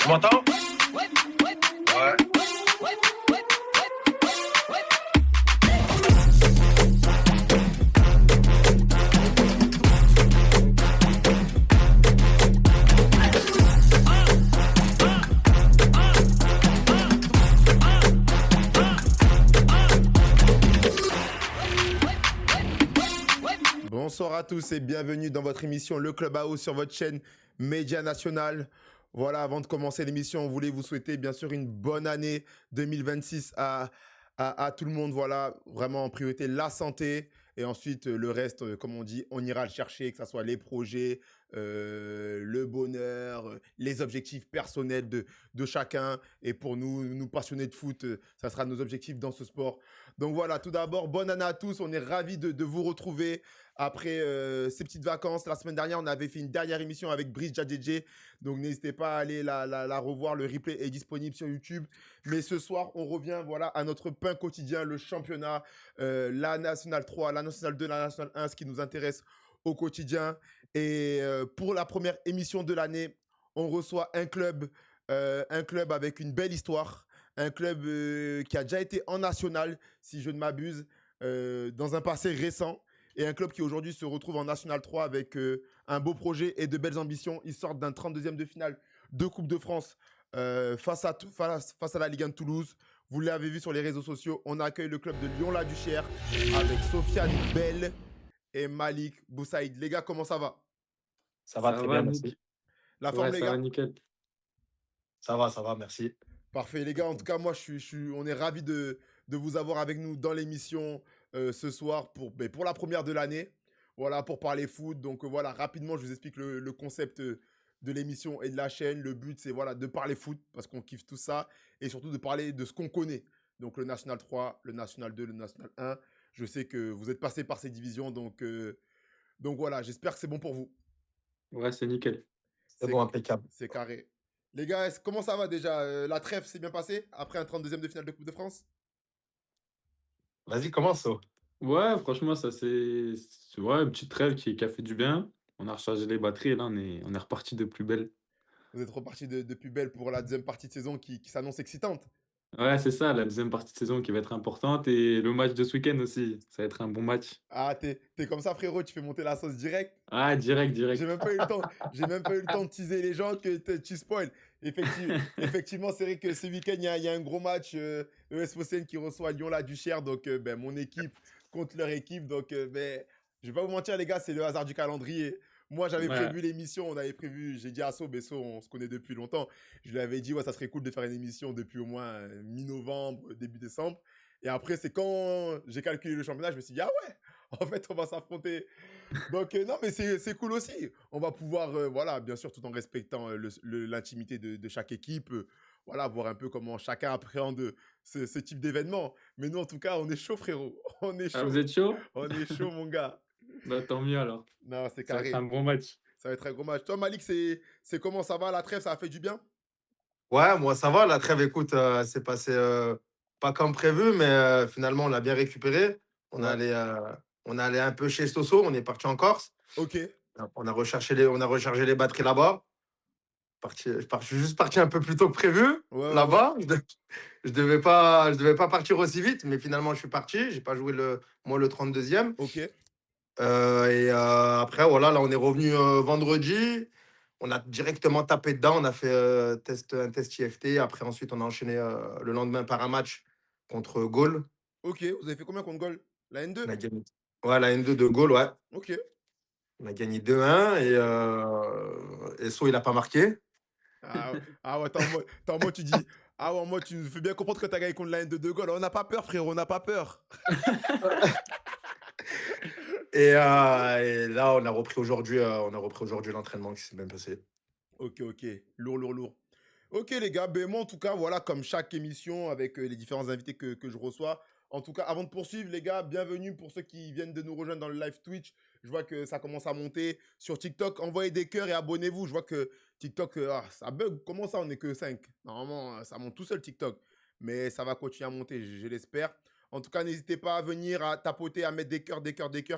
m'entends? Ouais. Bonsoir à tous et bienvenue dans votre émission Le Clubhouse sur votre chaîne Média National. Voilà, avant de commencer l'émission, on voulait vous souhaiter bien sûr une bonne année 2026 à tout le monde. Voilà, vraiment en priorité la santé et ensuite le reste, comme on dit, on ira le chercher, que ce soit les projets, le bonheur, les objectifs personnels de chacun. Et pour nous passionnés de foot, ça sera nos objectifs dans ce sport. Donc voilà, tout d'abord, bonne année à tous. On est ravis de vous retrouver après ces petites vacances. La semaine dernière, on avait fait une dernière émission avec Brice Jadjedje. Donc n'hésitez pas à aller la revoir. Le replay est disponible sur YouTube. Mais ce soir, on revient voilà, à notre pain quotidien, le championnat, la Nationale 3, la Nationale 2, la Nationale 1, ce qui nous intéresse au quotidien. Et pour la première émission de l'année, on reçoit un club avec une belle histoire. Un club qui a déjà été en national, si je ne m'abuse, dans un passé récent. Et un club qui aujourd'hui se retrouve en National 3 avec un beau projet et de belles ambitions. Ils sortent d'un 32e de finale de Coupe de France face à la Ligue 1 de Toulouse. Vous l'avez vu sur les réseaux sociaux, on accueille le club de Lyon-la-Duchère avec Sofiane Bell et Malik Boussaïd. Les gars, comment ça va? Ça va Ça très va, bien, merci. La Ouais, forme, les ça va gars? nickel. Ça va, merci. Parfait, les gars. En tout cas, moi, on est ravis de vous avoir avec nous dans l'émission ce soir pour la première de l'année. Voilà, pour parler foot. Donc, voilà, rapidement, je vous explique le concept de l'émission et de la chaîne. Le but, c'est voilà, de parler foot parce qu'on kiffe tout ça et surtout de parler de ce qu'on connaît. Donc, le National 3, le National 2, le National 1. Je sais que vous êtes passé par ces divisions. Donc voilà, j'espère que c'est bon pour vous. Ouais, c'est nickel. C'est bon, impeccable. C'est carré. Les gars, comment ça va déjà? La trêve s'est bien passée après un 32e de finale de Coupe de France? Vas-y, commence. Ouais, franchement, ouais, une petite trêve qui a fait du bien. On a rechargé les batteries et là, on est reparti de plus belle. Vous êtes reparti de plus belle pour la deuxième partie de saison qui s'annonce excitante. Ouais, c'est ça, la deuxième partie de saison qui va être importante et le match de ce week-end aussi. Ça va être un bon match. Ah, t'es comme ça, frérot, tu fais monter la sauce direct. Ah, direct, J'ai direct. même pas eu le temps, j'ai même pas eu le temps de teaser les gens que tu spoil. Effectivement, c'est vrai que ce week-end, il y a un gros match ES Phocéenne qui reçoit Lyon-la-Duchère, donc mon équipe contre leur équipe. Donc, je vais pas vous mentir, les gars, c'est le hasard du calendrier. Moi, j'avais Ouais, prévu l'émission, on avait prévu, j'ai dit à Besso, on se connaît depuis longtemps. Je lui avais dit, ouais, ça serait cool de faire une émission depuis au moins mi-novembre, début décembre. Et après, c'est quand j'ai calculé le championnat, je me suis dit, ah ouais, en fait, on va s'affronter. Donc, non, mais c'est cool aussi. On va pouvoir, voilà, bien sûr, tout en respectant l'intimité de chaque équipe, voilà, voir un peu comment chacun appréhende ce type d'événement. Mais nous, en tout cas, on est chaud, frérot. On est ah, chaud. vous êtes chaud? On est chaud, mon gars. Bah, tant mieux alors. Non, c'est Ça va être un carré. bon match. Ça va être un gros match. Toi, Malik, c'est comment ça va? La trêve, ça a fait du bien? Ouais, moi, ça va. La trêve, écoute, c'est passé pas comme prévu, mais finalement, on l'a bien récupéré. On est Ouais. allé, on est allé un peu chez Soso. On est parti en Corse. Ok. On a rechargé les batteries là-bas. Je suis juste parti un peu plus tôt que prévu Ouais. là-bas. Je devais pas partir aussi vite, mais finalement, je suis parti. J'ai pas joué le 32e. Ok. Après, voilà, là, on est revenu vendredi. On a directement tapé dedans. On a fait un test IFT. Après, ensuite, on a enchaîné le lendemain par un match contre Gaulle. Ok. Vous avez fait combien contre Gaulle? La On N2? a gagné. Ouais, la N2 de Gaulle, ouais. Ok. On a gagné 2-1 et So, il n'a pas marqué. Ah ouais, t'es en mode, tu dis. Ah ouais, en mode, tu nous fais bien comprendre que t'as gagné contre la N2 de Gaulle. On n'a pas peur, frérot, on n'a pas peur. Et là, on a repris aujourd'hui l'entraînement qui s'est bien passé. Ok. Lourd. Ok, les gars, ben moi, en tout cas, voilà, comme chaque émission avec les différents invités que je reçois. En tout cas, avant de poursuivre, les gars, bienvenue pour ceux qui viennent de nous rejoindre dans le live Twitch. Je vois que ça commence à monter. Sur TikTok, envoyez des cœurs et abonnez-vous. Je vois que TikTok, ça bug. Comment ça, on n'est que 5? Normalement, ça monte tout seul, TikTok. Mais ça va continuer à monter, je l'espère. En tout cas, n'hésitez pas à venir, à tapoter, à mettre des cœurs.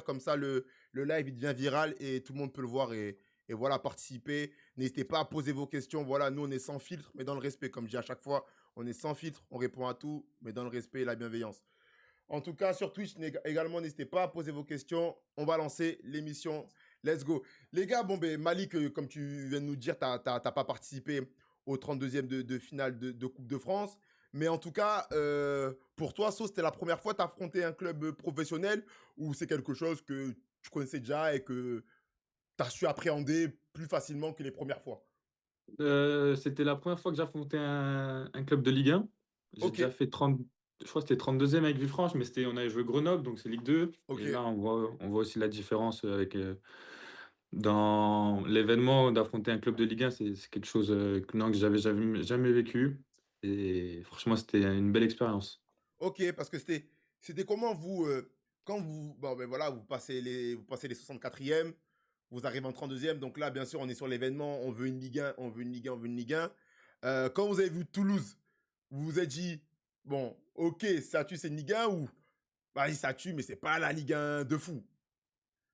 Comme ça, le live, il devient viral et tout le monde peut le voir et Et voilà, participez. N'hésitez pas à poser vos questions. Voilà, nous, on est sans filtre, mais dans le respect. Comme je dis à chaque fois, on est sans filtre, on répond à tout, mais dans le respect et la bienveillance. En tout cas, sur Twitch, également, n'hésitez pas à poser vos questions. On va lancer l'émission. Let's go. Les gars, bon, ben, Malik, comme tu viens de nous dire, tu n'as pas participé au 32e de finale de Coupe de France. Mais en tout cas, pour toi, So, c'était la première fois que tu affronté un club professionnel ou c'est quelque chose que tu connaissais déjà et que tu as su appréhender plus facilement que les premières fois? C'était la première fois que j'affrontais un club de Ligue 1. J'ai Ok, déjà fait 30, je crois que c'était 32e avec Villefranche, mais on avait joué Grenoble, donc c'est Ligue 2. ok. Et là, on voit aussi la différence avec, dans l'événement d'affronter un club de Ligue 1, c'est quelque chose que, non, que j'avais jamais vécu. Et franchement, c'était une belle expérience. Ok, parce que c'était comment vous, quand vous, bon, ben voilà, vous passez les 64e, vous arrivez en 32e, donc là, bien sûr, on est sur l'événement, on veut une Ligue 1, on veut une Ligue 1, on veut une Ligue 1. Quand vous avez vu Toulouse, vous vous êtes dit, bon, ok, ça tue, c'est une Ligue 1 ou, vas-y, ça tue, mais c'est pas la Ligue 1 de fou.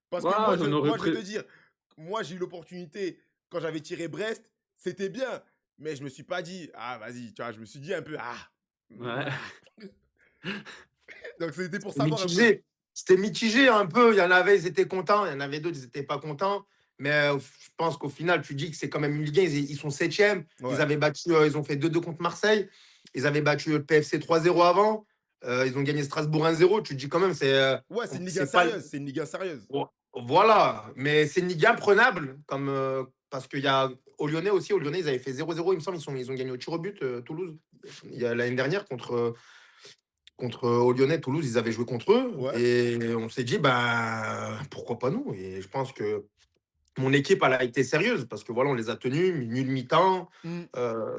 Parce que Voilà, j'en aurais moi, je vais te pré dire, moi, j'ai eu l'opportunité, quand j'avais tiré Brest, c'était bien, mais je me suis pas dit, ah, vas-y, tu vois, je me suis dit un peu, ah, ouais. ah. Donc c'était pour C'était savoir un peu. mitigé. C'était mitigé un peu. Il y en avait, ils étaient contents. Il y en avait d'autres, ils n'étaient pas contents. Mais je pense qu'au final, tu dis que c'est quand même une Ligue 1. Ils sont septième. Ouais. Ils ont fait 2-2 contre Marseille. Ils avaient battu le PFC 3-0 avant. Ils ont gagné Strasbourg 1-0. Tu te dis quand même, Ouais, c'est une Ligue 1 c'est pas. sérieuse. C'est une Ligue 1 sérieuse. Voilà. Mais c'est une Ligue 1 prenable. Parce qu'il y a au Lyonnais aussi. Au Lyonnais, ils avaient fait 0-0, il me semble. Ils ont gagné au tir au but, Toulouse. Il y a l'année dernière contre au Lyonnais, Toulouse, ils avaient joué contre eux. Ouais. Et on s'est dit, bah, pourquoi pas nous? Et je pense que mon équipe, elle a été sérieuse parce que voilà, on les a tenus, nul mi-temps. Mm.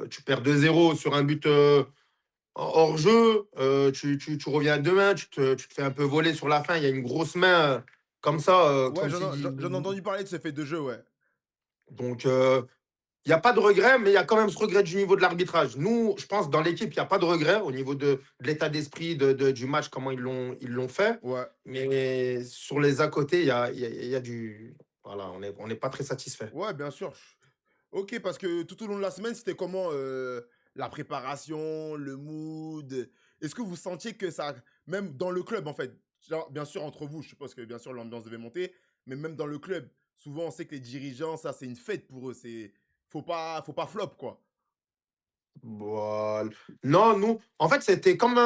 Tu perds 2-0 sur un but hors jeu. Tu reviens à 2 mains, tu te fais un peu voler sur la fin. Il y a une grosse main comme ça, Ouais, comme si. j'en ai entendu parler de ce fait de jeu, ouais. Donc, il n'y a pas de regret, mais il y a quand même ce regret du niveau de l'arbitrage. Nous, je pense, dans l'équipe, il n'y a pas de regret au niveau de l'état d'esprit du match, comment ils l'ont fait. Ouais. Mais sur les à côté, il y a du. Voilà, on n'est pas très satisfait. Ouais, bien sûr. Ok, parce que tout au long de la semaine, c'était comment la préparation, le mood? Est-ce que vous sentiez que ça, même dans le club, en fait, genre, bien sûr, entre vous, je suppose que bien sûr l'ambiance devait monter, mais même dans le club, souvent on sait que les dirigeants, ça, c'est une fête pour eux. Faut pas flop, quoi. Voilà. Non, nous, en fait, c'était comme.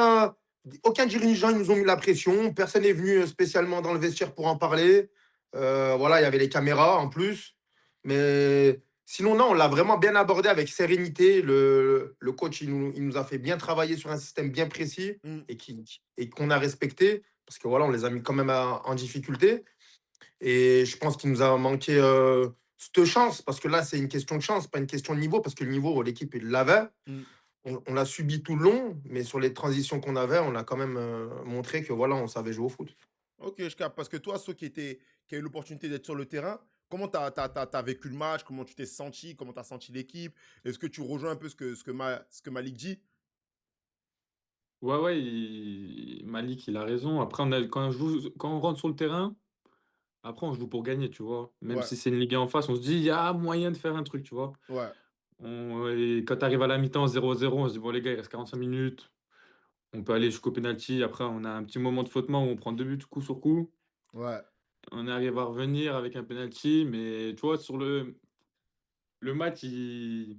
Aucun dirigeant, ils nous ont mis la pression. Personne n'est venu spécialement dans le vestiaire pour en parler. Voilà, il y avait les caméras en plus. Mais sinon, non, on l'a vraiment bien abordé avec sérénité. Le coach, il nous a fait bien travailler sur un système bien précis Mm. et qu'on a respecté. Parce que voilà, on les a mis quand même en difficulté. Et je pense qu'il nous a manqué cette chance. Parce que là, c'est une question de chance, pas une question de niveau. Parce que le niveau, l'équipe, il l'avait. Mm. On l'a subi tout le long, mais sur les transitions qu'on avait, on a quand même montré que voilà, on savait jouer au foot. Ok, je capte. Parce que toi, ceux qui a eu l'opportunité d'être sur le terrain, comment t'as vécu le match? Comment tu t'es senti? Comment t'as senti l'équipe? Est-ce que tu rejoins un peu ce que Malik dit? Ouais, ouais, Malik, il a raison. Après, quand on rentre sur le terrain, après, on joue pour gagner, tu vois. Même Ouais, si c'est une Ligue 1 en face, on se dit, il y a moyen de faire un truc, tu vois. ouais, Et quand tu arrives à la mi-temps 0-0, on se dit, bon, les gars, il reste 45 minutes. On peut aller jusqu'au penalty. Après, on a un petit moment de flottement où on prend deux buts coup sur coup. ouais. On arrive à revenir avec un penalty. Mais tu vois, sur le match, il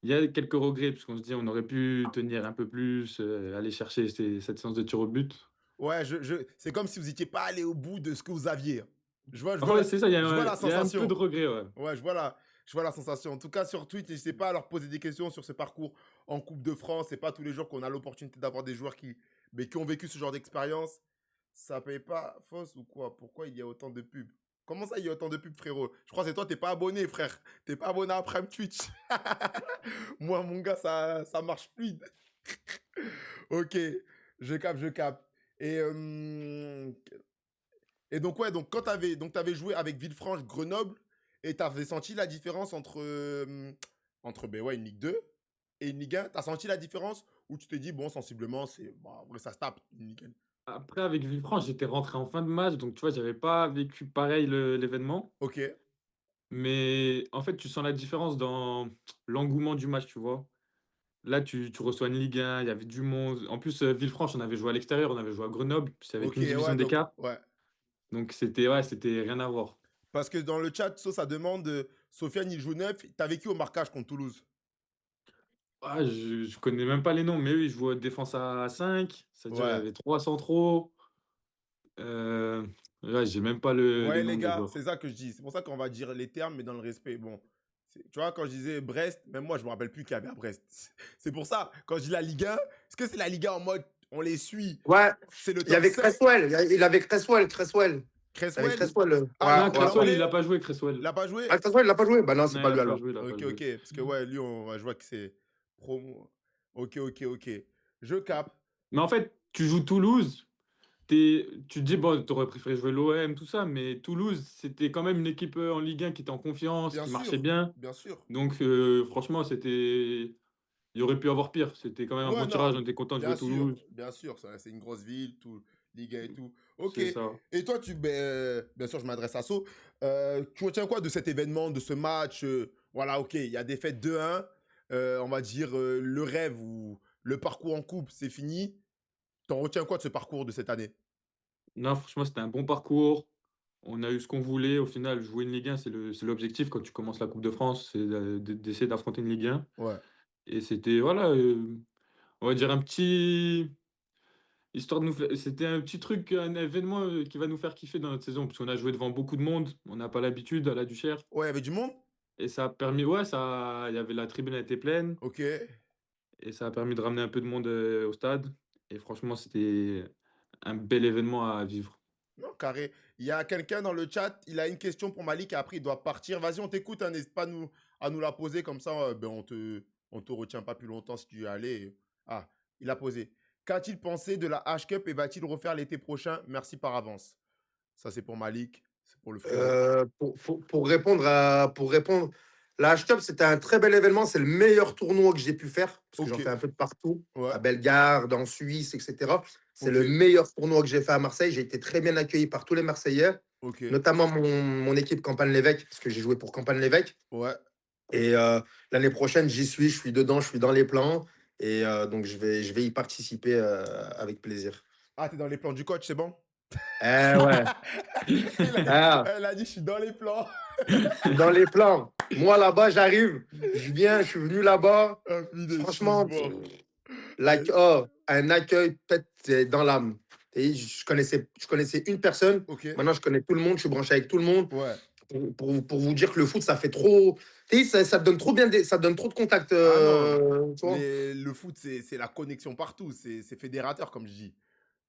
y a quelques regrets, parce qu'on se dit, on aurait pu tenir un peu plus, aller chercher cette séance de tir au but. Ouais, c'est comme si vous n'étiez pas allé au bout de ce que vous aviez. Ouais, c'est ça, Je vois la il y a un peu de sensation. regret, ouais. Ouais, je vois la sensation. En tout cas, sur Twitch, n'hésitez pas à leur poser des questions sur ce parcours en Coupe de France. C'est pas tous les jours qu'on a l'opportunité d'avoir des joueurs mais qui ont vécu ce genre d'expérience. Ça paye pas fausse ou quoi? Pourquoi il y a autant de pubs? Comment ça, il y a autant de pubs, frérot? Je crois que c'est toi, t'es pas abonné, frère. T'es pas abonné à Prime Twitch. Moi, mon gars, ça marche fluide. Ok, je capte, je capte. Et, et donc, ouais, donc quand t'avais joué avec Villefranche, Grenoble, et t'avais senti la différence entre ben ouais, une Ligue 2 et une Ligue 1. T'as senti la différence ou tu t'es dit, bon, sensiblement, bon, en vrai, ça se tape, une Ligue 1. Après, avec Villefranche, j'étais rentré en fin de match, donc tu vois, j'avais pas vécu pareil l'événement. Ok, Mais en fait, tu sens la différence dans l'engouement du match, tu vois? Là, tu reçois une Ligue 1, il y avait du monde. En plus, Villefranche, on avait joué à l'extérieur, on avait joué à Grenoble, puis c'est avec Ok, une division ouais, donc, d'écart. ouais. Donc c'était ouais, c'était rien à voir. Parce que dans le chat, ça demande Sofiane, il joue neuf. T'as vécu au marquage contre Toulouse? Ah, je connais même pas les noms, mais oui, je jouais défense à 5, c'est-à-dire il y Ouais. avait 3 centraux. Heu, ouais, j'ai même pas les Ouais, noms les des gars, c'est joueurs. ça que je dis. C'est pour ça qu'on va dire les termes, mais dans le respect. Bon, tu vois, quand je disais Brest, même moi, je me rappelle plus qu'il y avait à Brest. C'est pour ça, quand je dis la Ligue 1, est-ce que c'est la Ligue 1 en mode on les suit, Ouais, c'est le il y top avait 5? Cresswell. Il avait Cresswell. Il avait Cresswell? Cresswell. Ah, Ouais, Non, ouais, Cresswell, ouais. il a l'anglais? pas joué Cresswell. Il n'a pas joué? Ah, Cresswell, il l'a pas joué? Bah non, c'est Non, pas il a lui pas alors. joué, il a pas Ok, joué. ok. Parce que ouais, lui, je vois que c'est promo. Ok, ok, ok. Je capte. Mais en fait, tu joues Toulouse, tu te dis: «Bon, tu aurais préféré jouer l'OM, tout ça», mais Toulouse, c'était quand même une équipe, en Ligue 1 qui était en confiance, Bien qui marchait sûr, bien. bien sûr. Donc franchement, il y aurait pu avoir pire. C'était quand même un Ouais, bon tirage, non, on était content de jouer Toulouse. bien sûr, c'est une grosse ville, tout, Liga et tout. Ok. C'est ça. Et toi, bien sûr, je m'adresse à So. Tu retiens quoi de cet événement, de ce match? Voilà, ok, il y a des fêtes 2-1. On va dire le rêve ou le parcours en coupe, c'est fini. T'en retiens quoi de ce parcours de cette année? Non, franchement, c'était un bon parcours. On a eu ce qu'on voulait. Au final, jouer une Ligue 1, c'est l'objectif quand tu commences la Coupe de France, c'est d'essayer d'affronter une Ligue 1 Ouais, et c'était voilà, on va dire un petit histoire de nous fai c'était un petit truc, un événement, qui va nous faire kiffer dans notre saison, parce qu'on a joué devant beaucoup de monde. On n'a pas l'habitude à la Duchère ouais, il y avait du monde? et ça a permis ouais, ça il y avait la tribune elle était pleine Ok. et ça a permis de ramener un peu de monde, au stade et franchement, c'était un bel événement à vivre. Non, carré. Il y a quelqu'un dans le chat, il a une question pour Malik et après il doit partir. Vas-y, on t'écoute, hein, n'hésite pas à nous la poser, comme ça ben, on te retient pas plus longtemps si tu y allais. Ah, il a posé. Qu'a-t-il pensé de la H-Cup et va-t-il refaire l'été prochain? Merci par avance. Ça, c'est pour Malik, c'est pour le frérot. Pour répondre, la H-Cup, c'était un très bel événement. C'est le meilleur tournoi que j'ai pu faire, parce que Ok, j'en fais un peu de partout, ouais, à Bellegarde, en Suisse, etc. C'est ok, le meilleur tournoi que j'ai fait à Marseille. J'ai été très bien accueilli par tous les Marseillais, ok, notamment mon équipe Campagne-l'Évêque, parce que j'ai joué pour Campagne-l'Évêque. ouais. Et l'année prochaine, j'y suis, je suis dedans, je suis dans les plans. Et donc, je vais y participer avec plaisir. Ah, t'es dans les plans du coach, c'est bon? Eh ouais. Ah, Elle a dit, je suis dans les plans. je suis dans les plans. Moi, là-bas, j'arrive, je viens, je suis venu là-bas. Ah, putain, je suis Franchement, mort. un accueil peut-être dans l'âme. Et je connaissais une personne. Ok, Maintenant, je connais tout le monde. Je suis branché avec tout le monde. ouais. Pour vous dire que le foot, ça fait trop. Tu sais, ça te donne trop bien, ça te donne trop de contacts. Ah non, Tu vois. le foot, c'est la connexion partout. C'est fédérateur, comme je dis.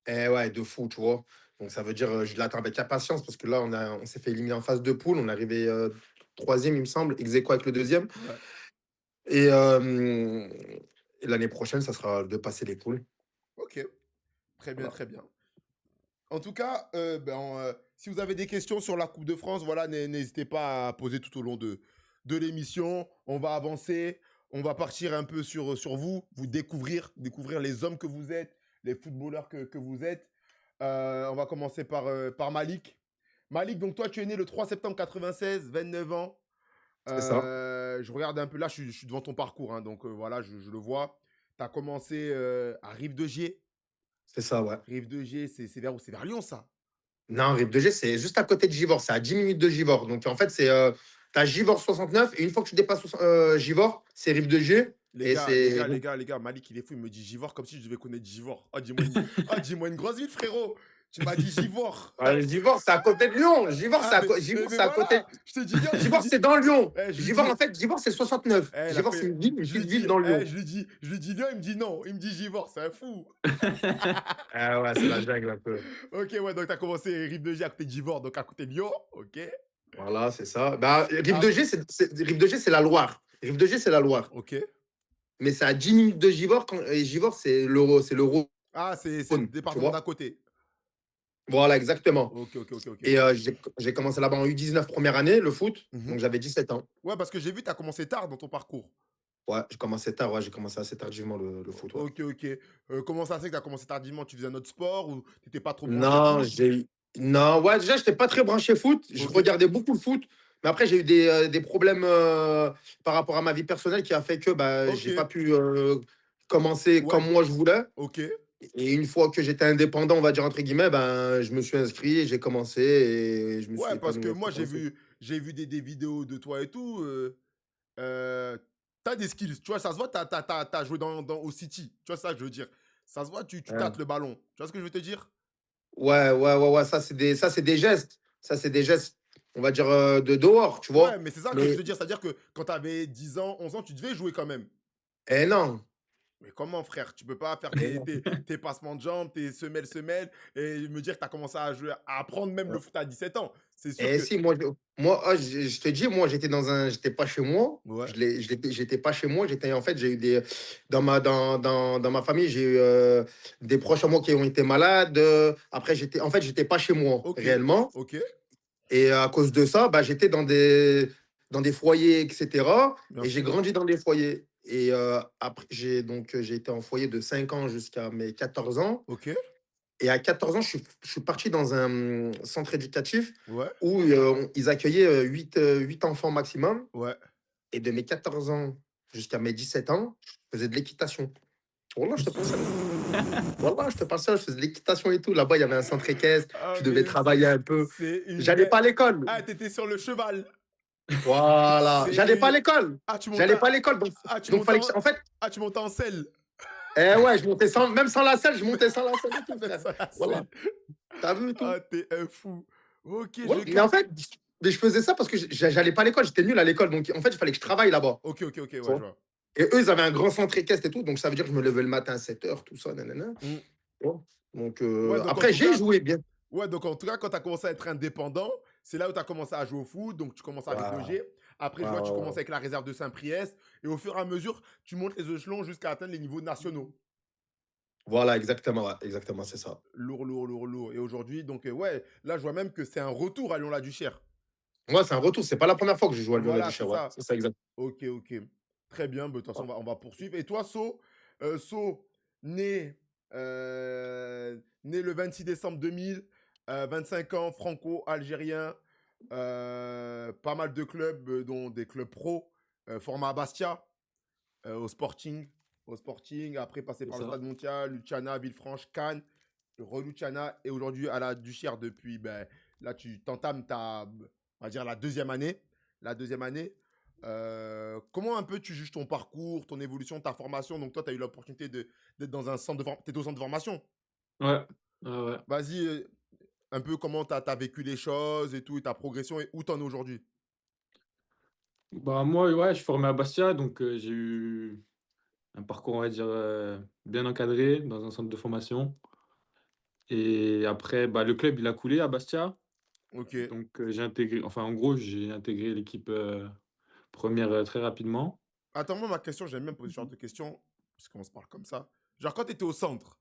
Eh ouais, de fou, tu vois. Donc, ça veut dire, je l'attends avec impatience parce que là, on s'est fait éliminer en phase de poule. On est arrivé troisième, il me semble, ex aequo avec le deuxième. Ouais. Et, et l'année prochaine, ça sera de passer les poules. Ok, très bien, Voilà. très bien. En tout cas, si vous avez des questions sur la Coupe de France, voilà, n'hésitez pas à poser tout au long de l'émission. On va avancer. On va partir un peu sur vous, découvrir les hommes que vous êtes, les footballeurs que vous êtes. On va commencer par Malik. Malik, donc toi, tu es né le 3 septembre 96, 29 ans. C'est ça. Je regarde un peu, là, je suis devant ton parcours, hein, donc voilà, je le vois. Tu as commencé à Rive de Gier. C'est ça, ouais. Rive de Gier, c'est vers où? C'est vers Lyon, ça? Non, Rive de Gier, c'est juste à côté de Givors. C'est à 10 minutes de Givors. Donc, en fait, tu as Givors 69. Et une fois que tu dépasses Givors, c'est Rive de Gier. Les Et gars, les c'est. gars, les gars, les gars, Malik, il est fou, il me dit Givors comme si je devais connaître Givors. Dis-moi une grosse ville, frérot. Tu m'as dit Givors. Givors, c'est à côté de Lyon. Ah, Givors, mais c'est à côté. voilà. Je te dis Lyon, je lui Givors, dis. c'est dans Lyon. Eh, je lui Givors, dis. en fait, Givors, c'est 69. Eh, Givors, c'est une ville, une je lui petite dis, ville dans Lyon. je lui dis Lyon, il me dit non. Il me dit Givors, c'est un fou. Ah ouais, c'est la jungle un peu. Ok, ouais, donc t'as commencé Rive de Gier à côté de Givors, donc à côté de Lyon. Ok. Voilà, c'est ça. Bah, Ah, Rive de Gier, c'est la Loire. Rive de Gier, c'est la Loire. ok. Mais c'est à 10 minutes de Givors. Et Givors, c'est le Ah, c'est le Rhône, tu département d'à vois. côté. Voilà, exactement. Ok, ok, ok, ok. Et j'ai commencé là-bas en U19 première année, le foot. Mhm. Donc j'avais 17 ans. Ouais, parce que j'ai vu, t'as commencé tard dans ton parcours. Ouais, j'ai commencé tard. Ouais, j'ai commencé assez tardivement le foot. Ouais. Ok, ok. Comment ça se fait que tu as commencé tardivement? Tu faisais un autre sport ou tu n'étais pas trop branché Non, foot? non, ouais, déjà, j'étais pas très branché foot. Je Ok, regardais beaucoup le foot, Mais après, j'ai eu des problèmes par rapport à ma vie personnelle qui a fait que bah, Ok, j'ai pas pu commencer ouais, comme moi je voulais. ok. Et une fois que j'étais indépendant, on va dire entre guillemets, ben, je me suis inscrit, j'ai commencé et je me suis Ouais, parce que épanoui moi, comme ça. j'ai vu des vidéos de toi et tout. T'as des skills, tu vois, ça se voit, t'as joué au City. Tu vois ça, je veux dire. Ça se voit, tu Ouais. tâtes le ballon. Tu vois ce que je veux te dire? Ouais, ça c'est des gestes. Ça, c'est des gestes, on va dire, de dehors, tu Ouais, vois. mais c'est ça que je veux Mais, te dire. C'est-à-dire que quand t'avais 10 ans, 11 ans, tu devais jouer quand même. non. Mais comment, frère? Tu peux pas faire Eh non. tes passements de jambes, tes semelles, et me dire que tu as commencé à jouer, à apprendre même le foot à 17 ans. C'est sûr Eh que. si, je te dis, moi, j'étais pas chez moi. Ouais, J'étais pas chez moi. En fait, j'ai eu dans ma famille, j'ai eu des proches à moi qui ont été malades. Après, en fait, j'étais pas chez moi ok, réellement. ok, Et à cause de ça, bah, j'étais dans des foyers, etc. bien Et j'ai sûr. grandi dans des foyers. Et après, j'ai été en foyer de 5 ans jusqu'à mes 14 ans. Ok, Et à 14 ans, je suis parti dans un centre éducatif ouais, où ils accueillaient 8 enfants maximum. ouais. Et de mes 14 ans jusqu'à mes 17 ans, je faisais de l'équitation. Wallah, je te parle sérieux. Wallah, je te parle sérieux, je faisais de l'équitation et tout. Là-bas, il y avait un centre équestre, Ah, tu devais mais travailler un peu. c'est une J'allais belle. pas à l'école. Ah, t'étais sur le cheval. Voilà, C'est j'allais pas à une. l'école. Ah, tu montais. J'allais pas à l'école. Donc, Ah, tu donc montais fallait en. en fait, Ah, tu montais en selle. ouais, même sans la selle, je montais sans la selle et tout, Même frère. sur la Voilà, selle. t'as vu et tout. Ah, t'es un fou. Ok, je Voilà. Mais en capte. fait, mais je faisais ça parce que j'allais pas à l'école, j'étais nul à l'école. Donc, en fait, il fallait que je travaille là-bas. Ok, ok, ok, Tu ouais, je vois. vois. Et eux, ils avaient un grand centre équestre et tout. Donc, ça veut dire que je me levais le matin à 7 heures, tout ça, nanana. Hmm. Tu vois. Donc, Ouais, donc en après, tout j'ai cas, joué bien. Ouais, donc en tout cas, quand tu as commencé à être indépendant, c'est là où tu as commencé à jouer au foot, donc tu commences avec le Waouh, G. Après, je vois, tu commences waouh. avec la réserve de Saint-Priest, et au fur et à mesure, tu montes les échelons jusqu'à atteindre les niveaux nationaux. Voilà, exactement, ouais, exactement, c'est ça. Lourd, lourd, lourd, lourd. Et aujourd'hui, donc, ouais, là, je vois même que c'est un retour à Lyon-la-Duchère. Moi, c'est un retour. C'est pas la première fois que je joue à Voilà, c'est Lyon-la-Duchère, ouais. ça. C'est ça, exact. Ok, ok. Très bien, bah, de toute façon, on va poursuivre. Et toi, So, né, né le 26 décembre 2000, 25 ans, franco-algérien, pas mal de clubs, dont des clubs pro, format Bastia, au Sporting, après passer C'est par le ça. Stade Mondial, Luciana, Villefranche, Cannes, Reluciana, et aujourd'hui à la Duchère depuis, ben, là tu t'entames on va dire la deuxième année. La deuxième année. Comment un peu tu juges ton parcours, ton évolution, ta formation? Donc toi, tu as eu l'opportunité d'être dans un centre de formation. Tu étais au centre de formation. Ouais. Ouais, ouais. Vas-y, un peu comment tu as vécu les choses et tout, et ta progression, et où tu en es aujourd'hui. Bah, moi, ouais, je suis formé à Bastia, donc j'ai eu un parcours, on va dire, bien encadré dans un centre de formation. Et après, bah, le club, il a coulé à Bastia. Ok. Donc j'ai intégré enfin, en gros, j'ai intégré l'équipe, 1re, très rapidement. Attends, moi, ma question, j'aime bien poser ce genre de questions, parce qu'on se parle comme ça. Genre, quand tu étais au centre,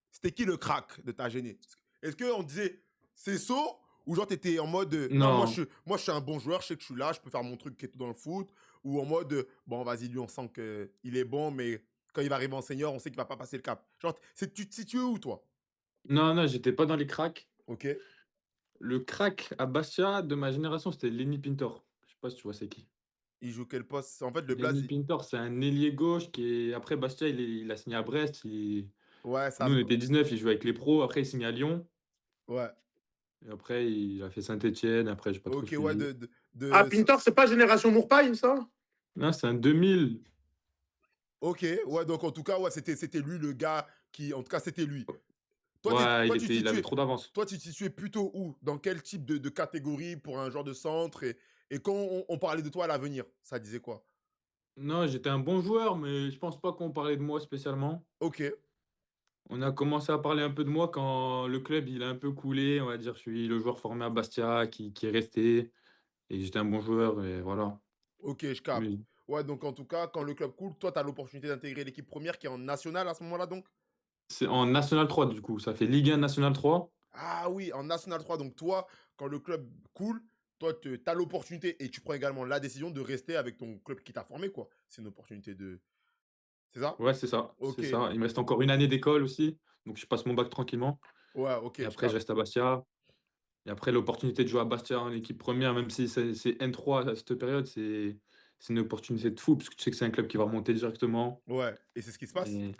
c'était qui le crack de ta génie? Est-ce qu'on disait c'est saut, ou genre tu étais en mode non, Non, moi je suis un bon joueur, je sais que je suis là, je peux faire mon truc qui est tout dans le foot, ou en mode bon, vas-y, lui, on sent qu'il est bon, mais quand il va arriver en senior, on sait qu'il va pas passer le cap. Genre, tu te situes où, toi? non, non, j'étais pas dans les cracks. Ok. Le crack à Bastia de ma génération, c'était Lenny Pintor. Je sais pas si tu vois c'est qui? Il joue quel poste? En fait, le blaze. Lenny Pintor, c'est un ailier gauche qui est après Bastia, il a signé à Brest, Ouais, ça. nous, on était 19, il jouait avec les pros, après il signe à Lyon Ouais. et après il a fait Saint-Étienne, après j'ai pas trop Ok, ouais, suivi. Ah, Pintor, c'est pas Génération Mourpaille, ça? Non, c'est un 2000. ok, ouais, donc en tout cas, ouais, c'était lui le gars qui. En tout cas, c'était lui. Toi, Ouais, toi, tu te il avait situais, trop d'avance. toi, tu te situais plutôt où? Dans quel type de catégorie pour un genre de centre? Et quand on parlait de toi à l'avenir, ça disait quoi? Non, j'étais un bon joueur, mais je pense pas qu'on parlait de moi spécialement. Ok, On a commencé à parler un peu de moi quand le club, il a un peu coulé, on va dire. Je suis le joueur formé à Bastia qui est resté et j'étais un bon joueur et voilà. ok, je capte. Oui. Ouais, donc en tout cas, quand le club coule, toi, tu as l'opportunité d'intégrer l'équipe première qui est en national à ce moment-là, donc? C'est en National 3 du coup, ça fait Ligue 1 National 3. Ah oui, en national 3. Donc toi, quand le club coule, toi, tu as l'opportunité et tu prends également la décision de rester avec ton club qui t'a formé, quoi. C'est une opportunité de. C'est ça? Ouais, c'est ça, c'est Ok, ça. Il me reste encore une année d'école aussi, donc je passe mon bac tranquillement ouais, ok, et je après je capte. reste à Bastia. Et après, l'opportunité de jouer à Bastia en équipe première, même si c'est N3 à cette période, c'est une opportunité de fou, parce que tu sais que c'est un club qui va remonter directement. Ouais, et c'est ce qui se passe? Et,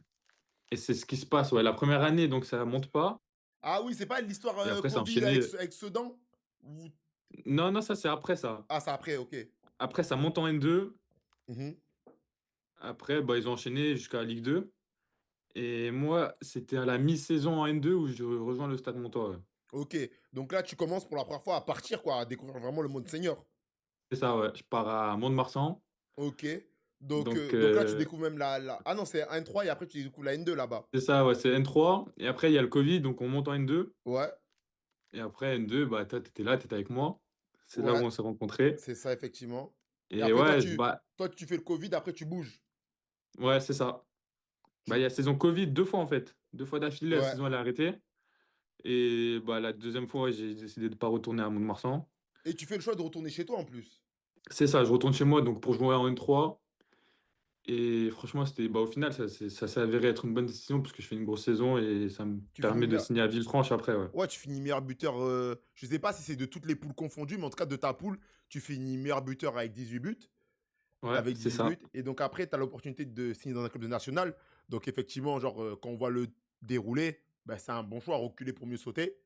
et c'est ce qui se passe. Ouais, la première année, donc ça monte pas. Ah oui, c'est pas l'histoire Et après, c'est Covid enchaîné. avec Sedan? Ou- Non, non, ça, c'est après ça. Ah, c'est après, ok. Après, ça monte en N2. Mhm. Après, bah, ils ont enchaîné jusqu'à la Ligue 2. Et moi, c'était à la mi-saison en N2 où je rejoins le Stade Montois. Ouais. Ok, donc là, tu commences pour la première fois à partir, quoi, à découvrir vraiment le mode senior. C'est ça, ouais. Je pars à Mont-de-Marsan. Ok, Donc, donc là, tu découvres même Ah non, c'est N3 et après, tu découvres la N2 là-bas. c'est ça, ouais, c'est N3. Et après, il y a le Covid, donc on monte en N2. Ouais, Et après, N2, bah, toi, t'étais là, t'étais avec moi. C'est là où ouais, on s'est rencontrés. c'est ça, effectivement. Et Et après, ouais, bah, toi, tu fais le Covid, après, tu bouges. ouais, c'est ça. Bah, il Tu... y a saison Covid 2 fois, en fait. 2 fois d'affilée, la Ouais. saison, elle a arrêté. Et bah, la deuxième fois, j'ai décidé de pas retourner à Mont-de-Marsan. Et tu fais le choix de retourner chez toi en plus. C'est ça, je retourne chez moi donc pour jouer en N3. Et franchement, bah, au final, ça s'est avéré être une bonne décision parce que je fais une grosse saison et ça me Tu finis permet de meilleur. signer à Villefranche après. Ouais, Ouais, tu finis meilleur buteur. Je sais pas si c'est de toutes les poules confondues, mais en tout cas, de ta poule, tu finis meilleur buteur avec 18 buts. ouais, Avec c'est 18 ça. buts. Et donc après, tu as l'opportunité de signer dans un club de national. Donc effectivement, genre, quand on voit le dérouler, bah, c'est un bon choix, reculer pour mieux sauter.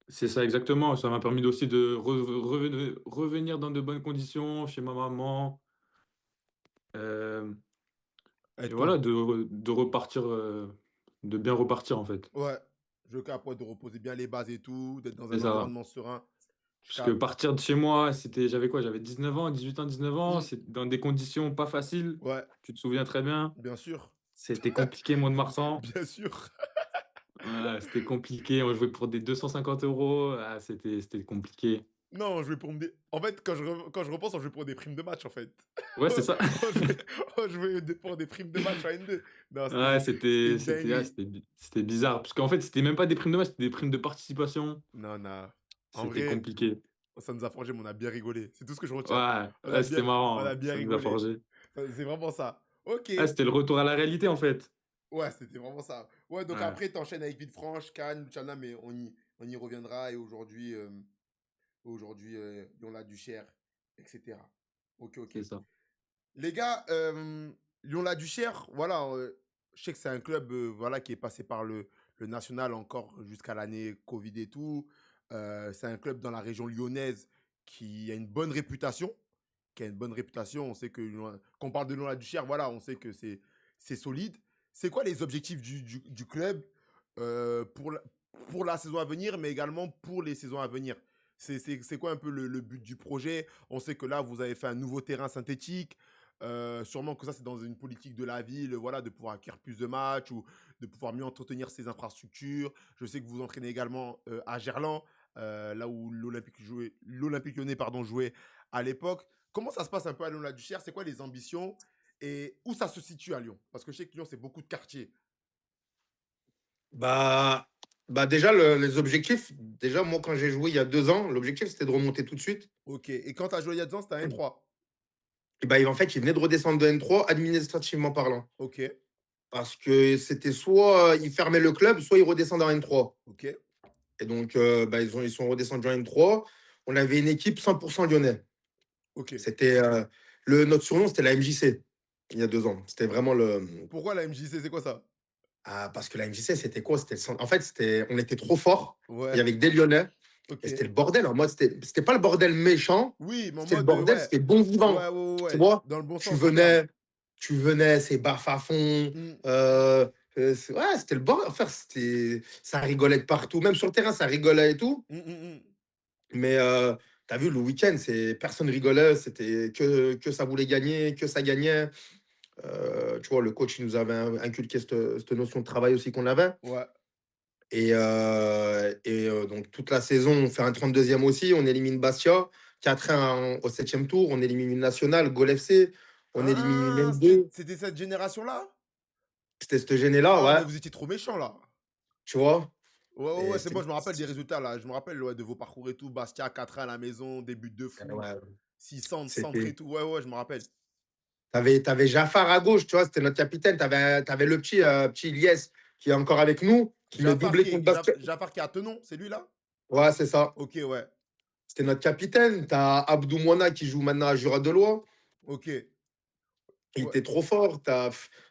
C'est ça exactement. Ça m'a permis aussi de revenir dans de bonnes conditions chez ma maman. euh, Et et ton. voilà, de repartir, de bien repartir en fait. Ouais. Je veux qu'après, de reposer bien les bases et tout, d'être dans C'est un ça. environnement serein. Je Parce que capte. partir de chez moi, j'avais quoi? J'avais 19 ans, 18 ans, 19 ans. Hmm. C'est dans des conditions pas faciles. Ouais, Tu te souviens très bien. bien sûr. C'était compliqué, Mont-de-Marsan. Bien sûr. Ouais, c'était compliqué. On jouait pour des 250 euros. Ah, c'était compliqué. Non, je vais pour me En fait, quand je repense, on jouait pour des primes de match, en fait. Ouais, c'est ça. On jouait pour des primes de match en N2. Non, Ouais, c'était une dinguerie. c'était bizarre. Parce qu'en fait, c'était même pas des primes de match, c'était des primes de participation. Non, non. En C'était vrai, compliqué. ça nous a forgé, mais on a bien rigolé. C'est tout ce que je retiens. Ouais, On a ouais, bien, c'était on marrant, a hein. bien Ça nous a rigolé. forgé. C'est vraiment ça. Ok. Ah, c'était le retour à la réalité, en fait. Ouais, c'était vraiment ça. Ouais, donc Ouais, après, t'enchaînes avec Villefranche, Cannes, Luciana, mais on y reviendra. Et aujourd'hui, Lyon-la-Duchère, etc. Ok, ok. c'est ça. Les gars, Lyon-la-Duchère, voilà, je sais que c'est un club voilà, qui est passé par le national encore jusqu'à l'année Covid et tout. C'est un club dans la région lyonnaise qui a une bonne réputation. On sait que quand on parle de Lyon-la-Duchère, voilà, on sait que c'est solide. C'est quoi les objectifs du club pour la saison à venir, mais également pour les saisons à venir? C'est quoi un peu le but du projet? On sait que là, vous avez fait un nouveau terrain synthétique. Sûrement que ça, c'est dans une politique de la ville, voilà, de pouvoir acquérir plus de matchs ou de pouvoir mieux entretenir ses infrastructures. Je sais que vous vous entraînez également à Gerland, là où l'Olympique Lyonnais pardon, jouait à l'époque. Comment ça se passe un peu à Lyon-la-Duchère? C'est quoi les ambitions et où ça se situe à Lyon? Parce que je sais que Lyon, c'est beaucoup de quartiers. Bah, déjà, les objectifs, déjà, moi, quand j'ai joué il y a 2 ans, l'objectif, c'était de remonter tout de suite. Ok. Et quand tu as joué il y a 2 ans, c'était un N3. Et bah, en fait, il venait de redescendre de N3, administrativement parlant. Ok. Parce que c'était soit ils fermaient le club, soit ils redescendaient en N3. Ok. Et donc, bah, ils sont redescendus en N3. On avait une équipe 100% lyonnais. Ok. C'était notre surnom, c'était la MJC il y a 2 ans. C'était vraiment le. Pourquoi la MJC? C'est quoi ça? Ah, parce que la MJC, c'était quoi? En fait, on était trop fort. Il y Ouais. avait que des Lyonnais. Ok. Et c'était le bordel. En mode, c'était pas le bordel méchant. Oui, mais en C'était le mode, bordel, ouais. c'était bon Ouais, vivant. ouais, ouais, Tu ouais. vois? Dans le bon Tu sens du terme. venais, tu venais, c'est baf à fond. Hmm. Ouais, c'était le bordel. Enfin, ça rigolait de partout. Même sur le terrain, ça rigolait et tout. Hmm, hmm, hmm. Mais tu as vu, le week-end, personne rigolait. C'était que ça voulait gagner, que ça gagnait. Tu vois, le coach, il nous avait inculqué cette notion de travail aussi qu'on avait. Ouais. Donc, toute la saison, on fait un 32e aussi. On élimine Bastia. 4-1 au 7e tour. On élimine une nationale, Gol FC. On élimine une Ah, N2. c'était cette génération-là? C'était cette gênée-là, Ah, mais ouais. vous étiez trop méchants, là. Tu vois. Ouais, ouais, Et ouais, c'est c'était bon, je me rappelle des résultats, là. Je me rappelle ouais, de vos parcours et tout. Bastia, 4 à la maison, des buts de fou. ouais, 600, centre et c'était. tout. Ouais, ouais, je me rappelle. T'avais Jafar à gauche, tu vois, c'était notre capitaine. T'avais le petit Ilyes qui est encore avec nous, qui le doublait contre Bastia. Jafar qui a Tenon, c'est lui, là? Ouais, c'est ça. Ok, ouais. C'était notre capitaine. T'as Abdou Mouana qui joue maintenant à Jura de Loire. Ok. Il Ouais. était trop fort.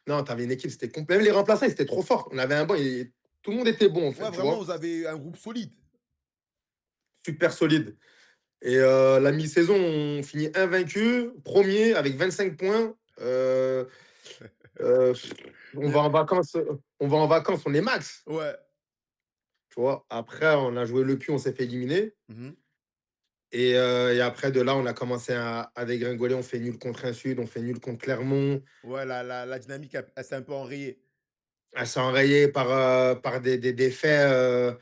Non, t'avais une équipe, c'était complet. Même les remplaçants, ils étaient trop forts. On avait un banc et tout le monde était bon, en fait, Ouais, tu vraiment, vois. vous avez un groupe solide. Super solide. Et la mi-saison, on finit invaincu, premier avec 25 points. Euh, on Il y va a- en vacances, on est max. Ouais. Tu vois. Après, on a joué le cul, on s'est fait éliminer. Mhm. Et après, de là, on a commencé à dégringoler. On fait nul contre un Sud, on fait nul contre Clermont. Ouais, la dynamique, elle s'est un peu enrayée. Elle s'est enrayée par des faits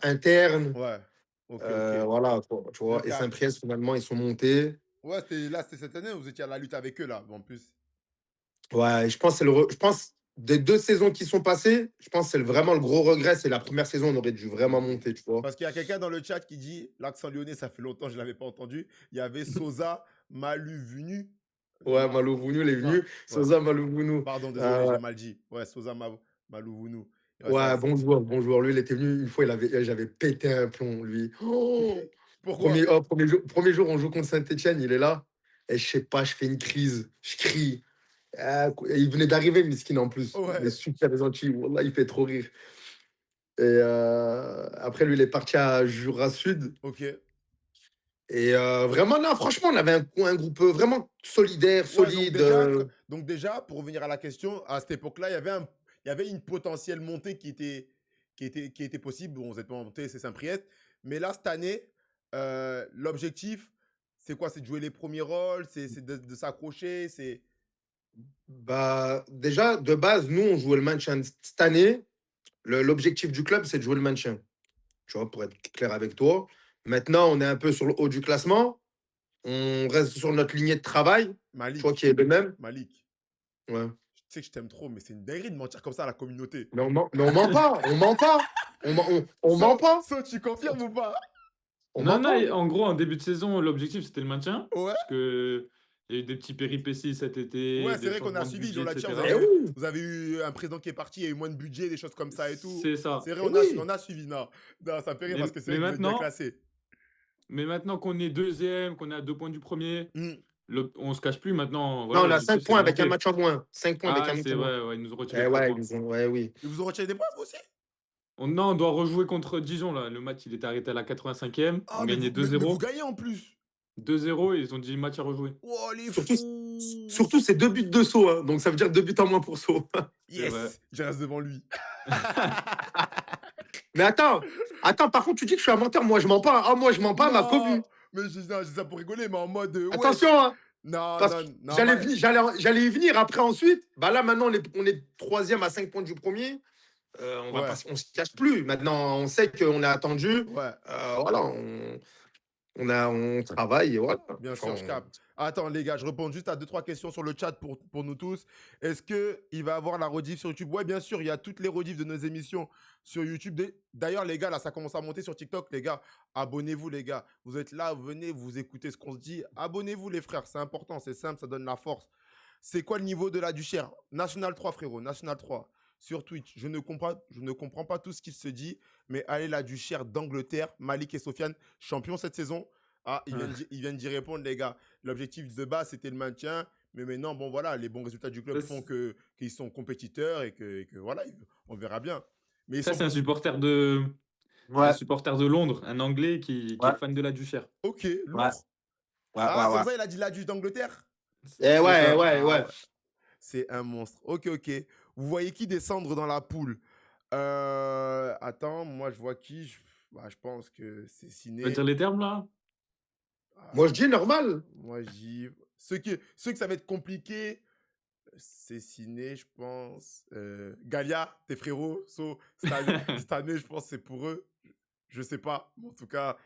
internes. Ouais. Ok, ok. Voilà, tu vois. Donc, Et Saint-Priest, finalement, ils sont montés. ouais, c'était cette année, vous étiez à la lutte avec eux, là, en plus. Ouais, je pense, je pense des 2 saisons qui sont passées, je pense que c'est vraiment le gros regret. C'est la première saison, on aurait dû vraiment Ok. monter, tu vois. Parce qu'il y a quelqu'un dans le chat qui dit, l'accent lyonnais, ça fait longtemps, je ne l'avais pas entendu. Il y avait Sosa Maluvenu. Ouais, Malouvounu, il est venu. Ouais. Sosa Malouvounu. Pardon, désolé, j'ai mal dit. Ouais, Sosa Maluvunu. Ouais, Ouais, bon joueur, bon joueur. Lui, il était venu une fois, j'avais pété un plomb, lui. Oh, Pourquoi? premier jour, on joue contre Saint-Etienne, il est là. Et je sais pas, je fais une crise, je crie. Et il venait d'arriver, Miskin, en plus. Il est Ouais. super gentil. Wallah, il fait trop rire. Et après, lui, il est parti à Jura Sud. Ok. Et vraiment, là, franchement, on avait un groupe vraiment solidaire, Ouais, solide. donc déjà, pour revenir à la question, à cette époque-là, il y avait une potentielle montée qui était possible. Bon, vous êtes pas monté, c'est Saint-Priest. Mais là, cette année, l'objectif, c'est quoi? C'est de jouer les premiers rôles, c'est de s'accrocher, c'est... Bah, déjà, de base, nous, on jouait le maintien. Cette année, l'objectif du club, c'est de jouer le maintien. Tu vois, pour être clair avec toi. Maintenant, on est un peu sur le haut du classement. On reste sur notre lignée de travail, tu vois, Malik, qui est le même. Malik, Ouais. tu sais que je t'aime trop, mais c'est une dinguerie de mentir comme ça à la communauté. Mais on ment pas, on ment pas. On ment pas. Tu confirmes ou pas? On Non, ment non, pas. et en gros, en début de saison, l'objectif, c'était le maintien. Ouais. Parce que il y a eu des petits péripéties cet été, Ouais, c'est des vrai qu'on a changements de suivi. budget, Dans la chat, Eh etc. oui, vous avez eu un président qui est parti, il y a eu moins de budget, des choses comme ça et tout. C'est ça. C'est vrai, eh on oui. a suivi. Non, non, ça me fait rire Mais, parce que c'est mais vrai que vous êtes bien maintenant, classé. mais maintenant qu'on est deuxième, qu'on est à 2 points du premier, Hmm. on se cache plus. Maintenant, Non, voilà, on a l'objectif, 5 c'est de points avec un monter. match en moins. 5 points avec un Ah, match c'est en moins. vrai, ouais, ils nous ont retiré Eh 3 ouais, points. ouais, oui. Ils vous ont retiré des points, vous aussi? Non, on doit rejouer contre Dijon, là. Le match, il était arrêté à la 85e. Ah, On gagnait deux mais vous zéro, gagnez en plus. 2-0, et ils ont dit match à rejouer. Oh, les Surtout, fous. surtout c'est 2 buts de saut, hein. Donc ça veut dire 2 buts en moins pour saut. C'est vrai. Yes, je reste devant lui. Mais attends, par contre, tu dis que je suis un menteur. Moi, je mens pas. Ah, moi, je mens pas, ma Non, commu. mais non, je dis ça pour rigoler, mais en mode wesh. Attention, hein. Non, Parce que non, non, j'allais y venir après ensuite. Bah là, maintenant, on est troisième à 5 points du premier. Ouais, On se cache plus. Maintenant, on sait qu'on est attendu. ouais. Voilà, on travaille et voilà. Bien Enfin, sûr, je capte. Attends, les gars, je réponds juste à deux, trois questions sur le chat pour nous tous. Est-ce qu'il va y avoir la rediff sur YouTube? Ouais, bien sûr, il y a toutes les rediffs de nos émissions sur YouTube. D'ailleurs, les gars, là, ça commence à monter sur TikTok. Les gars, abonnez-vous, les gars. Vous êtes là, venez, vous écoutez ce qu'on se dit. Abonnez-vous, les frères, c'est important, c'est simple, ça donne la force. C'est quoi le niveau de la Duchère? National 3, frérot, National 3. Sur Twitch, je ne comprends pas tout ce qu'il se dit, mais allez, la Duchère d'Angleterre, Malik et Sofiane, champion cette saison. Ah, ils viennent d'y répondre, les gars. L'objectif de base, c'était le maintien. Mais maintenant, bon, voilà, les bons résultats du club Ça, font qu'ils sont compétiteurs et que voilà, on verra bien. Mais ils ça, sont. c'est un ouais, supporter de Londres, un Anglais qui est ouais, fan de la Duchère. Ok, ouais, lourd. ouais, Ah, ouais, c'est ouais. pour ça qu'il a dit la Duche d'Angleterre. Eh C'est ouais, ça. ouais, Ah ouais. ouais, c'est un monstre. Ok, ok. Vous voyez qui descendre dans la poule? Attends, moi, je vois qui. Je pense que c'est Tu vas Ciné. dire les termes, là? Moi, je dis normal. Moi, j'y. Ceux que ça va être compliqué, c'est Ciné, je pense. Galia, tes frérots. Cette année, je pense que c'est pour eux. Je sais pas. Mais en tout cas,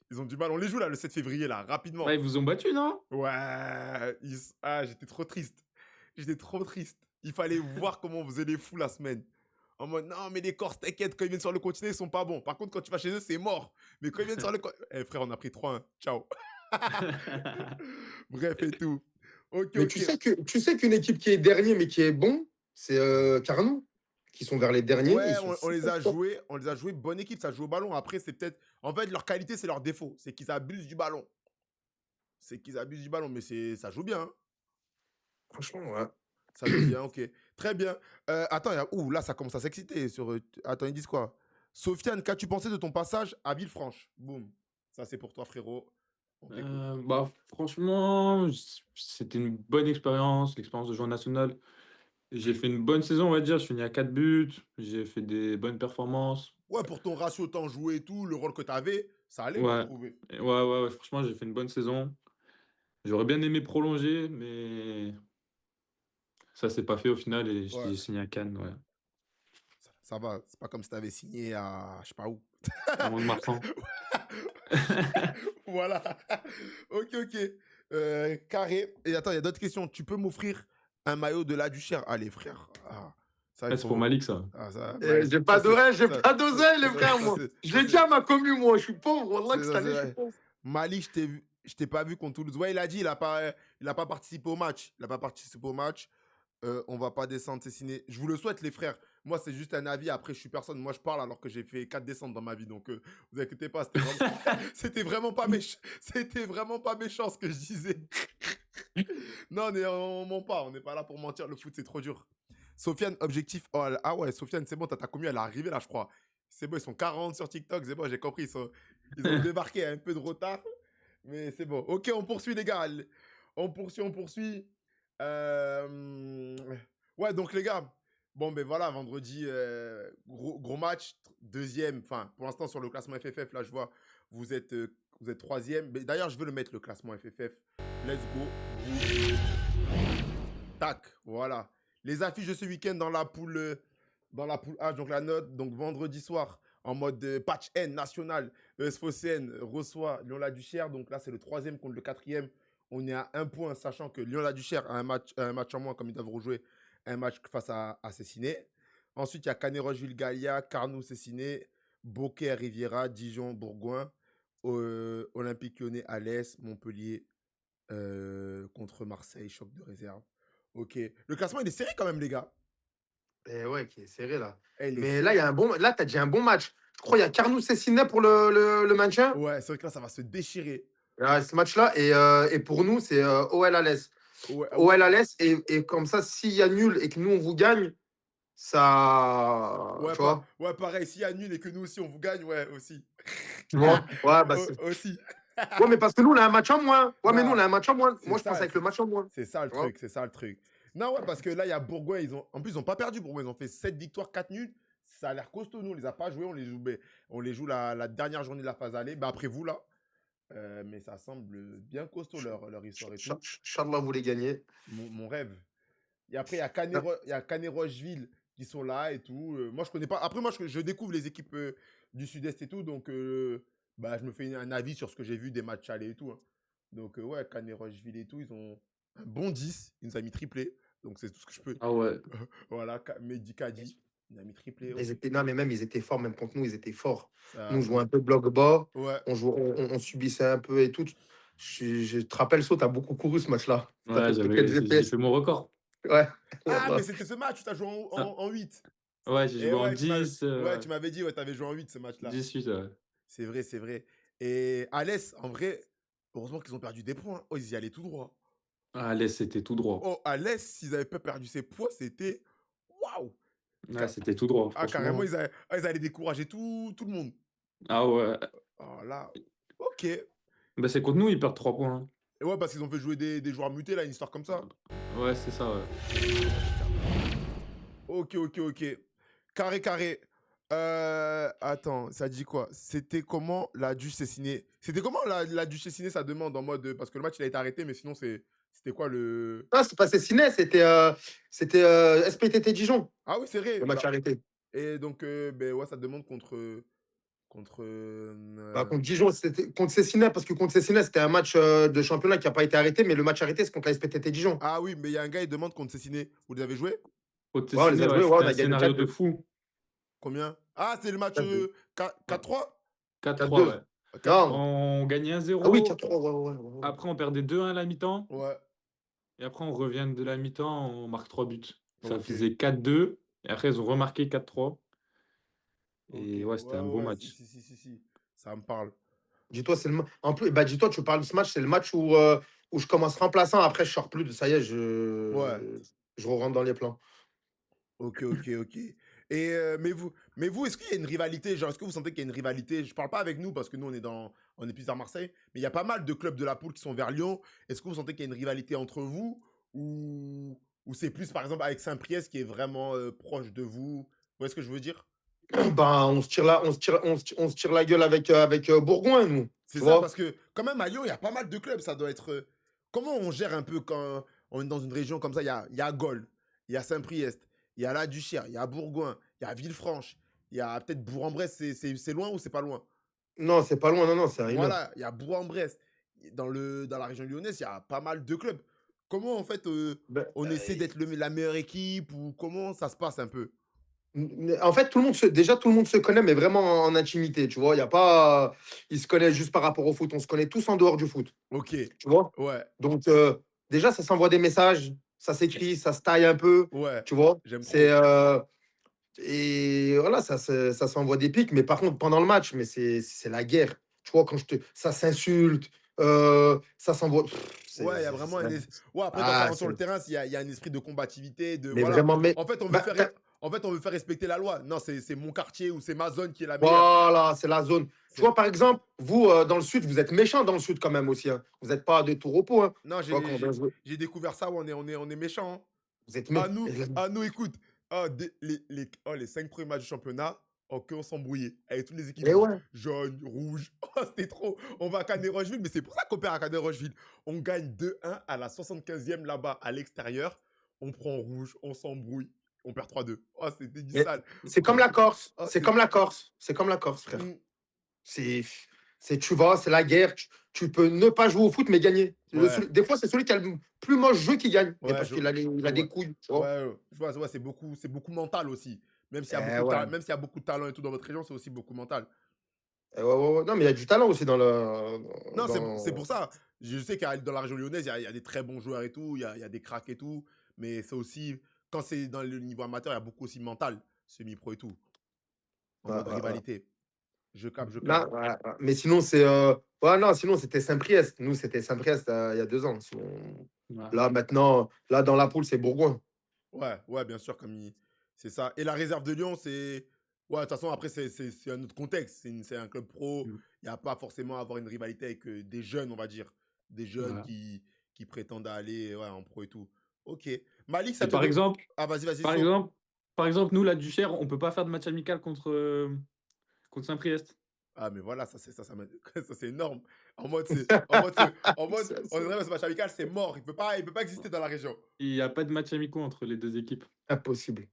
ils ont du mal. On les joue là le 7 février, là, Bah, rapidement. ils vous ont battu, non? Ouais. J'étais trop triste. J'étais trop triste. Il fallait voir comment on faisait les fous la semaine. En mode, non, mais les Corses, t'inquiète, quand ils viennent sur le continent, ils sont pas bons. Par contre, quand tu vas chez eux, c'est mort. Mais quand ils viennent sur le continent. Eh frère, on a pris 3-1. Ciao. Bref et tout. Ok, Mais ok. tu sais qu'une équipe qui est dernier, mais qui est bon, c'est Carnon. qui sont vers les derniers, Ouais, ils sont on fous les comme a ça. joués, on les a joués. Bonne équipe, ça joue au ballon. Après, c'est peut-être. En fait, leur qualité, c'est leur défaut. C'est qu'ils abusent du ballon. C'est qu'ils abusent du ballon, mais ça joue bien, hein. Franchement, ouais. Ça joue bien, ok. Très bien. Attends, ouh, là, ça commence à s'exciter. Attends, ils disent quoi? Sofiane, qu'as-tu pensé de ton passage à Villefranche? Boum. Ça, c'est pour toi, frérot. On t'écoute. Bah, franchement, c'était une bonne expérience, l'expérience de joueur national. J'ai fait une bonne saison, on va dire. Je finis à 4 buts, j'ai fait des bonnes performances. Ouais, pour ton ratio temps joué et tout, le rôle que tu avais, ça allait, moi, j'ai Ouais, trouvé. ouais, franchement, j'ai fait une bonne saison. J'aurais bien aimé prolonger, mais ça s'est pas fait au final et Ouais, j'ai signé à Cannes, ouais, ça va. C'est pas comme si tu avais signé à je sais pas où. à Mont-de-Marsan. Voilà. Ok, ok. Carré. Et attends, il y a d'autres questions. Tu peux m'offrir un maillot de la Duchère? Allez, frère. Ah, ça, il Ouais, c'est pour faut. Malik, ça. Ah, ça, Eh, ouais, j'ai ça, pas c'est. d'oreille, j'ai Ça, pas d'oseille, les ça, frères, ça, moi. c'est. Je Ça, l'ai dit c'est. à ma commu, moi, je suis pauvre. Wallah, que cette Ça, c'est année, je suis vrai. pauvre. Mali, je t'ai pas vu contre Toulouse. Ouais, il a dit, il a pas participé au match. Il a pas participé au match. On va pas descendre, c'est ciné. Je vous le souhaite, les frères. Moi, c'est juste un avis. Après, je suis personne. Moi, je parle alors que j'ai fait 4 descentes dans ma vie. Donc, vous inquiétez pas. C'était vraiment pas méchant. C'était vraiment pas méchant ce que je disais. Non, mais on ment pas. On n'est pas là pour mentir. Le foot, c'est trop dur. Sofiane, objectif. Oh, ah ouais, Sofiane, c'est bon. Ta commu, elle est arrivée là, je crois. C'est bon, ils sont 40 sur TikTok. C'est bon, j'ai compris. Ils ont débarqué à un peu de retard. Mais c'est bon. Ok, on poursuit, les gars. On poursuit, on poursuit. Euh, Ouais, donc les gars, bon, ben voilà, vendredi, gros match, deuxième, enfin, pour l'instant, sur le classement FFF, là, je vois, vous êtes troisième. Mais d'ailleurs, je veux le mettre, le classement FFF. Let's go. Tac, voilà. Les affiches de ce week-end dans la poule H, donc la note, donc vendredi soir, en mode patch N national, ES reçoit Lyon-la-Duchère. Donc là, c'est le troisième contre le quatrième. On est à un point, sachant que Lyon-la-Duchère a un match en moins, comme ils doivent rejouer un match face à Cessiné. Ensuite, il y a Canet-Rocheville-Gallia, Carnoux-Cessiné, Beaucaire-Riviera, Dijon-Bourgoin, Olympique Lyonnais, Alès, Montpellier contre Marseille, choc de réserve. Ok. Le classement, il est serré quand même, les gars. Eh ouais, qui est serré, là. Eh, il est Mais là, serré. là, t'as dit un bon match. Je crois qu'il y a Carnou-Cessinet pour le maintien. Ouais, c'est vrai que là, ça va se déchirer. Ce match-là. Et pour nous, c'est OL Alès. Ouais, OL Alès. Et comme ça, s'il y a nul et que nous, on vous gagne, ça. Tu vois? ouais, pareil, s'il y a nul et que nous aussi, on vous gagne, ouais, aussi. Tu vois? Ouais, bah, Aussi. ouais, mais parce que nous, on a un match en moins. Ouais, mais nous, on Non, a un match en moins. c'est Moi, je pense ça, avec le match en moins. c'est ça le Tu vois? truc, c'est ça le truc. Non, ouais, parce que là, il y a Bourgoin, en plus, ils n'ont pas perdu, Bourgoin, ils ont fait 7 victoires, 4 nuls. Ça a l'air costaud, nous, on les a pas joués, on les joue la dernière journée de la phase aller, bah, après vous, là. Mais ça semble bien costaud, leur histoire et tout. Inch'Allah, vous les gagnez. Mon rêve. Et après, il y a Canet-Rocheville qui sont là et tout. Moi, je connais pas. Après, moi, je découvre les équipes du Sud-Est et tout. Donc, bah, je me fais un avis sur ce que j'ai vu des matchs allés et tout, hein. Donc, ouais, Canet-Rocheville et tout, ils ont un bon 10. Il nous a mis triplé. Donc, c'est tout ce que je peux. Ah ouais. Voilà, Mehdi Kadi. Il a mis triplé. Ils étaient, non, mais même, ils étaient forts. Même contre nous, ils étaient forts. Nous, Ça, on jouait un peu bloc bas. ouais. On subissait un peu et tout. Je te rappelle, So, t'as beaucoup couru ce match-là. T'as Ouais, fait quelques j'ai GPS. fait mon record. Ouais. Ah, mais Wallah. c'était ce match où tu as joué Ah, en 8. ouais, j'ai Et joué en ouais, 10, tu m'avais dit, ouais, tu avais joué en 8 ce match-là. 18. Ouais. C'est vrai, c'est vrai. Et Alès, en vrai, heureusement qu'ils ont perdu des points. Oh, ils y allaient tout droit. Ah, laisse, c'était tout droit. Oh, Alès, s'ils n'avaient pas perdu ces points, c'était waouh! Ouais, c'était tout droit, Ah, carrément, franchement. ils allaient décourager tout le monde. Ah ouais. Oh là, ok. Et Bah, c'est contre nous, ils perdent 3 points, hein. ouais, parce qu'ils ont fait jouer des joueurs mutés, là, une histoire comme ça. Ouais, c'est ça, ouais. Ok, ok, ok. Carré, carré. Attends, ça dit quoi? C'était comment la Duche s'est signée? C'était comment la Duche s'est signée, ça demande en mode. Parce que le match, il a été arrêté, mais sinon, c'était quoi le. Non, c'est pas Cessinet, c'était SPTT Dijon, Ah oui, c'est vrai. le match Bah, arrêté. et donc, ben ouais, ça demande contre Bah, contre Dijon, c'était contre Cessinet, parce que contre Cessinet, c'était un match de championnat qui n'a pas été arrêté, mais le match arrêté, c'est contre la SPTT Dijon. Ah oui, mais il y a un gars, il demande contre Cessiné. Vous les avez joués? Contre Ouais, on les Ciné, a ouais, joués, ouais, c'était on un a gagné scénario de 4-2. fou. Combien? Ah, c'est le match 4-2. 4-3? 4-3, 4-2. ouais. Non. On gagnait Ah oui, 1-0. 4-3, ouais. Après, on perdait 2-1 à la mi-temps. Ouais, Et après, on revient de la mi-temps, on marque 3 buts. Ça ok. faisait 4-2. Et après, ils ont remarqué 4-3. Ok, Et ouais, c'était ouais, un beau ouais, si, match. si, si, si, si, ça me parle. Dis-toi, c'est en plus, bah, dis-toi, tu parles de ce match, c'est le match où je commence remplaçant. Après, je sors plus. Ça y est, Ouais, je rentre dans les plans. ok, ok, ok. Et mais vous, est-ce qu'il y a une rivalité? Genre, est-ce que vous sentez qu'il y a une rivalité? Je parle pas avec nous parce que nous, on est plus à Marseille, mais il y a pas mal de clubs de la poule qui sont vers Lyon. Est-ce que vous sentez qu'il y a une rivalité entre vous ou c'est plus, par exemple, avec Saint-Priest qui est vraiment proche de vous? Vous voyez ce que je veux dire? Ben, on se tire la gueule avec Bourgoin, nous. C'est Tu ça, vois? parce que quand même à Lyon, il y a pas mal de clubs. Ça doit être. Comment on gère un peu quand on est dans une région comme ça? Il y a Gaulle, il y a Saint-Priest, il y a La Duchère, il y a Bourgoin, il y a Villefranche, il y a peut-être Bourg-en-Bresse. C'est loin ou c'est pas loin? Non, c'est pas loin, non, non, c'est à 1 heure. Voilà, il y a Bourg-en-Bresse. Dans la région lyonnaise, il y a pas mal de clubs. Comment en fait Ben, on essaie d'être la meilleure équipe ou comment ça se passe un peu? en fait, déjà, tout le monde se connaît, mais vraiment en intimité, tu vois? Il y a pas, ils se connaissent juste par rapport au foot. On se connaît tous en dehors du foot, Ok, tu vois? ouais, Donc, déjà, ça s'envoie des messages, ça s'écrit, ça se taille un peu, ouais, tu vois? j'aime C'est, trop. et voilà, ça s'envoie des pics, mais par contre, pendant le match, mais c'est la guerre. Tu vois, ça s'insulte, ça s'envoie. Ouais, il y a vraiment Ouais, après, Ah, sur le terrain, il y a un esprit de combativité, mais voilà. vraiment, mais, En fait, bah, on veut faire respecter la loi. Non, c'est mon quartier ou c'est ma zone qui est la meilleure. voilà, c'est la zone. Tu C'est... vois, par exemple, vous, dans le sud, vous êtes méchants dans le sud quand même aussi, hein. Vous n'êtes pas de tout repos, hein. Non, Tu vois, quand on vient jouer, j'ai découvert ça où on est méchant, hein. vous êtes À nous, écoute, les 5 premiers matchs du championnat, ok, on s'embrouillait. Avec toutes les équipes et ouais. jaune, rouge. Oh, c'était trop. On va à Canet-Rocheville, mais c'est pour ça qu'on perd à Canet-Rocheville. On gagne 2-1 à la 75e là-bas, à l'extérieur. On prend rouge, on s'embrouille. On perd 3-2. Oh, c'était du Mais sale. c'est comme la Corse. Oh, C'est comme la Corse. C'est comme la Corse, frère. Mm. C'est, tu vois, c'est la guerre. Tu peux ne pas jouer au foot, mais gagner. Ouais, Des fois, c'est celui qui a le plus moche jeu qui gagne. Mais ouais, parce il je a des vois. couilles, tu vois. Ouais, je vois, ouais, c'est beaucoup mental aussi. Même s'il y a Eh beaucoup de ouais. talent, même s'il y a beaucoup de talent et tout dans votre région, c'est aussi beaucoup mental. Eh ouais, ouais, ouais. Non, mais il y a du talent aussi Non, c'est dans... pour ça. Je sais que dans la région lyonnaise, il y a des très bons joueurs et tout, il y a des cracks et tout. Mais c'est aussi, quand c'est dans le niveau amateur, il y a beaucoup aussi mental, semi-pro et tout, en Ouais, mode ouais, ouais. rivalité. Je capte, je capte. Non, ouais, ouais. Mais sinon, c'est. Ouais, non, sinon, c'était Saint-Priest. Nous, c'était Saint-Priest il y a 2 ans. Ouais. Là, maintenant, là, dans la poule, c'est Bourgoin. Ouais, ouais, bien sûr, c'est ça. Et la réserve de Lyon, c'est. Ouais, de toute façon, après, c'est un autre contexte. C'est un club pro. Mm. Il n'y a pas forcément à avoir une rivalité avec des jeunes, on va dire. Des jeunes Ouais. qui prétendent aller ouais, en pro et tout. Ok. Malik, ça Et te par donne. exemple, Ah, vas-y, vas-y, par saute. exemple, par exemple, nous, la Duchère, on peut pas faire de match amical contre Saint-Priest. Ah, mais voilà, ça c'est énorme. En mode, on est C'est dans ce match amical, c'est mort. Il peut pas exister dans la région. Il y a pas de match amicaux entre les 2 équipes. impossible.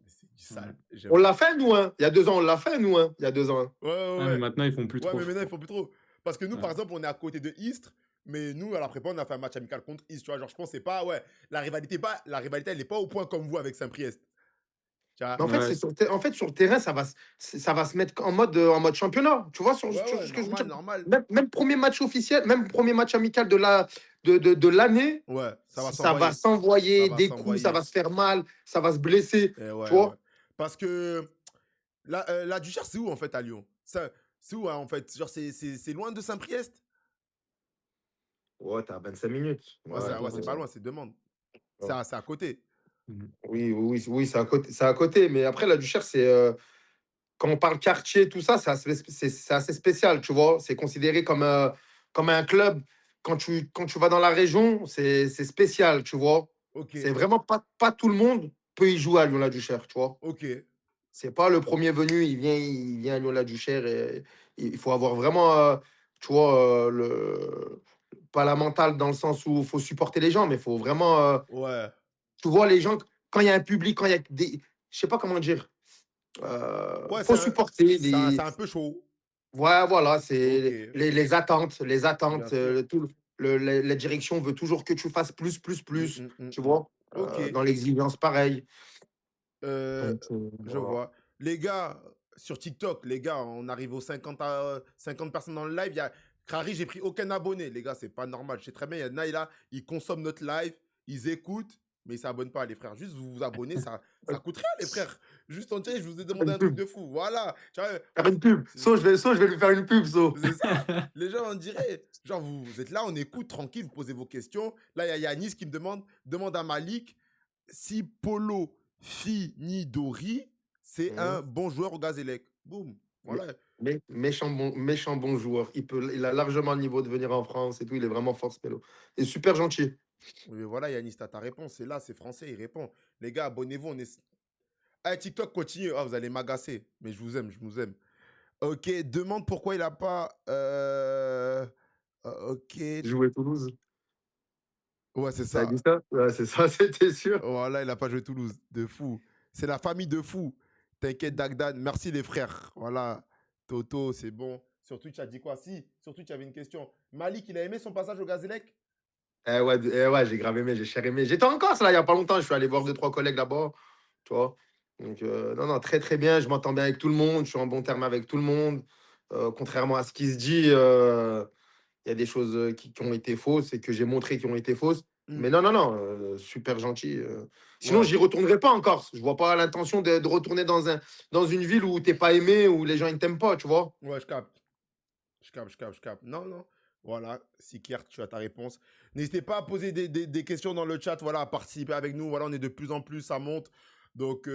Mais c'est du Ouais. sale. J'aime On trop. l'a fait, nous, hein. Il y a 2 ans, on l'a fait, nous, hein. Il y a 2 ans, hein. Ouais, ouais, Ah, mais ouais. maintenant, ils font plus Ouais, trop, mais je maintenant, ils crois. font plus trop. Parce que nous, Ouais. par exemple, on est à côté de Istres, mais nous, à la prépa, on a fait un match amical contre Istres. Tu vois, genre, je pense que c'est pas, ouais, la rivalité, elle n'est pas au point comme vous avec Saint-Priest. Tu vois? Mais en fait, Ouais. en fait, sur le terrain, ça va se mettre en mode championnat. Tu vois, Ouais, sur ouais, ce que je veux dire. normal, normal. Même premier match officiel, même premier match amical de l'année, Ouais, ça va ça va s'envoyer. Ça s'envoyer va des coups, ça s'envoyer. va se faire mal, ça va se blesser. Et Tu ouais, ouais. vois? Parce que la Duchère, c'est où, en fait, à Lyon? C'est où, hein, en fait? Genre, c'est loin de Saint-Priest? Ouais, t'as 25 minutes. Ouais, Ouais, c'est ouais. pas loin, c'est demande. C'est Ouais. à côté. Mmh. Oui, oui, oui, oui, c'est à côté. Mais après, la Duchère, quand on parle quartier, tout ça, c'est assez spécial, tu vois. C'est considéré comme un club. Quand tu vas dans la région, c'est spécial, tu vois. Ok, C'est vraiment pas tout le monde peut y jouer à Lyon-la-Duchère, tu vois. ok. C'est pas le premier venu, il vient à Lyon-la-Duchère et il faut avoir vraiment, tu vois, pas la mentale dans le sens où il faut supporter les gens, mais il faut vraiment, Ouais. tu vois, les gens, quand il y a un public, quand il y a des, je sais pas comment dire, Ouais, faut supporter c'est les, un peu chaud. ouais, voilà, Ok, c'est les bien attentes, sûr. la direction veut toujours que tu fasses plus, plus, Mm, plus, mm, mm, tu mm. vois, Ok. dans l'exigence, pareil. Euh, Donc, je voilà. vois. Les gars, sur TikTok, les gars, on arrive aux 50 personnes dans le live. Il y a Crary, j'ai pris aucun abonné. Les gars, c'est pas normal. Je sais très bien, il y en a, là, ils consomment notre live, ils écoutent, mais ils s'abonnent pas, les frères. Juste vous vous abonnez, ça coûte rien, les frères. Juste on dirait, je vous ai Faire demandé une un truc pub. de fou. Voilà. Tu vois, Faire une pub. So, je vais lui faire une pub, So. c'est ça. Les gens, on dirait, genre, vous êtes là, on écoute tranquille, vous posez vos questions. Là, il y a Yanis qui me demande à Malik si Polo Finidori, c'est Mhm. un bon joueur au Gazélec. Boum. Mais, Voilà. méchant bon joueur. Il a largement le niveau de venir en France et tout. Il est vraiment fort, ce pélo. Et super gentil. Oui, voilà, Yanis, t'as ta réponse. C'est là, c'est français, il répond. Les gars, abonnez-vous. Ah, TikTok, continue. Ah, vous allez m'agacer. Mais je vous aime, je vous aime. Ok, demande pourquoi il a pas. Ok. Jouer Toulouse. Ouais, c'est T'as ça. dit ça? Ouais, c'est ça, c'était sûr. Voilà, il a pas joué Toulouse. De fou. C'est la famille de fou. T'inquiète, Dagdan. Merci les frères. Voilà. Toto, c'est bon. Sur Twitch, tu as dit quoi? Si, sur Twitch, il y avait une question. Malik, il a aimé son passage au Gazélec? Ouais, j'ai grave aimé, j'ai cher aimé. J'étais en Corse, là, il y a pas longtemps. Je suis allé voir deux, trois collègues là-bas. Tu vois. Donc, non, non, très, très bien. Je m'entends bien avec tout le monde. Je suis en bon terme avec tout le monde. Contrairement à ce qui se dit, il y a des choses qui ont été fausses et que j'ai montré qui ont été fausses. Hmm. Mais non, non, non, super gentil. Sinon, Ouais. j'y retournerai pas en Corse. Je vois pas l'intention de retourner dans une ville où t'es pas aimé, où les gens ne t'aiment pas, tu vois. Ouais, je capte. Je capte. Non, non. Voilà, Sikiert, tu as ta réponse. N'hésitez pas à poser des questions dans le chat, voilà, à participer avec nous. Voilà, on est de plus en plus, ça monte. Donc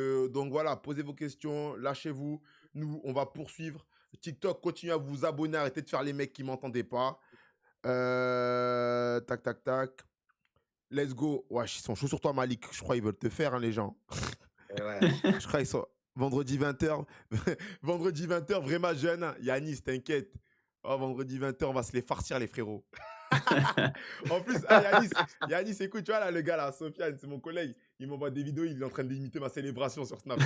voilà, posez vos questions, lâchez-vous. Nous, on va poursuivre. TikTok, continuez à vous abonner, arrêtez de faire les mecs qui m'entendaient pas. Tac, tac, tac. Let's go. Ouais, ils sont chauds sur toi, Malik. Je crois qu'ils veulent te faire, hein, les gens. Et ouais. Je crois qu'ils sont. Vendredi 20h. Vendredi 20h, vraiment jeune. Hein. Yanis, t'inquiète. Oh, vendredi 20h, on va se les farcir, les frérots. En plus, ah, Yanis, écoute, tu vois là, le gars là, Sofiane, c'est mon collègue. Il m'envoie des vidéos, il est en train d'imiter ma célébration sur Snap,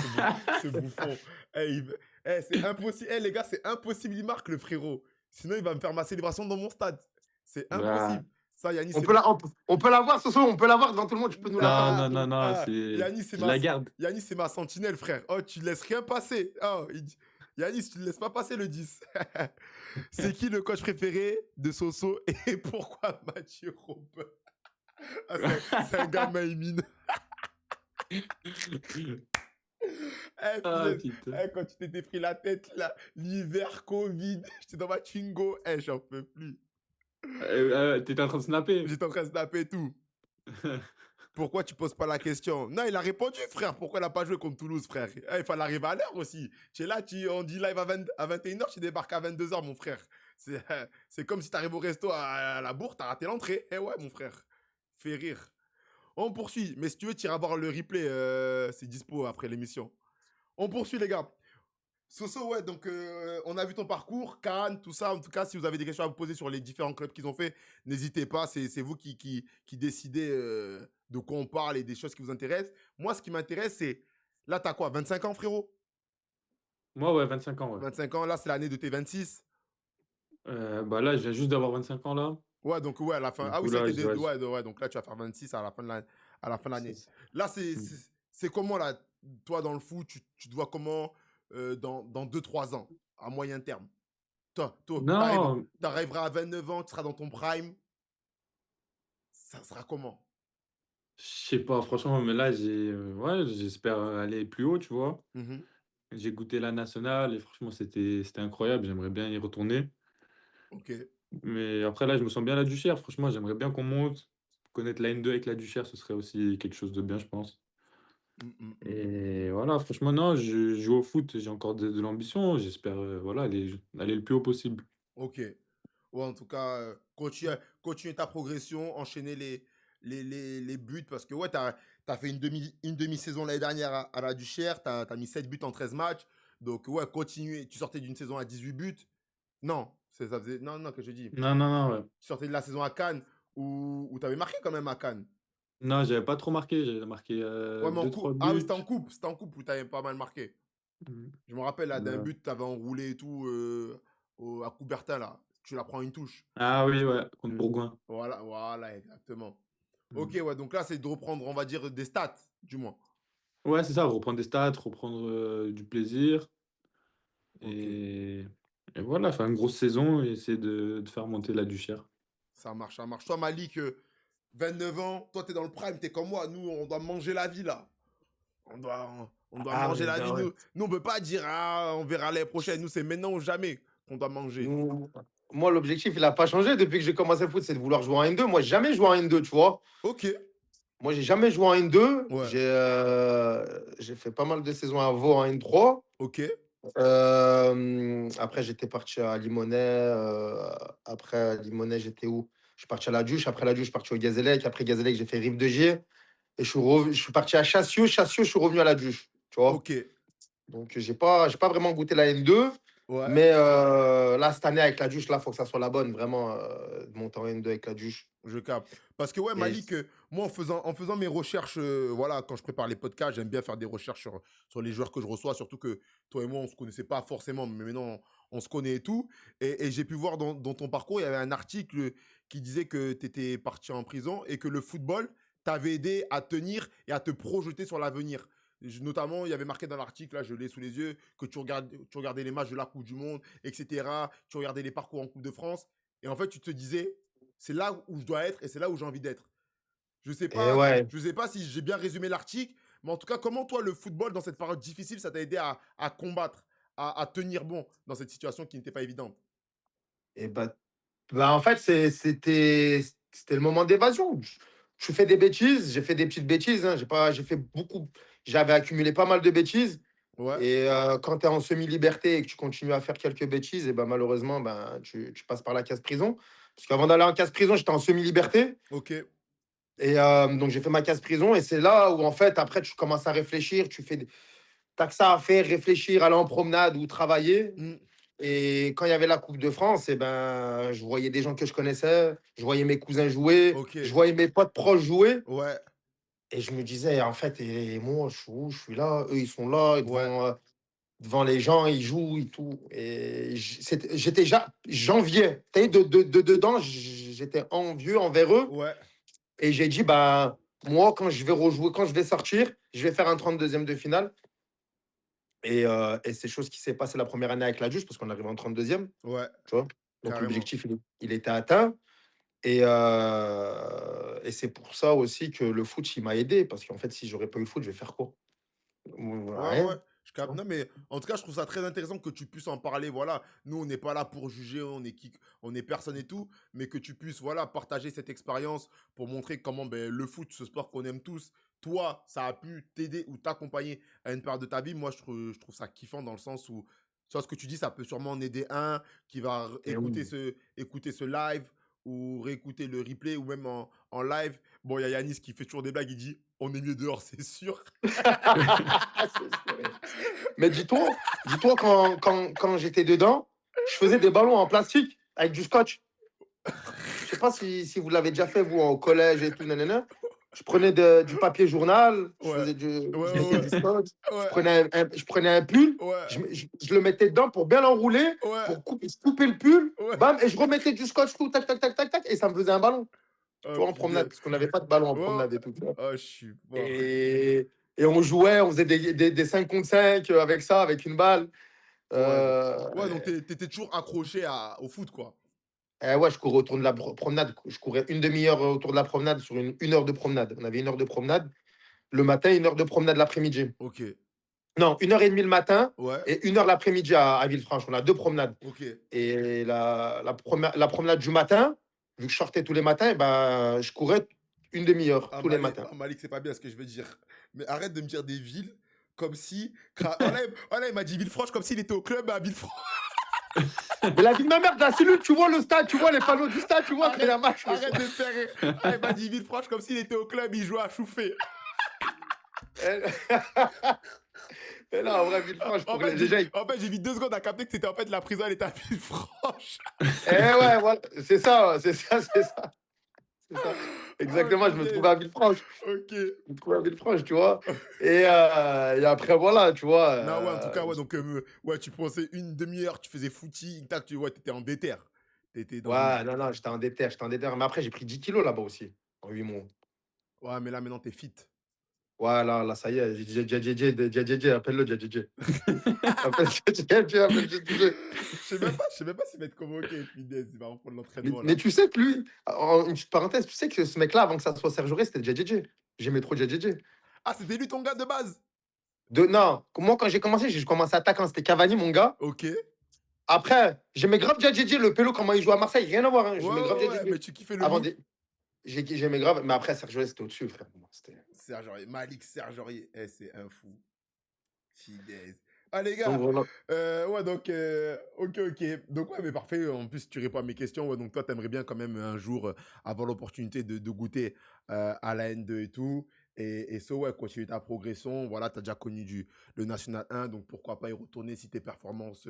ce bouffon. C'est impossible. Les gars, c'est impossible, il marque le frérot. Sinon, il va me faire ma célébration dans mon stade. C'est Bah, impossible. Ça, Yanis, On c'est peut ma... on peut la voir, Soso, on peut la voir devant tout le monde. Tu peux nous la faire non, devant non, tout le non, monde. non, Ah, je la garde. Yanis, c'est ma sentinelle, frère. Oh, tu laisses rien passer. Oh, Yanis, tu ne laisses pas passer le 10. C'est qui le coach préféré de Soso et pourquoi Mathieu Robin? Ah, c'est un gamin mine. Ah, Punaise. putain. Quand tu t'étais pris la tête, là, l'hiver, Covid, j'étais dans ma Twingo. J'en peux plus. T'étais en train de snapper. J'étais en train de snapper tout. Pourquoi tu poses pas la question? Non, il a répondu, frère. Pourquoi il n'a pas joué contre Toulouse, frère? Il fallait arriver à l'heure aussi. Tu es là, on dit live à 21h, tu débarques à 22h, mon frère. C'est comme si tu arrives au resto à la bourre, tu as raté l'entrée. Ouais, mon frère. Fais rire. On poursuit. Mais si tu veux, tu iras voir le replay. C'est dispo après l'émission. On poursuit, les gars. Soso, ouais, donc on a vu ton parcours, Cannes, tout ça. En tout cas, si vous avez des questions à vous poser sur les différents clubs qu'ils ont fait, n'hésitez pas. C'est vous qui décidez de quoi on parle et des choses qui vous intéressent. Moi, ce qui m'intéresse, c'est. Là, t'as quoi? 25 ans, frérot? Moi, ouais, 25 ans, ouais. 25 ans, là, c'est l'année de tes 26. Bah là, je viens juste d'avoir 25 ans, là. Ouais, donc, ouais, à la fin. Du Ah oui, coup, ça a là, été. ouais, Ouais, donc là, tu vas faire 26 à la fin de c'est l'année. ça. Là, Mm. c'est comment, là, toi, dans le foot, tu te vois comment dans 2-3 ans, à moyen terme? Toi, Non, t'arriveras à 29 ans, tu seras dans ton prime. Ça sera comment? je sais pas, franchement, mais là, ouais, j'espère aller plus haut, tu vois. Mhm. J'ai goûté la nationale et franchement, c'était incroyable. J'aimerais bien y retourner. Ok. Mais après, là, je me sens bien à la Duchère. Franchement, j'aimerais bien qu'on monte. Connaître la N2 avec la Duchère, ce serait aussi quelque chose de bien, je pense. Mm. Et voilà, franchement, non, je joue au foot, j'ai encore de l'ambition. J'espère voilà, aller le plus haut possible. Ok. Ouais, en tout cas, continue ta progression, enchaîner les buts parce que ouais, t'as fait une demi-saison l'année dernière à la Duchère, t'as mis 7 buts en 13 matchs. Donc ouais, continue. Tu sortais d'une saison à 18 buts. Non, ça faisait. Non, non, que je dis. Non, non, non, ouais. Tu sortais de la saison à Cannes où t'avais marqué quand même à Cannes. Non, j'avais pas trop marqué. J'avais marqué Ouais, mais en 2-3 coupe. Ah oui, buts. c'était en coupe où t'avais pas mal marqué. Mm. Je me rappelle là d'un Ouais. but, tu avais enroulé et tout à Coubertin là. Tu la prends une touche. Ah oui, ouais, contre Bourgoin. Voilà, voilà, exactement. Ok, Mm. ouais, donc là, c'est de reprendre, on va dire, des stats, du moins. Ouais, c'est ça, reprendre des stats, reprendre du plaisir. Ok, Et, et voilà, faire une grosse saison et essayer de faire monter la Duchère. ça marche, ça marche. Toi, Malik, 29 ans, toi, t'es dans le prime, t'es comme moi. Nous, on doit manger la vie, là. On doit Ah manger ouais, la ben vie. ouais. Nous, on peut pas dire, ah, on verra l'année prochaine. Nous, c'est maintenant ou jamais qu'on doit manger. Nous- Moi, l'objectif, il n'a pas changé depuis que j'ai commencé le foot, c'est de vouloir jouer en N2. Moi, j'ai jamais joué en N2, tu vois. Ok, Moi, j'ai jamais joué en N2. ouais, J'ai fait pas mal de saisons à Vaud en N3. ok, Après, j'étais parti à Limonest. Après, à Limonest, j'étais où? Je suis parti à la Duche. Après la Duche, je suis parti au Gazélec. Après Gazélec, j'ai fait Rive de Gier. Et je suis parti à Chassieux. Chassieux, je suis revenu à la Duche. Tu vois? ok, Donc, j'ai pas vraiment goûté la N2. ouais. Mais là, cette année, avec la Duche, là, il faut que ça soit la bonne, vraiment, de monter en N2 avec la Duche. Je capte. Parce que ouais, Et Malik, moi en faisant mes recherches, voilà, quand je prépare les podcasts, j'aime bien faire des recherches sur les joueurs que je reçois, surtout que toi et moi, on se connaissait pas forcément, mais maintenant, on se connaît et tout. Et j'ai pu voir dans ton parcours, il y avait un article qui disait que tu étais parti en prison et que le football t'avait aidé à tenir et à te projeter sur l'avenir. Notamment, il y avait marqué dans l'article, là, je l'ai sous les yeux, que tu regardais les matchs de la Coupe du Monde, etc. Tu regardais les parcours en Coupe de France. Et en fait, tu te disais, c'est là où je dois être et c'est là où j'ai envie d'être. Je sais et pas, ouais. je sais pas si j'ai bien résumé l'article, mais en tout cas, comment toi, le football, dans cette période difficile, ça t'a aidé à combattre, à tenir bon dans cette situation qui n'était pas évidente. Et bah, en fait, c'était le moment d'évasion. Je fais des bêtises, j'ai fait des petites bêtises. Hein, j'ai fait beaucoup. J'avais accumulé pas mal de bêtises. Ouais, Et quand tu es en semi-liberté et que tu continues à faire quelques bêtises, et ben malheureusement, ben, tu passes par la case prison. Parce qu'avant d'aller en case prison, j'étais en semi-liberté. ok. Et donc, j'ai fait ma case prison. Et c'est là où, en fait, après, tu commences à réfléchir. T'as que ça à faire, réfléchir, aller en promenade ou travailler. Hmm, Et quand il y avait la Coupe de France, et ben, je voyais des gens que je connaissais, je voyais mes cousins jouer, ok, je voyais mes potes proches jouer. ouais, Et je me disais, en fait, et moi, je suis où? Je suis là, eux, ils sont là, ouais, devant les gens, ils jouent et tout. Et j'enviais. Tu sais, dedans, j'étais envieux envers eux. ouais, Et j'ai dit, bah, moi, quand je vais rejouer, quand je vais sortir, je vais faire un 32e de finale. Et c'est chose qui s'est passée la première année avec la Juge, parce qu'on arrive en 32e, ouais, tu vois. Donc carrément. l'objectif, il était atteint. Et c'est pour ça aussi que le foot, il m'a aidé. Parce qu'en fait, si j'aurais pas eu le foot, je vais faire quoi? Ouais, ouais, Rien. je Tu capte. vois. Non, mais en tout cas, je trouve ça très intéressant que tu puisses en parler. Voilà, nous, on n'est pas là pour juger, on est personne et tout, mais que tu puisses, voilà, partager cette expérience pour montrer comment ben, le foot, ce sport qu'on aime tous, toi, ça a pu t'aider ou t'accompagner à une période de ta vie. Moi, je trouve ça kiffant dans le sens où, soit ce que tu dis, ça peut sûrement en aider un qui va Et oui. écouter ce live ou réécouter le replay ou même en live. Bon, il y a Yanis qui fait toujours des blagues, il dit, on est mieux dehors, c'est sûr. C'est sûr. Mais dis-toi quand j'étais dedans, je faisais des ballons en plastique avec du scotch. Je sais pas si vous l'avez déjà fait, vous, au collège et tout, nanana. Je prenais du papier journal, Ouais, ouais, je mettais du ouais, scotch, ouais, je prenais un pull, ouais, je le mettais dedans pour bien l'enrouler, ouais, pour couper le pull, ouais. bam, et je remettais du scotch, tout, tac, tac, tac, tac, tac, et ça me faisait un ballon, tu Oh vois, en promenade, punaise. parce qu'on n'avait pas de ballon en Ouais, ouais. promenade et tout, tu vois. Oh, je suis fort. Et on jouait, on faisait des 5 contre 5 avec ça, avec une balle. Ouais. Euh, Ouais, donc t'étais toujours accroché au foot, quoi. ouais, je courais autour de la promenade. Je courais une demi-heure autour de la promenade sur une heure de promenade. On avait une heure de promenade le matin, une heure de promenade l'après-midi. Ok. Non, une heure et demie le matin Ouais. et une heure l'après-midi à Villefranche. On a deux promenades. Ok. Et la promenade du matin, vu que je sortais tous les matins, eh ben, je courais une demi-heure tous les matins. Malik, c'est pas bien ce que je veux dire. Mais arrête de me dire des villes comme si. Oh là, il m'a dit Villefranche comme s'il était au club à Villefranche. Mais la vie de ma mère, de la cellule, tu vois le stade, tu vois les panneaux du stade, tu vois qu'il y a un Arrête, match le arrête soir. de me faire rire. Ah, il m'a dit Villefranche comme s'il était au club, il jouait à Chouffé. Et là, en vrai, Villefranche, En pour fait, les déjà. j'ai mis 2 secondes à capter que c'était en fait la prison, elle était à Villefranche. Eh ouais, voilà, c'est ça, c'est ça, c'est ça. C'est ça. Oh Exactement, je me trouvais punaise. à Villefranche. Ok. Je me trouvais à Villefranche, tu vois. Et après, voilà, tu vois. Non, ouais, en tout cas, ouais, donc, ouais, tu pensais une demi-heure, tu faisais footing, tac, ouais, t'étais en déter. T'étais dans une. Ouais, non, non, j'étais en déter, j'étais en déter. Mais après, j'ai pris 10 kilos là-bas aussi, en 8 mois. Ouais, mais là, maintenant, t'es fit. Ouais, là, ça y est, Djadjedje, appelle-le Djadjedje. Appelle Djadjedje, appelle Djadjedje. Je sais même pas s'il va être convoqué, Fidesz. Il va reprendre l'entraînement Mais là. tu sais que lui, une petite parenthèse, tu sais que ce mec-là, avant que ça soit Serge Aurier, c'était Djadjedje. J'aimais trop Djadjedje. Ah, c'était lui ton gars de base? Non, moi, quand j'ai commencé attaquant, c'était Cavani, mon gars. Ok. Ouais, Après, j'aimais grave Djadjedje, le pélo, comment il joue à Marseille, rien à voir. Hein. ouais, J'aimais grave ouais, Djadjedje. mais tu kiffais le Avant, move. j'aimais grave, mais après, Serge Aurier, c'était au-dessus, frère. Serge Aurier. Malik Serge Aurier. Eh, c'est un fou. Fidesz. Ah, les Donc gars. voilà. Ouais, donc, ok, ok. Donc, ouais, mais parfait. En plus, tu réponds à mes questions. Ouais, donc, toi, t'aimerais bien quand même un jour avoir l'opportunité de goûter à la N2 et tout. Et ça, ouais, continuer ta progression. Voilà, t'as déjà connu le National 1. Donc, pourquoi pas y retourner si tes performances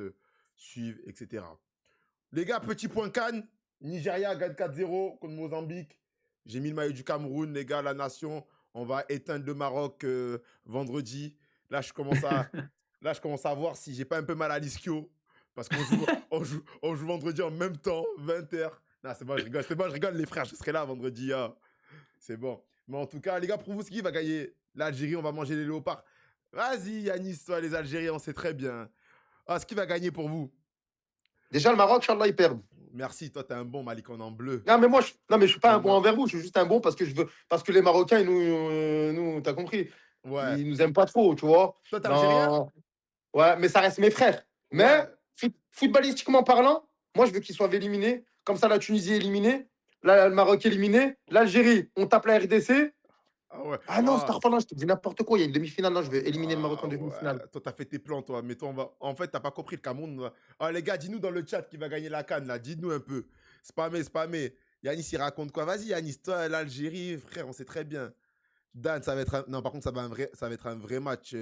suivent, etc. Les gars, petit point Cannes. Nigeria gagne 4-0 contre Mozambique. J'ai mis le maillot du Cameroun, les gars, la nation. On va éteindre le Maroc vendredi. Là, je commence à, là, je commence à voir si j'ai pas un peu mal à l'ischio. Parce qu'on joue, on joue vendredi en même temps, 20h. Non, c'est bon, je rigole. C'est bon, je rigole, les frères. Je serai là vendredi. Ah. C'est bon. Mais en tout cas, les gars, pour vous, ce qui va gagner l'Algérie, on va manger les léopards. Vas-y, Yanis, toi, les Algériens, on sait très bien. Ah, ce qui va gagner pour vous? Déjà, le Maroc, Inch'Allah, ils perdent. Merci, toi, t'es un bon Malik en bleu. Non, mais moi, non, mais je suis pas un bon Non. envers vous, je suis juste un bon parce que je veux, parce que les Marocains, nous, t'as compris, Ouais. ils nous aiment pas trop, tu vois. Toi, t'es algérien? Non, ouais, mais ça reste mes frères. Mais Ouais. footballistiquement parlant, moi, je veux qu'ils soient éliminés. Comme ça, la Tunisie est éliminée, le Maroc éliminé, l'Algérie, on tape la RDC. Ah ouais. Ah non, Ah, Starfall, je te dis n'importe quoi, il y a une demi-finale, non, je vais éliminer le Maroc en ah demi-finale. ouais. Toi, t'as fait tes plans, toi. Mais toi, on va... En fait, t'as pas compris le Cameroun. Ah, les gars, dis-nous dans le chat qui va gagner la CAN, là. Dis-nous un peu. Spammez, spammez. Yanis, il raconte quoi? Vas-y, Yanis, toi, l'Algérie, frère, on sait très bien. Dan, ça va être un... Non, par contre, ça va être un vrai match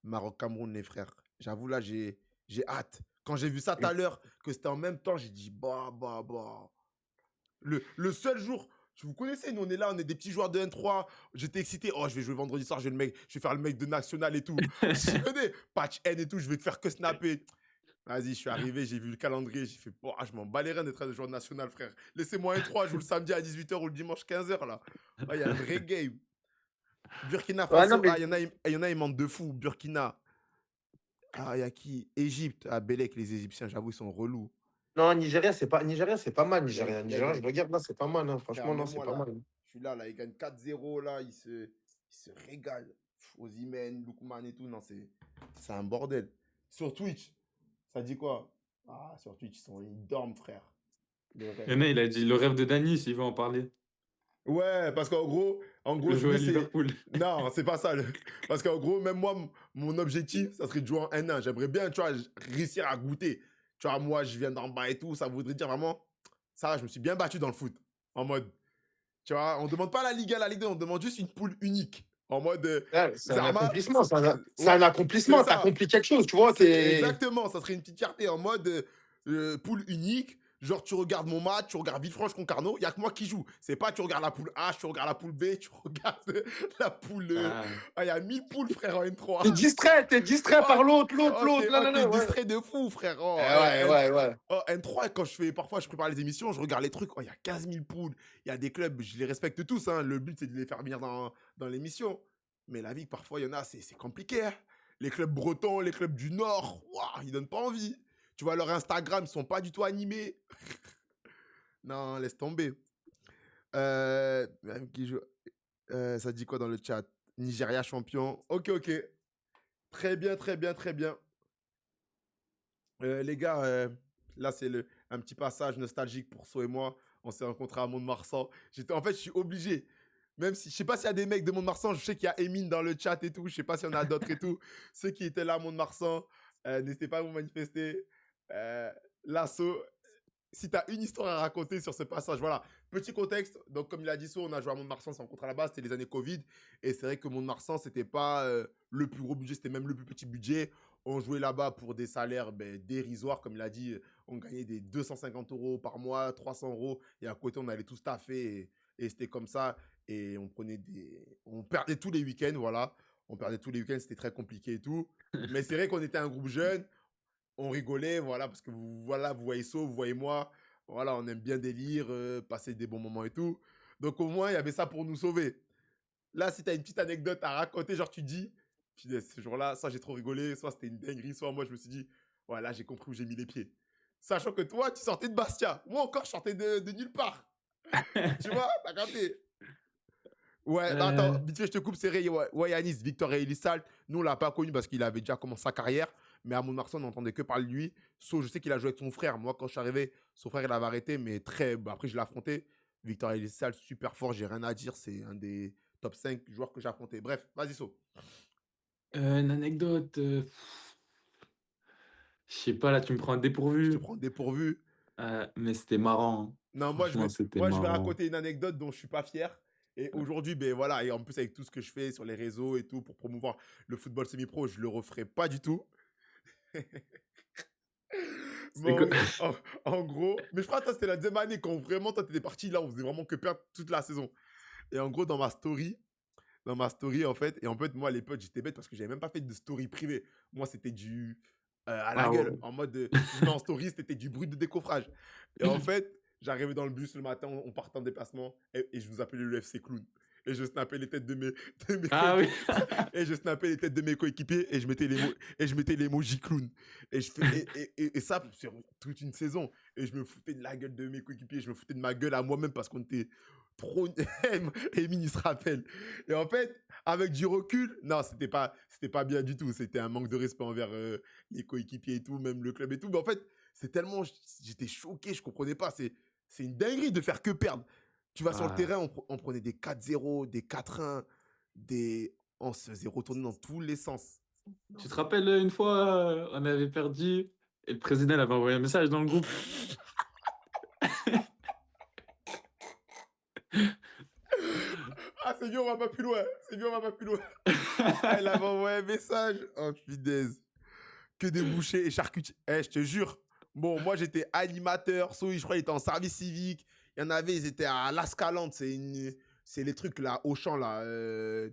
Maroc-Cameroun, les frères. J'avoue, là, j'ai hâte. Quand j'ai vu ça tout à l'heure, que c'était en même temps, j'ai dit, bah. Le seul jour, vous connaissez, nous on est là, on est des petits joueurs de N3. J'étais excité. Oh, je vais jouer vendredi soir, je vais faire le mec de National et tout. Je connais, patch N et tout, je vais te faire que snapper. Vas-y, je suis arrivé, j'ai vu le calendrier, j'ai fait, je m'en bats les reins d'être un joueur de National, frère. Laissez-moi N3, je joue le samedi à 18h ou le dimanche 15h là. Il y a un vrai game. Burkina Ouais, non, Faso, mais il y en a, ils mentent de fou. Burkina. Ah, il y a qui? Égypte. Ah, Bélec, les Égyptiens, j'avoue, ils sont relous. non, Nigeria, c'est pas mal, Les, Nigeria. les Nigeria, je mecs, regarde là, c'est pas mal, hein. frère, Franchement, non, même c'est moi, pas là, mal. je suis là, ils gagnent 4-0, là, ils se régalent. Osimhen, Lookman et tout, non, c'est un bordel. Sur Twitch, ça dit quoi? Ah, sur Twitch, ils dorment, frère. Le Il rêve. y en a, il a dit le rêve de Dany, s'il veut en parler. Ouais, parce qu'en gros, Le jouer lui, à c'est... Liverpool. Non, c'est pas ça. Parce qu'en gros, même moi, mon objectif, ça serait de jouer en N1. J'aimerais bien, tu vois, réussir à goûter. Tu vois, moi, je viens d'en bas et tout, ça voudrait dire vraiment, ça, je me suis bien battu dans le foot. En mode, tu vois, on demande pas la Ligue 1, la Ligue 2, on demande juste une poule unique. En mode, Ouais, c'est un Zarma, accomplissement, c'est ouais, un c'est accomplissement, ça. t'accomplis quelque chose, tu vois, C'est exactement, ça serait une petite fierté en mode poule unique. Genre, tu regardes mon match, tu regardes Villefranche contre Carnot, il n'y a que moi qui joue. C'est pas tu regardes la poule A, tu regardes la poule B, tu regardes la poule. Ah, Ah, il y a 1000 poules, frère, en N3. t'es distrait Oh, par l'autre, oh, non, t'es non, ouais. distrait de fou, frère. Oh, Ouais, ouais, ouais. oh, N3, parfois, je prépare les émissions, je regarde les trucs. Oh, il y a 15 000 poules. Il y a des clubs, je les respecte tous. Hein. Le but, c'est de les faire venir dans l'émission. Mais la vie, parfois, il y en a, c'est compliqué. Hein. Les clubs bretons, les clubs du Nord, ouah, ils donnent pas envie. Tu vois, leur Instagram, ils sont pas du tout animés. Non, laisse tomber. Même qui joue. Ça dit quoi dans le chat? Nigeria champion. Ok, ok. Très bien, très bien, très bien. Les gars, là, c'est un petit passage nostalgique pour So et moi. On s'est rencontrés à Mont-de-Marsan. En fait, je suis obligé. Même si, je sais pas s'il y a des mecs de Mont-de-Marsan, je sais qu'il y a Emine dans le chat et tout. Je sais pas s'il y en a d'autres et tout. Ceux qui étaient là à Mont-de-Marsan, n'hésitez pas à vous manifester. L'assaut, si tu as une histoire à raconter sur ce passage, voilà. Petit contexte, donc comme il a dit So, on a joué à Mont-de-Marsan, on s'est rencontrés à la base, c'était les années Covid. Et c'est vrai que Mont-de-Marsan, c'était pas le plus gros budget, c'était même le plus petit budget. On jouait là-bas pour des salaires dérisoires, comme il a dit, on gagnait des 250 euros par mois, 300 euros. Et à côté, on allait tout staffer et c'était comme ça. Et on perdait tous les week-ends, voilà. On perdait tous les week-ends, c'était très compliqué et tout. Mais c'est vrai qu'on était un groupe jeune, on rigolait, voilà, parce que voilà, vous voyez So, vous voyez moi, voilà, on aime bien délire, passer des bons moments et tout. Donc au moins, il y avait ça pour nous sauver. Là, si tu as une petite anecdote à raconter, genre tu dis, punaise, ce jour-là, soit j'ai trop rigolé, soit c'était une dinguerie, soit moi je me suis dit, voilà, j'ai compris où j'ai mis les pieds. Sachant que toi, tu sortais de Bastia. Moi encore, je sortais de nulle part. Tu vois, t'as capté. Ouais, bah attends, Euh, vite fait, je te coupe, c'est Yanis, Victor Elisalt. Nous, on l'a pas connu parce qu'il avait déjà commencé sa carrière. Mais à Mont-de-Marsan, on n'entendait que parler de lui. Sauf, je sais qu'il a joué avec son frère. Moi, quand je suis arrivé, son frère, il avait arrêté. Mais très. Bah, après, je l'ai affronté. Victor Elisalt, super fort, j'ai rien à dire. C'est un des top 5 joueurs que j'ai affronté. Bref, vas-y, So. une anecdote. Je sais pas, là, tu me prends un Je te dépourvu. prends dépourvu. Mais c'était marrant, hein. Non, Franchement, c'était moi, je vais marrant. raconter une anecdote dont je suis pas fier. Et aujourd'hui, ben voilà, et en plus avec tout ce que je fais sur les réseaux et tout pour promouvoir le football semi-pro, je le referai pas du tout. C'est quoi? Bon, en gros, mais je crois que toi, c'était la deuxième année quand vraiment, toi, t'étais parti là, on faisait vraiment que perdre toute la saison. Et en gros, dans ma story, en fait, et en fait, moi, à l'époque, j'étais bête parce que j'avais même pas fait de story privée. Moi, c'était du à la Ah gueule, ouais. en mode, si je mets en story, c'était du bruit de décoffrage. Et en fait, j'arrivais dans le bus le matin, on partait en déplacement, et je nous appelais le FC Clown. Et je snappais les têtes de mes Ah oui. et je snappais les têtes de mes coéquipiers et je mettais l'emoji clown. Et, je fais, et ça sur toute une saison. Et je me foutais de la gueule de mes coéquipiers, je me foutais de ma gueule à moi-même parce qu'on était trop. Emine, il se rappelle. Et en fait, avec du recul, non, c'était pas bien du tout. C'était un manque de respect envers les coéquipiers et tout, même le club et tout. Mais en fait, c'est tellement. J'étais choqué, je comprenais pas. C'est une dinguerie de faire que perdre. Tu vas sur le Ah. terrain, on prenait des 4-0, des 4-1, on se faisait retourner dans tous les sens. Non, Tu te rappelles, une fois, on avait perdu et le président il avait envoyé un message dans le groupe. Ah, c'est mieux, on va pas plus loin. C'est mieux, on va pas plus loin. Ah, il avait envoyé un message. Oh, punaise. Que des bouchers et charcutiers. Eh, je te jure. Bon, moi, j'étais animateur. Je crois, il était en service civique. Il y en avait, ils étaient à l'Ascalante. C'est les trucs là, au champ là.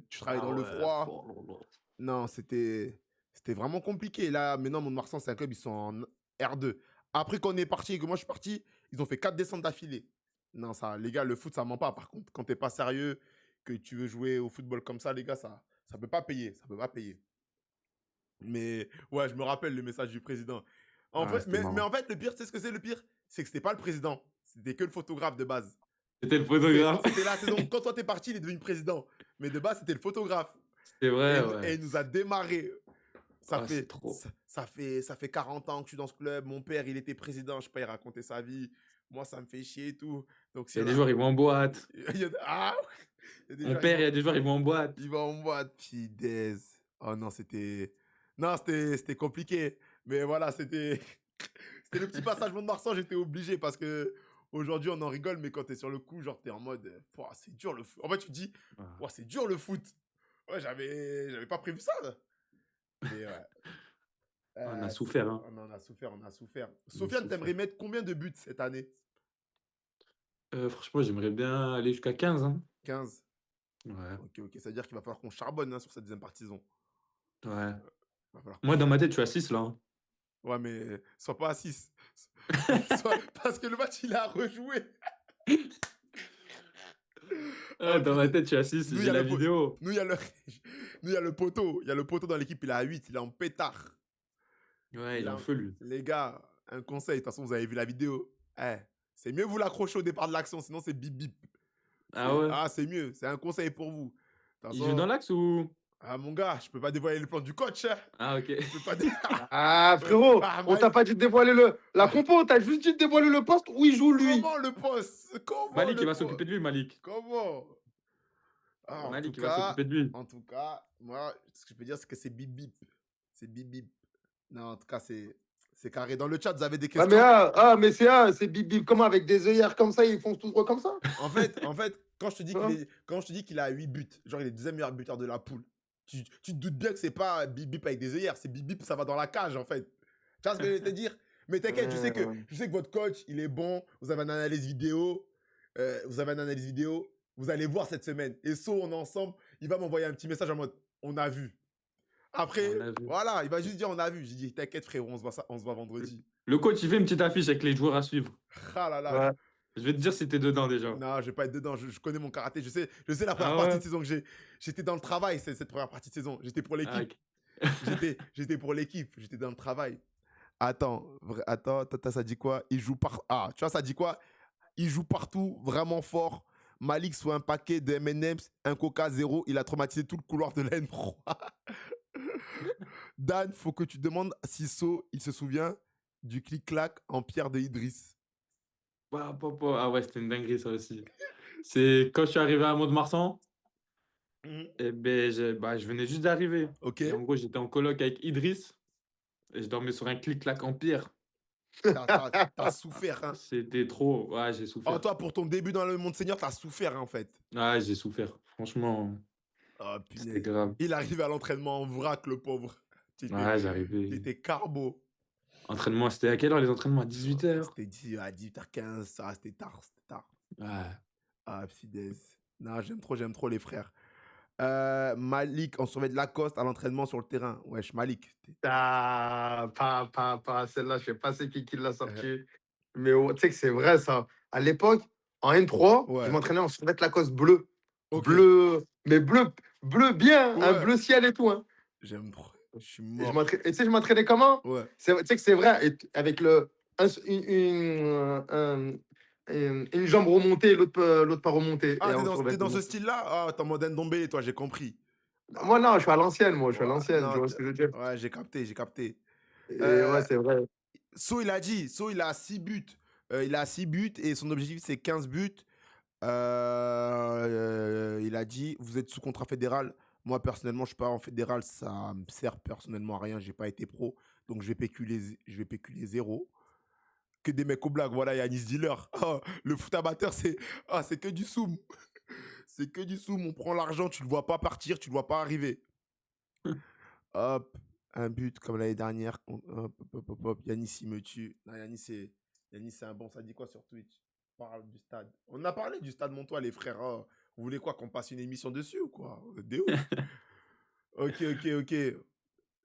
Tu travailles Ah dans le ouais. froid. Oh là là. Non, c'était vraiment compliqué. Là, maintenant, Mont-de-Marsan, c'est un club, ils sont en R2. Après qu'on est parti et que moi je suis parti, ils ont fait 4 descentes d'affilée. Non, ça, les gars, le foot, ça ment pas. Par contre, quand t'es pas sérieux, que tu veux jouer au football comme ça, les gars, ça peut pas payer. Ça peut pas payer. Mais ouais, je me rappelle le message du président. En Ah, fait, c'était mais marrant. en fait, le pire, tu sais ce que c'est le pire? C'est que c'était pas le président. C'était que le photographe de base. C'était le photographe. C'était la saison. Quand toi t'es parti, il est devenu président. Mais de base, c'était le photographe. C'est vrai, Et ouais. il nous a démarré. Ah, c'est trop. Ça fait 40 ans que je suis dans ce club. Mon père, il était président. Je sais pas, il racontait sa vie. Moi, ça me fait chier et tout. Donc, Il si y a on des a. joueurs, ils vont en boîte. Ah, il y a des Mon gens, père, il y a des joueurs, ils vont en boîte. ils vont en boîte. Pidaise. Oh non, c'était. Non, c'était compliqué. Mais voilà, c'était. C'était le petit passage Mont-de-Marsan. J'étais obligé parce que aujourd'hui, on en rigole. Mais quand t'es sur le coup, genre, t'es en mode. Pouah, c'est dur le foot. En fait, tu te dis. Ah. Pouah, c'est dur le foot. Ouais, j'avais pas prévu ça. Mais ouais. On a souffert, hein. On en a souffert, on a souffert. On a Sofiane, t'aimerais souffert. mettre combien de buts cette année? Franchement, j'aimerais bien aller jusqu'à 15, hein. 15. Ouais, Ok, ok. Ça veut dire qu'il va falloir qu'on charbonne hein, sur cette deuxième partie saison. ouais. Va falloir qu'on Moi, dans ma charbonne. tête, je suis à 6 là, hein. Ouais, mais sois pas à 6. Parce que le match, il a rejoué. Ah, Oh, dans ma putain. tête, je suis à 6. Nous, il y J'ai a la le, po- vidéo. nous, il y a le... Nous, il y a le poteau. Il y a le poteau dans l'équipe, il est à 8. Il est en pétard. Ouais, il Il est est en en- feu, lui. Les gars, un conseil. De toute façon, vous avez vu la vidéo. Eh, c'est mieux vous l'accrocher au départ de l'action, sinon c'est bip bip. Ah ouais? C'est mieux. C'est un conseil pour vous. De toute Il joue dans façon, l'axe ou? mon gars, je peux pas dévoiler le plan du coach. Hein. Ah, ok. Je peux pas. Ah, frérot, on t'a Mike. pas dit de dévoiler la compo, on t'a juste dit de dévoiler le poste où il joue lui. Comment le poste? Comment Malik, il le va poste? s'occuper de lui, Malik. Comment? Ah, Malik, il va s'occuper de lui. en tout cas, moi, ce que je peux dire, c'est que c'est bip bip. C'est bip bip. Non, en tout cas, c'est carré. Dans le chat, vous avez des Ah, mais questions? mais c'est bip bip, comment avec des œillères comme ça, ils font tout droit comme ça? En fait, quand je te dis Hein? quand je te dis qu'il a 8 buts, genre il est le deuxième meilleur buteur de la poule, tu te doutes bien que c'est pas bip bip avec des œillères, c'est bip bip, ça va dans la cage en fait. Tu vois ce que je veux te dire? Mais t'inquiète, Ouais. je sais que votre coach, il est bon, vous avez une analyse vidéo, vous allez voir cette semaine. Et on est ensemble, il va m'envoyer un petit message en mode on a vu. Après, On a vu. voilà, il va juste dire on a vu. J'ai dit t'inquiète frérot, on se voit vendredi. Le coach, il fait une petite affiche avec les joueurs à suivre. Ah là là, Ouais. Je vais te dire si t'es dedans déjà. Non, je vais pas être dedans. Je connais mon karaté. Je sais la première Ah partie ouais? de saison que j'ai. J'étais dans le travail, cette première partie de saison. J'étais pour Ah, l'équipe. OK. J'étais pour l'équipe. J'étais dans le travail. Attends, attends, tata, ça dit quoi? Il joue par. Ah, tu vois, ça dit quoi? Il joue partout, vraiment fort. Malik soit un paquet de M&M's, un Coca zéro. Il a traumatisé tout le couloir de la N3. Dan, faut que tu demandes si So, il se souvient du clic-clac en pierre de Idriss. Ah ouais, c'était une dinguerie ça aussi. C'est quand je suis arrivé à Mont-de-Marsan, Mhm. et ben, je venais juste d'arriver Ok. et en gros, j'étais en coloc avec Idriss et je dormais sur un clic-clac en pierre. T'as souffert, hein. C'était trop. Ouais, j'ai Oh, souffert. toi, pour ton début dans le monde senior, t'as souffert, hein, en fait. Ouais, j'ai souffert. Franchement, Oh, c'était punaise. grave. Il arrive à l'entraînement en vrac, le pauvre. Ouais, j'arrivais. T'étais carbo. Entraînement, c'était à quelle heure les entraînements? À 18h? C'était dit à 18h15, ça, c'était tard, c'était tard. Ouais. Ah, punaise. Non, j'aime trop les frères. Malik, on surveille de Lacoste à l'entraînement sur le terrain. Wesh, Malik. Ah, pas celle-là, je sais pas c'est qui l'a Euh, sorti. Mais tu sais que c'est vrai ça. À l'époque, en N3, je ouais, m'entraînais en survêt Lacoste bleu. ok. Bleu, mais bleu bien, un Ouais, bleu ciel et tout. Hein. j'aime trop. Je suis Et mort. tu sais, je m'entraînais comment? Ouais. Tu sais que c'est vrai, avec une jambe remontée, l'autre pas remontée. Et Ah, en t'es dans ce survêtement. style-là? Ah, t'es en mode Ndombele, toi, j'ai compris. Moi, non, je suis à l'ancienne, moi, je suis à Ouais, l'ancienne, tu non, vois ce que je veux dire. ouais, j'ai capté, j'ai capté. Et ouais, Euh, c'est vrai. So, il a 6 buts. Il a 6 buts et son objectif, c'est 15 buts. Il a dit, vous êtes sous contrat fédéral. Moi, personnellement, je suis pas en fédéral. Ça me sert personnellement à rien. J'ai pas été pro. Donc, je vais péculer zéro. Que des mecs au blagues. Voilà, Yanis Dealer. Oh, le foot amateur, c'est que du soum. C'est que du soum. On prend l'argent, tu le vois pas partir, tu le vois pas arriver. Hop, un but comme l'année dernière. Hop. Yanis, il me tue. Non, Yanis, c'est un bon. Ça dit quoi sur Twitch? On parle du stade. On a parlé du stade Montois, les frères. Oh, vous voulez quoi? Qu'on passe une émission dessus ou quoi? Des ouf. Ok.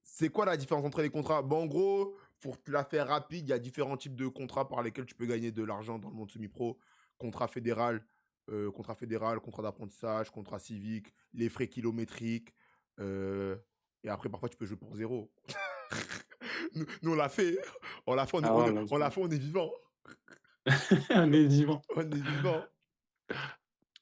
C'est quoi la différence entre les contrats? Bon, en gros, pour te la faire rapide, il y a différents types de contrats par lesquels tu peux gagner de l'argent dans le monde semi-pro. Contrat fédéral, contrat d'apprentissage, contrat civique, les frais kilométriques. euh, et après, parfois, tu peux jouer pour zéro. Nous, on l'a fait. On l'a fait, Ah ouais, là, on l'a fait, on est vivant. on est vivant. On est vivant.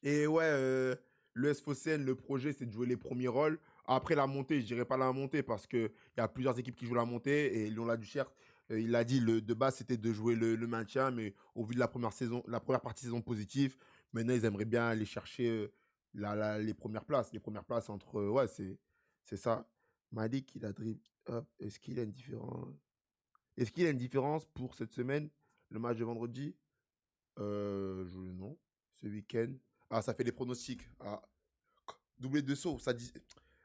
Et ouais, le SFOCN, le projet, c'est de jouer les premiers rôles. Après la montée, je dirais pas la montée parce qu'il y a plusieurs équipes qui jouent la montée et Lyon Duchère, il a dit de base c'était de jouer le maintien, mais au vu de la première saison, la première partie saison positive, maintenant ils aimeraient bien aller chercher les premières places. Les premières places entre. Ouais, c'est ça. Malik, il a dribble. Hop, est-ce qu'il y a une différence pour cette semaine, le match de vendredi? Non. Ce week-end. Ah, ça fait les pronostics. Ah, doublé de saut, ça dit.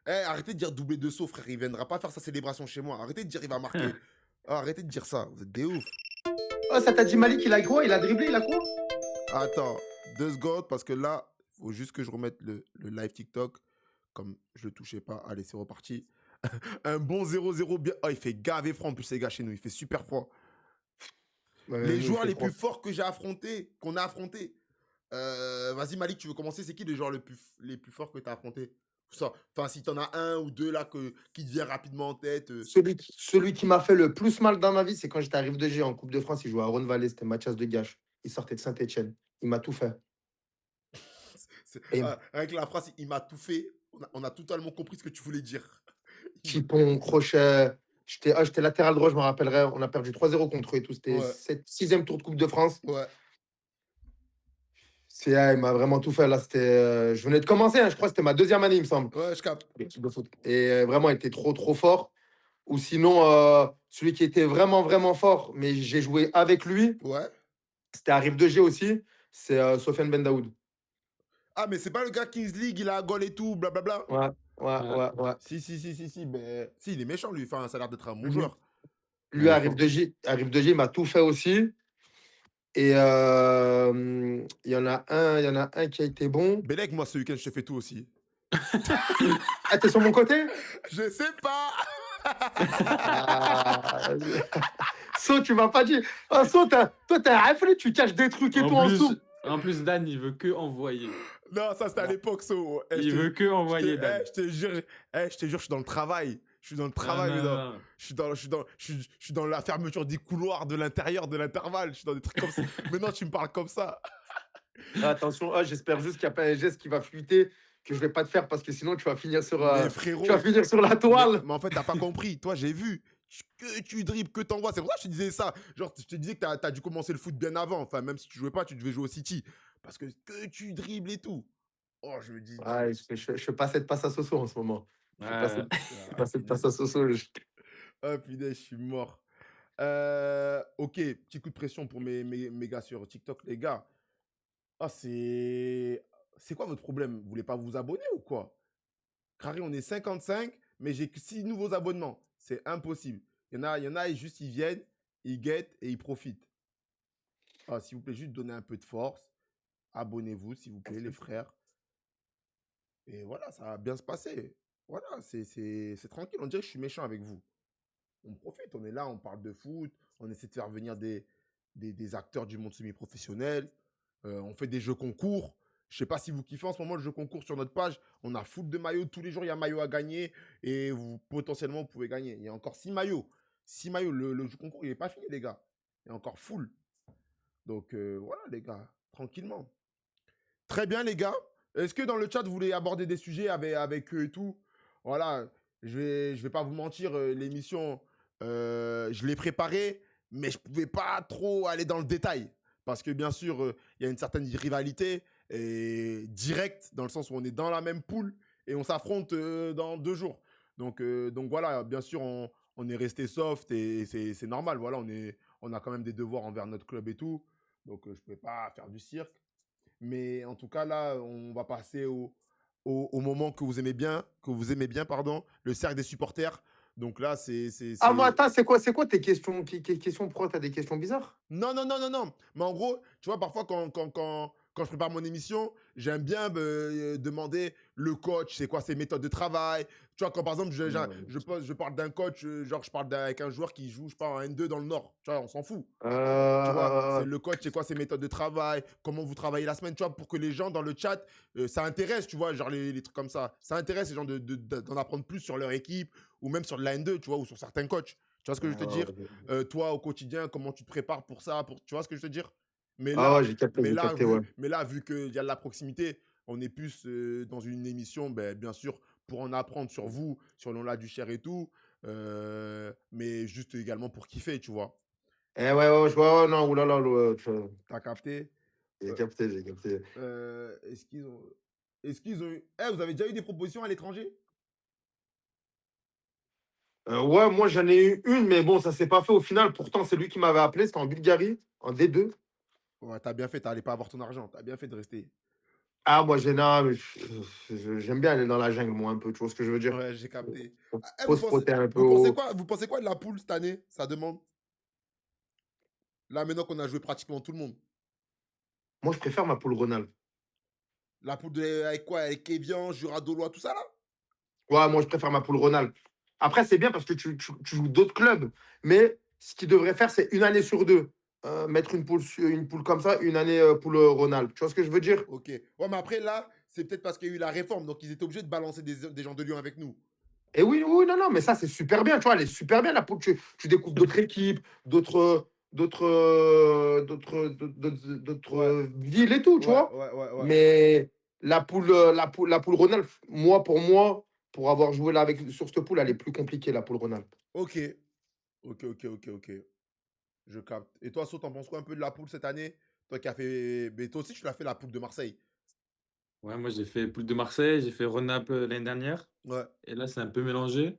Eh, arrêtez de dire doublé de saut, frère. Il viendra pas faire sa célébration chez moi. Arrêtez de dire il va marquer. Ah, arrêtez de dire ça. Vous êtes des ouf. Oh, ça t'a dit Malik, il a quoi? Il a dribblé, il a quoi? Attends, 2 secondes, parce que là, faut juste que je remette le live TikTok. Comme je le touchais pas. Allez, c'est reparti. Un bon 0-0 bien. Oh, il fait gavé froid en plus, les gars, chez nous. Il fait super froid. Ouais, Les nous, il joueurs fait les froid. plus forts que j'ai affrontés, qu'on a affrontés. Vas-y, Malik, tu veux commencer? C'est qui les joueurs les plus forts que tu as affrontés? Enfin, si tu en as un ou deux là qui te vient rapidement en tête. Celui qui m'a fait le plus mal dans ma vie, c'est quand j'étais à Rive de Gier en Coupe de France. Il jouait à Rhône-Vallée, c'était Mathias de Gache. Il sortait de Saint-Etienne. Il m'a tout fait. Et Avec la phrase, il m'a tout fait. On a totalement compris ce que tu voulais dire. Chipon, crochet. J'étais latéral droit, je me rappellerai. On a perdu 3-0 contre eux et tout. C'était Ouais, 6e tour de Coupe de France. ouais. Il m'a vraiment tout fait. Là, je venais de commencer, hein, je crois que c'était ma 2e année, il me semble, Ouais, je capte. l'équipe de foot. Et vraiment, il était trop fort. Ou sinon, celui qui était vraiment fort, mais j'ai joué avec lui, Ouais. c'était à Rive de Gier aussi, c'est Sofiane Ben Daoud. Ah, mais c'est pas le gars Kings League, il a un goal et tout, blablabla. Ouais, ouais, Ouais. ouais, ouais. Si. Ben, si, il est méchant, lui. Enfin, ça a l'air d'être un bon Lui, joueur. lui, Ouais, à fort. Rive de Gier, il m'a tout fait aussi. Et il y en a un qui a été bon. Belek, moi, ce week-end, je te fais tout aussi. Ah, t'es sur mon côté? Je sais pas. Ah, So, tu m'as pas dit. Ah, So, toi, t'es un raflé, tu caches des trucs et En tout en plus, dessous. en plus, Dan, il veut que envoyer. Non, ça c'était à Ah, l'époque, so. Il veut que envoyer, Dan. Je te jure, je suis dans le travail. Je suis dans le Non, travail, mais non, non. non. Je suis dans la fermeture des couloirs de l'intérieur de l'intervalle. Je suis dans des trucs comme ça. Maintenant, tu me parles comme ça. attention, j'espère juste qu'il n'y a pas un geste qui va fuiter, que je vais pas te faire parce que sinon Mais tu vas frérot, finir sur la toile. mais en fait, t'as pas compris. Toi, j'ai vu. Que tu dribbles, que t'envoies. C'est pour ça que je te disais ça. Genre, je te disais que t'as dû commencer le foot bien avant. Enfin, même si tu jouais pas, tu devais jouer au City. Parce que tu dribbles et tout. Oh, je me dis, non. Ouais, je fais pas cette passe à Soso en ce moment. Ouais. Je fais Ah, pas cette passe à punaise. Soso. Ah, punaise, je suis mort. Ok, petit coup de pression pour mes gars sur TikTok, les gars. Ah, c'est. C'est quoi votre problème? Vous voulez pas vous abonner ou quoi? Carré, on est 55, mais j'ai que 6 nouveaux abonnements. C'est impossible. Il y en a, juste ils viennent, ils guettent et ils profitent. Ah, s'il vous plaît, juste donnez un peu de force. Abonnez-vous, s'il vous plaît, les frères. Et voilà, ça va bien se passer. Voilà, c'est tranquille. On dirait que je suis méchant avec vous. On profite, on est là, on parle de foot, on essaie de faire venir des acteurs du monde semi-professionnel, on fait des jeux concours. Je sais pas si vous kiffez en ce moment le jeu concours sur notre page. On a foot de maillots, tous les jours il y a un maillot à gagner et potentiellement vous pouvez gagner. Il y a encore 6 maillots. 6 maillots, le jeu concours il n'est pas fini les gars. Il y a encore full. Donc voilà les gars, tranquillement. Très bien, les gars. Est-ce que dans le chat, vous voulez aborder des sujets avec eux et tout? Voilà, je vais pas vous mentir, l'émission, je l'ai préparée, mais je pouvais pas trop aller dans le détail. Parce que bien sûr, il y a une certaine rivalité et directe, dans le sens où on est dans la même poule et on s'affronte dans 2 jours. Donc voilà, bien sûr, on est resté soft et c'est normal. Voilà, on a quand même des devoirs envers notre club et tout. Donc je ne pouvais pas faire du cirque. Mais en tout cas, là, on va passer au moment que vous aimez bien, pardon, le cercle des supporters. Donc là, Ah, moi, attends, c'est quoi tes questions? Questions pro, t'as des questions bizarres? Non, non, non, non, non. Mais en gros, tu vois, parfois, quand je prépare mon émission, j'aime bien demander le coach, c'est quoi ses méthodes de travail. Tu vois, quand par exemple, je parle d'un coach, genre, je parle avec un joueur qui joue, je parle en N2 dans le Nord. Tu vois, on s'en fout. Tu vois, c'est Euh, le coach, c'est quoi ses méthodes de travail, comment vous travaillez la semaine, tu vois, pour que les gens dans le chat, ça intéresse, tu vois, genre les trucs comme ça. Ça intéresse les gens d'en apprendre plus sur leur équipe ou même sur de la N2, tu vois, ou sur certains coachs. Tu vois ce que je veux te dire? Toi, au quotidien, comment tu te prépares pour ça, tu vois ce que je veux te dire? Mais Ah ouais, là, j'ai capté, ouais. vu qu'il y a de la proximité, on est plus dans une émission, ben, bien sûr, pour en apprendre sur vous, sur l'Onla du Cher et tout, mais juste également pour kiffer, tu vois. Ouais, ouais, je vois, ouais, non, oulala, T'as capté? j'ai Euh, capté, j'ai capté. est-ce qu'ils ont. Est-ce qu'ils ont eu. Eh, vous avez déjà eu des propositions à l'étranger? Ouais, moi j'en ai eu une, mais bon, ça s'est pas fait au final. Pourtant, c'est lui qui m'avait appelé, c'était en Bulgarie, en D2. Ouais, t'as bien fait, t'allais pas avoir ton argent. T'as bien fait de rester. Ah, moi, non, mais j'aime bien aller dans la jungle, moi, un peu, tu vois ce que je veux dire? Ouais, j'ai capté. Ah, eh, Faut se frotter un peu au. vous pensez quoi de la poule cette année? Ça demande. Là, maintenant qu'on a joué pratiquement tout le monde. Moi, je préfère ma poule Ronald. La poule avec quoi? Avec Evian, Juradolois, tout ça là? Ouais, moi, je préfère ma poule Ronald. Après, c'est bien parce que tu joues d'autres clubs, mais ce qu'il devrait faire, c'est une année sur deux. Mettre une poule comme ça, une année poule Ronald. Tu vois ce que je veux dire? Ok. Ouais, mais après là, c'est peut-être parce qu'il y a eu la réforme, donc ils étaient obligés de balancer des gens de Lyon avec nous. Et oui, oui, non, non, mais ça, c'est super bien, tu vois, elle est super bien, la poule. Tu découvres d'autres équipes, Ouais, d'autres villes et tout, tu ouais, vois. ouais, ouais, ouais. Mais la poule Ronald, moi, pour avoir joué là sur cette poule, elle est plus compliquée, la poule Ronald. Ok. Ok, ok, ok, ok. Je capte. Et toi, So, t'en penses quoi un peu de la poule cette année? Toi qui as fait. Mais toi aussi, tu l'as fait la poule de Marseille. Ouais, moi, j'ai fait Poule de Marseille, j'ai fait Rhône-Alpes l'année dernière. Ouais. Et là, c'est un peu mélangé.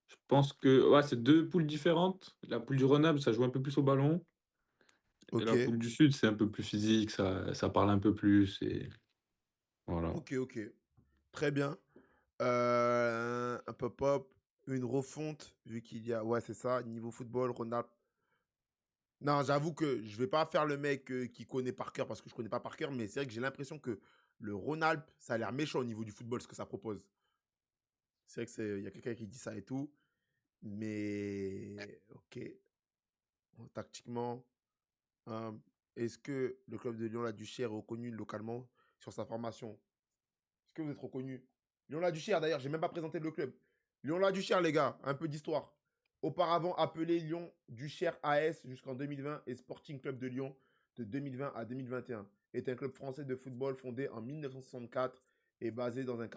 Je pense que ouais, c'est deux poules différentes. La poule du Rhône-Alpes, ça joue un peu plus au ballon. Et Ok. la poule du Sud, c'est un peu plus physique, ça parle un peu plus. Et voilà. Ok, ok. Très bien. Un pop-up, une refonte, vu qu'il y a. Ouais, c'est ça. Niveau football, Ronald. Non, j'avoue que je vais pas faire le mec qui connaît par cœur parce que je connais pas par cœur, mais c'est vrai que j'ai l'impression que le Rhône-Alpes, ça a l'air méchant au niveau du football, ce que ça propose. C'est vrai que il y a quelqu'un qui dit ça et tout. Mais, ok, tactiquement, euh, est-ce que le club de Lyon-la-Duchère est reconnu localement sur sa formation? Est-ce que vous êtes reconnu? Lyon-la-Duchère, d'ailleurs, j'ai même pas présenté le club. Lyon-la-Duchère, les gars, un peu d'histoire. Auparavant appelé Lyon-Duchère AS jusqu'en 2020 et Sporting Club de Lyon de 2020 à 2021. Est un club français de football fondé en 1964 et basé dans le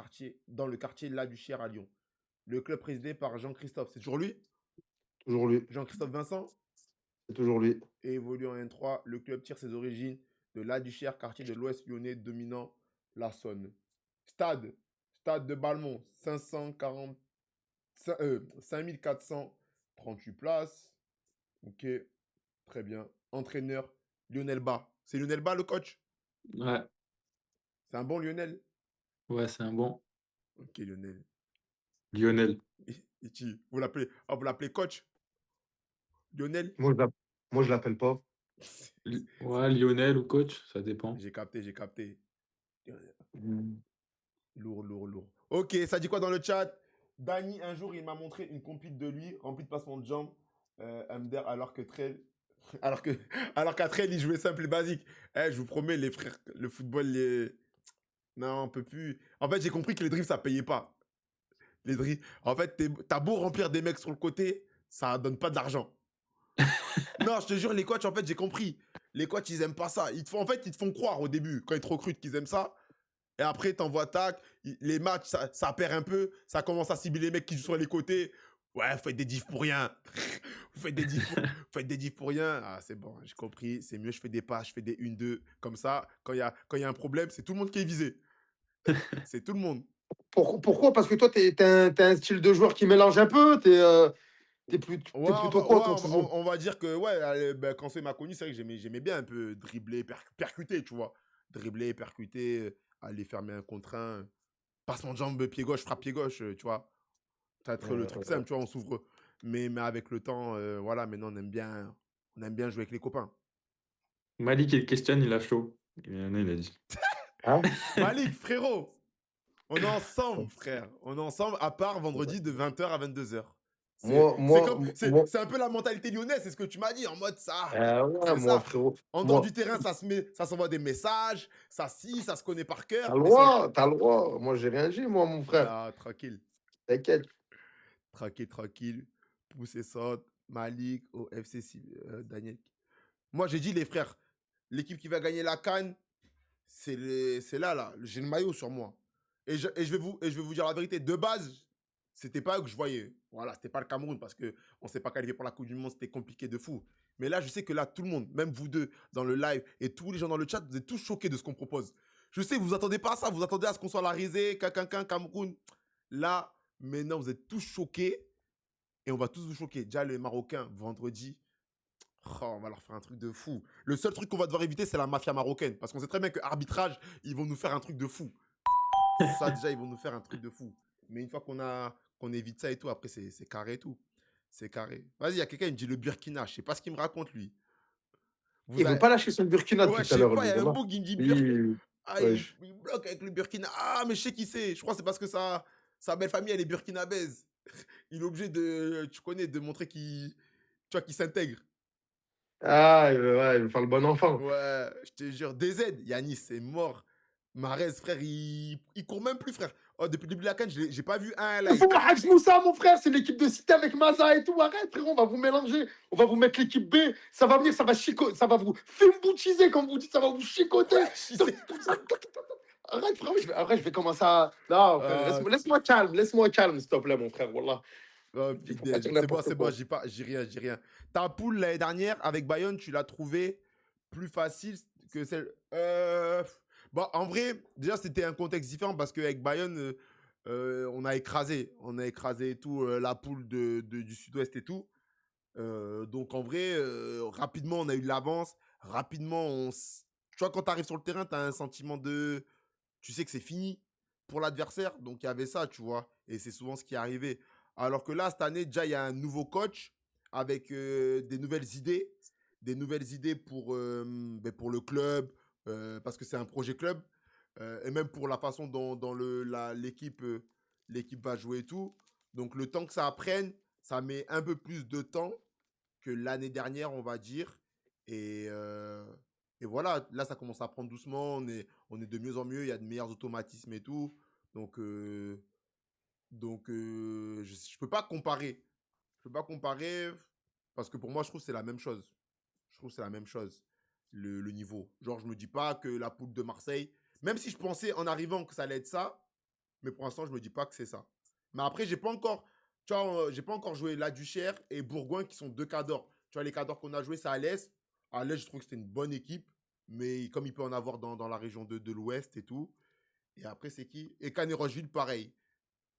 quartier La Duchère à Lyon. Le club présidé par Jean-Christophe, c'est toujours lui? Toujours lui. Jean-Christophe Vincent? C'est toujours lui. Et évolue en N3, le club tire ses origines de La Duchère, quartier de l'Ouest lyonnais dominant la Saône. Stade, stade de Balmont, 5438 places. Ok, très bien. Entraîneur, Lionel Bas. C'est Lionel Bas le coach? Ouais, C'est un bon Lionel? ouais, c'est un bon Ok, Lionel. Lionel. Vous l'appelez coach? Lionel? Moi, moi, je l'appelle pas. Ouais, Lionel ou coach, ça dépend. J'ai capté, j'ai capté. Mm. Lourd, lourd, lourd. Ok, ça dit quoi dans le chat? Dany, un jour, il m'a montré une compile de lui, remplie de passements de jambes, MDR, alors que Trell, alors que, alors qu'à Trell, il jouait simple et basique. Eh, je vous promets, les frères, le football, non, on peut plus. En fait, j'ai compris que les dribbles, ça payait pas. Les dribbles. En fait, t'as beau remplir des mecs sur le côté, ça donne pas d'argent. Non, je te jure, les coachs, en fait, j'ai compris. Les coachs, ils aiment pas ça. En fait, ils te font croire au début, quand ils te recrutent, qu'ils aiment ça. Et après, t'envoies tac. Les matchs, ça perd un peu. Ça commence à cibler les mecs qui jouent sur les côtés. Ouais, vous faites des diffs pour rien. Vous faites des diffs pour, vous faites des diffs pour rien. Ah, c'est bon, j'ai compris. C'est mieux, je fais des passes, je fais des 1-2. Comme ça, quand y a un problème, c'est tout le monde qui est visé. C'est tout le monde. Pourquoi? Parce que toi, t'as un style de joueur qui mélange un peu. Ouais, T'es plutôt quoi quand tu joues? on va dire que ouais, ben, quand c'est m'a connu, c'est vrai que j'aimais bien un peu dribbler, percuter, tu vois. Dribbler, percuter, aller fermer un contre un. Passement de jambe, pied gauche, frappe pied gauche, tu vois. Ça va être le truc simple, tu vois, on s'ouvre. Mais avec le temps, voilà, maintenant on aime bien jouer avec les copains. Malik, il questionne, il a chaud. Il a dit. Hein? Malik, frérot, on est ensemble, frère. On est ensemble, à part vendredi de 20h à 22h. Moi, C'est moi, comme, moi, c'est un peu la mentalité lyonnaise, c'est ce que tu m'as dit, en mode ça, ouais, c'est moi, ça. frérot. En dehors Moi, du terrain, ça s'envoie des messages, ça se connaît par cœur, t'as le mais sur le... droit, t'as le droit. Moi, j'ai rien dit, moi, mon frère. Non, tranquille, T'inquiète. tranquille, tranquille. Poussez ça, Malik, au FC Daniel. Moi, j'ai dit, les frères, l'équipe qui va gagner la CAN, c'est là. J'ai le maillot sur moi. Et je vais vous dire la vérité. De base, c'était pas eux que je voyais. Voilà, c'était pas le Cameroun parce qu'on ne s'est pas qualifié pour la Coupe du Monde. C'était compliqué de fou. Mais là, je sais que là, tout le monde, même vous deux, dans le live et tous les gens dans le chat, vous êtes tous choqués de ce qu'on propose. Je sais, vous vous attendez pas à ça. Vous attendez à ce qu'on soit la risée, Cameroun. Là, maintenant, vous êtes tous choqués et on va tous vous choquer. Déjà, les Marocains, vendredi, oh, on va leur faire un truc de fou. Le seul truc qu'on va devoir éviter, c'est la mafia marocaine. Parce qu'on sait très bien que arbitrage, ils vont nous faire un truc de fou. Ça, déjà, ils vont nous faire un truc de fou. Mais une fois qu'on évite ça et tout, après, c'est carré et tout. C'est carré. Vas-y, il y a quelqu'un qui me dit le Burkina. Je sais pas ce qu'il me raconte, lui. Vous Il veut avez... pas lâcher son Burkina Ouais, depuis je tout à sais l'heure, pas, il y lui. a un Voilà. beau qui me dit Burkina. Oui, Ah, il, wesh. il bloque avec le Burkina. Ah, mais je sais qui c'est. Je crois que c'est parce que sa belle famille, elle est burkinabèse. Il est obligé de, tu connais, de montrer qu'il s'intègre. Ah, ouais, il veut faire le bon enfant. Ouais, je te jure. DZ, Yanis, c'est mort. Marez, frère, il court même plus, frère. Oh, depuis le début de la canne, j'ai pas vu un Il highlight. faut Haj Moussa, mon frère, c'est l'équipe de Cité avec Maza et tout. Arrête, frérot, on va vous mélanger. On va vous mettre l'équipe B. Ça va venir, ça va ça va vous fimboutiser, comme vous dites, ça va vous chicoter. Ouais, je sais. Arrête, frérot, je vais commencer à. Non, frère, Ah, laisse-moi calme, s'il te plaît, mon frère. Wallah. oh, Il faut pas fidèle. dire C'est bon, n'importe quoi. j'ai rien, j'ai rien. Ta poule l'année dernière avec Bayonne, tu l'as trouvée plus facile que celle. Bon, en vrai, déjà, c'était un contexte différent parce qu'avec Bayonne, on a écrasé. On a écrasé et tout, la poule du Sud-Ouest et tout. Donc, en vrai, rapidement, on a eu de l'avance. Rapidement, tu vois, quand tu arrives sur le terrain, tu as un sentiment de. Tu sais que c'est fini pour l'adversaire. Donc, il y avait ça, tu vois. Et c'est souvent ce qui est arrivé. Alors que là, cette année, déjà, il y a un nouveau coach avec des nouvelles idées. Des nouvelles idées pour le club, parce que c'est un projet club. Et même pour la façon dont l'équipe va jouer et tout. Donc, le temps que ça apprenne, ça met un peu plus de temps que l'année dernière, on va dire. Et, euh, et voilà, là, ça commence à prendre doucement. On est de mieux en mieux. Il y a de meilleurs automatismes et tout. Donc, je ne peux pas comparer. Je peux pas comparer parce que pour moi, je trouve que c'est la même chose. Je trouve que c'est la même chose, le niveau. Genre, je me dis pas que la poule de Marseille, même si je pensais en arrivant que ça allait être ça, mais pour l'instant, je me dis pas que c'est ça. Mais après, j'ai pas encore, tu vois, j'ai pas encore joué La Duchère et Bourgoin qui sont deux cadors. Tu vois, les cadors qu'on a joués, c'est à l'Est. À l'Est, je trouve que c'était une bonne équipe, mais comme il peut en avoir dans la région de l'Ouest et tout. Et après, c'est qui? Et Canet-Rocheville, pareil.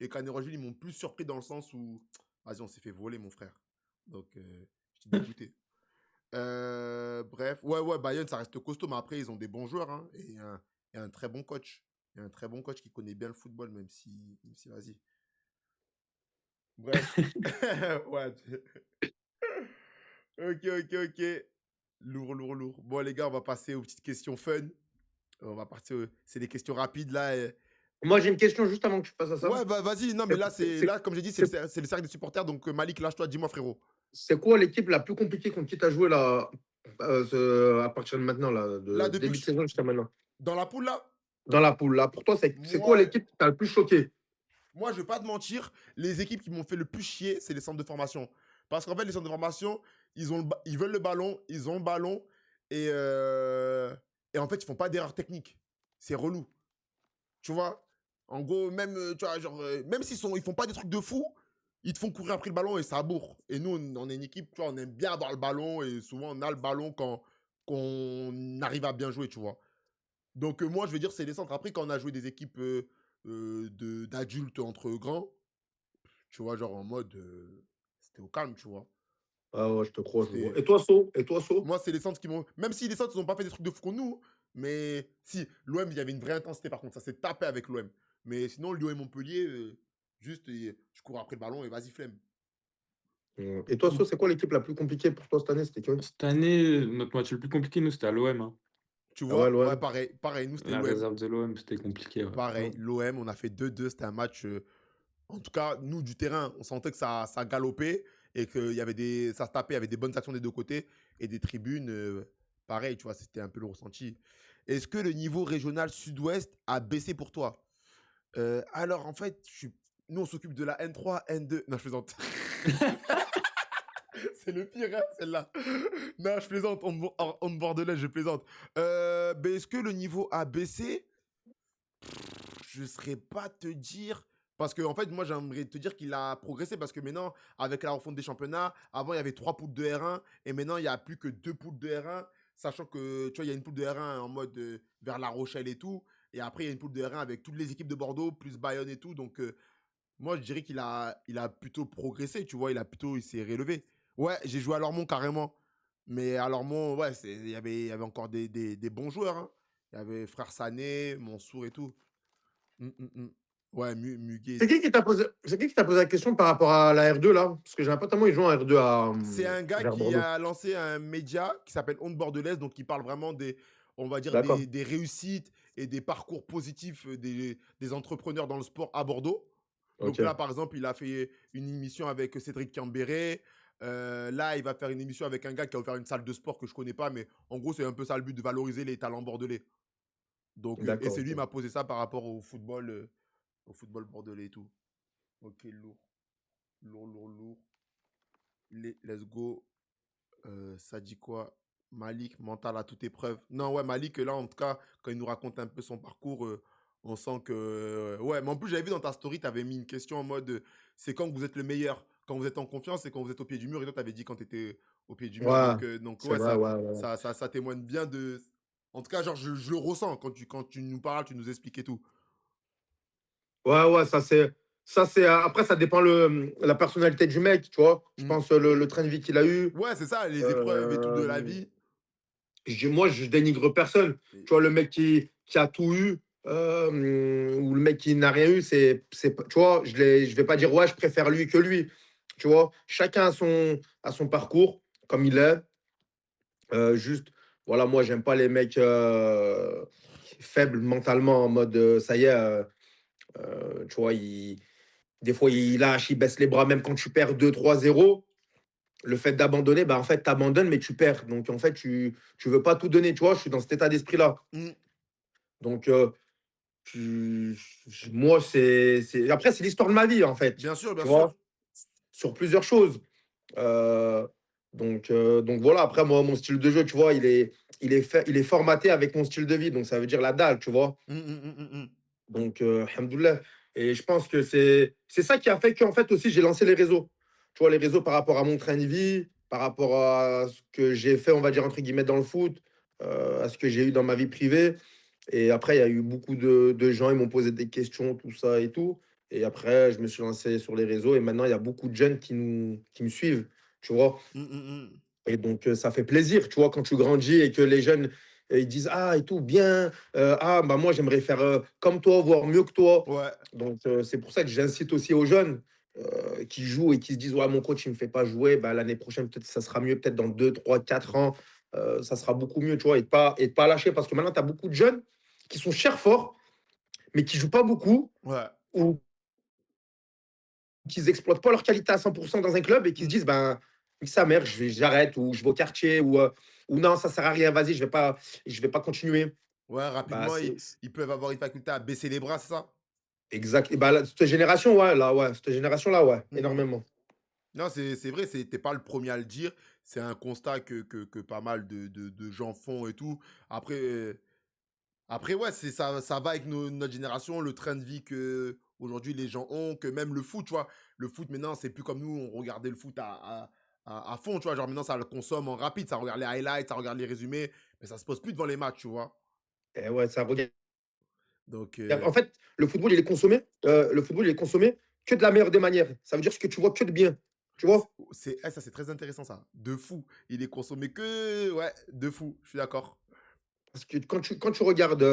Et Canet-Rocheville, ils m'ont plus surpris dans le sens où, vas-y, on s'est fait voler, mon frère. Donc, j'étais dégoûté. Bref, ouais, Bayern, ça reste costaud, mais après, ils ont des bons joueurs hein, et un très bon coach. Et un très bon coach qui connaît bien le football, même si vas-y. Bref. Ouais. Ok, ok, ok. Lourd, lourd, lourd. Bon, les gars, on va passer aux petites questions fun. On va partir. C'est des questions rapides là. Moi, j'ai une question juste avant que tu passes à ça. Ouais, bah vas-y. Non, mais C'est là, c'est- là, comme j'ai dit, c'est- c'est le cercle des supporters. Donc, Malik, lâche-toi, dis-moi, frérot. c'est quoi l'équipe la plus compliquée contre qui tu as joué là, à partir de maintenant, là, Là, de depuis début que de saison jusqu'à maintenant? dans la poule, là, Dans la poule, là, pour toi, c'est quoi moi, l'équipe qui t'a le plus choqué? Moi, je vais pas te mentir, les équipes qui m'ont fait le plus chier, c'est les centres de formation. Parce qu'en fait, les centres de formation, ils veulent le ballon, ils ont le ballon, et, euh, et en fait, ils font pas d'erreur technique. C'est relou. Tu vois? En gros, même, tu vois, genre, même ils font pas des trucs de fou, ils te font courir après le ballon et ça bourre. Et nous, on est une équipe, tu vois, on aime bien avoir le ballon et souvent, on a le ballon quand on arrive à bien jouer, tu vois. Donc, moi, je veux dire, c'est les centres. Après, quand on a joué des équipes d'adultes entre grands, tu vois, genre en mode, c'était au calme, tu vois. Ah ouais, je te crois, je vois. C'était, Et toi, So? Et toi, So? moi, c'est les centres qui m'ont, même si les centres, ils n'ont pas fait des trucs de fou comme nous, mais si, l'OM, il y avait une vraie intensité par contre, ça s'est tapé avec l'OM. Mais sinon, Lyon et Montpellier, juste, je cours après le ballon et vas-y, flemme. Et toi, So, c'est quoi l'équipe la plus compliquée pour toi cette année? C'était qui? Cette année, notre match le plus compliqué, nous, c'était à l'OM, hein. Tu Ah ouais, vois, ouais, l'OM. pareil, pareil, nous, c'était La l'OM. réserve de l'OM, c'était compliqué, ouais. Pareil, l'OM, on a fait 2-2, c'était un match, en tout cas, nous, du terrain, on sentait que ça galopait et qu'il y avait ça se tapait, il y avait des bonnes actions des deux côtés et des tribunes, pareil, tu vois, c'était un peu le ressenti. Est-ce que le niveau régional sud-ouest a baissé pour toi? Alors, en fait, nous, on s'occupe de la N3, N2. Non, je plaisante. C'est le pire, hein, celle-là. Non, je plaisante. En bordelais, je plaisante. Ben, est-ce que le niveau a baissé? Je ne saurais pas te dire. Parce que, en fait, moi, j'aimerais te dire qu'il a progressé. Parce que maintenant, avec la refonte des championnats, avant, il y avait 3 poules de R1. Et maintenant, il n'y a plus que 2 poules de R1. Sachant que, tu vois, il y a une poule de R1 en mode vers La Rochelle et tout. Et après, il y a une poule de R1 avec toutes les équipes de Bordeaux, plus Bayonne et tout. Donc, moi, je dirais qu'il a plutôt progressé, tu vois. Il s'est relevé. Ouais, j'ai joué à Lormont carrément. Mais à Lormont, ouais, il y avait encore des bons joueurs, hein. Il y avait Frère Sané, Mansour et tout. Ouais, Muguet. C'est qui qui t'a posé la question par rapport à la R2 là? Parce que j'ai un pote à moi, il joue en R2 C'est un gars vers qui Bordeaux. a lancé un média qui s'appelle Onde Bordelaise, donc qui parle vraiment on va dire D'accord. des réussites et des parcours positifs des entrepreneurs dans le sport à Bordeaux. Donc là, Ok. par exemple, il a fait une émission avec Cédric Cambéré. Là, il va faire une émission avec un gars qui a ouvert une salle de sport que je connais pas, mais en gros, c'est un peu ça le but de valoriser les talents bordelais. Donc, et D'accord. c'est lui qui Ok. m'a posé ça par rapport au football bordelais et tout. Ok, lourd, lourd, lourd, lourd. Let's go. Ça dit quoi? Malik, mental à toute épreuve. Non, ouais, Malik, là, en tout cas, quand il nous raconte un peu son parcours, on sent que. Ouais, mais en plus, j'avais vu dans ta story, tu avais mis une question en mode c'est quand que vous êtes le meilleur? Quand vous êtes en confiance et quand vous êtes au pied du mur. Et toi, tu avais dit quand tu étais au pied du mur. Ouais, Donc c'est ouais, vrai, ouais, ouais. ça témoigne bien de. En tout cas, genre, je le ressens quand tu nous parles, tu nous expliques et tout. Ouais, ouais, après, ça dépend la personnalité du mec, tu vois. Je Mm. pense le train de vie qu'il a eu. Ouais, c'est ça, les épreuves et tout de la euh, vie. Moi, je dénigre personne. Et- Tu vois, le mec qui a tout eu, ou le mec qui n'a rien eu, tu vois, je vais pas dire, ouais, je préfère lui que lui. Tu vois, chacun a son parcours, comme il est. Juste, voilà, moi, j'aime pas les mecs faibles mentalement, en mode, ça y est, tu vois, Des fois, il lâche, il baisse les bras, même quand tu perds 2-3-0. Le fait d'abandonner, bah, en fait, tu abandonnes, mais tu perds. Donc, en fait, tu veux pas tout donner, tu vois. Je suis dans cet état d'esprit-là. Mm. Donc, moi, après, c'est l'histoire de ma vie, en fait. Bien Tu sûr. vois, sur plusieurs choses. Euh, donc voilà, après, moi, mon style de jeu, tu vois, il est formaté avec mon style de vie. Donc, ça veut dire la dalle, tu vois. Mm. Donc, alhamdoulilah. Et je pense que c'est ça qui a fait qu'en fait aussi, j'ai lancé les réseaux. Tu vois, les réseaux par rapport à mon train de vie, par rapport à ce que j'ai fait, on va dire, entre guillemets, dans le foot, à ce que j'ai eu dans ma vie privée. Et après, il y a eu beaucoup de gens, ils m'ont posé des questions, tout ça et tout. Et après, je me suis lancé sur les réseaux et maintenant, il y a beaucoup de jeunes qui me suivent, tu vois. Mm. Et donc, ça fait plaisir, tu vois, quand tu grandis et que les jeunes, ils disent, ah, et tout, bien, ah, bah moi, j'aimerais faire comme toi, voire mieux que toi. Ouais. Donc, c'est pour ça que j'incite aussi aux jeunes qui jouent et qui se disent, ouais, mon coach, il ne me fait pas jouer, bah, l'année prochaine, peut-être ça sera mieux, peut-être dans 2 3 4 ans, ça sera beaucoup mieux, tu vois, et de pas lâcher, parce que maintenant, tu as beaucoup de jeunes qui sont chers forts, mais qui jouent pas beaucoup, Ouais. ou qui n'exploitent pas leur qualité à 100% dans un club et qui se Mm. disent, ben, sa mère, j'arrête, ou je vais au quartier, ou non, ça sert à rien, vas-y, je vais pas continuer. Ouais, Bah, rapidement, ils peuvent avoir une faculté à baisser les bras, c'est ça? exact. Et bah, cette génération, ouais, là, ouais, cette génération-là, ouais, Mm. énormément. Non, c'est vrai, t'es pas le premier à le dire. C'est un constat que pas mal de gens font et tout. Après, ouais, ça va avec notre génération, le train de vie que aujourd'hui les gens ont, que même le foot, tu vois. Le foot, maintenant, c'est plus comme nous, on regardait le foot à fond, tu vois. Genre, maintenant, ça le consomme en rapide, ça regarde les highlights, ça regarde les résumés, mais ça se pose plus devant les matchs, tu vois. Et ouais, ça regarde. Donc, En fait, le football, il est consommé que de la meilleure des manières. Ça veut dire ce que tu vois que de bien. Tu vois? ça, c'est très intéressant, ça. De fou. Il est consommé que, ouais, de fou. Je suis d'accord. Parce que quand tu regardes.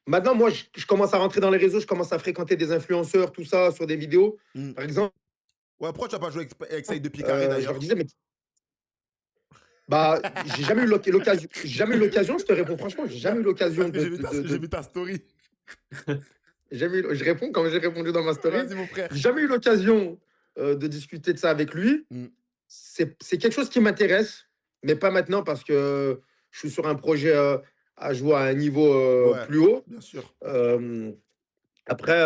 Maintenant, moi, je commence à rentrer dans les réseaux, je commence à fréquenter des influenceurs, tout ça, sur des vidéos. Mm. Par exemple, Ouais, pourquoi tu n'as pas joué avec Saïd de Pied-Carré, je leur d'ailleurs? disais, mais bah, j'ai jamais eu l'occasion. J'ai jamais eu l'occasion, je te réponds franchement, j'ai Non, jamais eu l'occasion parce que j'ai de vu ta story. je réponds comme j'ai répondu dans ma story. Vas-y, mon frère. J'ai jamais eu l'occasion de discuter de ça avec lui. Mm. C'est quelque chose qui m'intéresse, mais pas maintenant parce que je suis sur un projet à jouer à un niveau Ouais, plus haut. bien sûr. Euh, Après,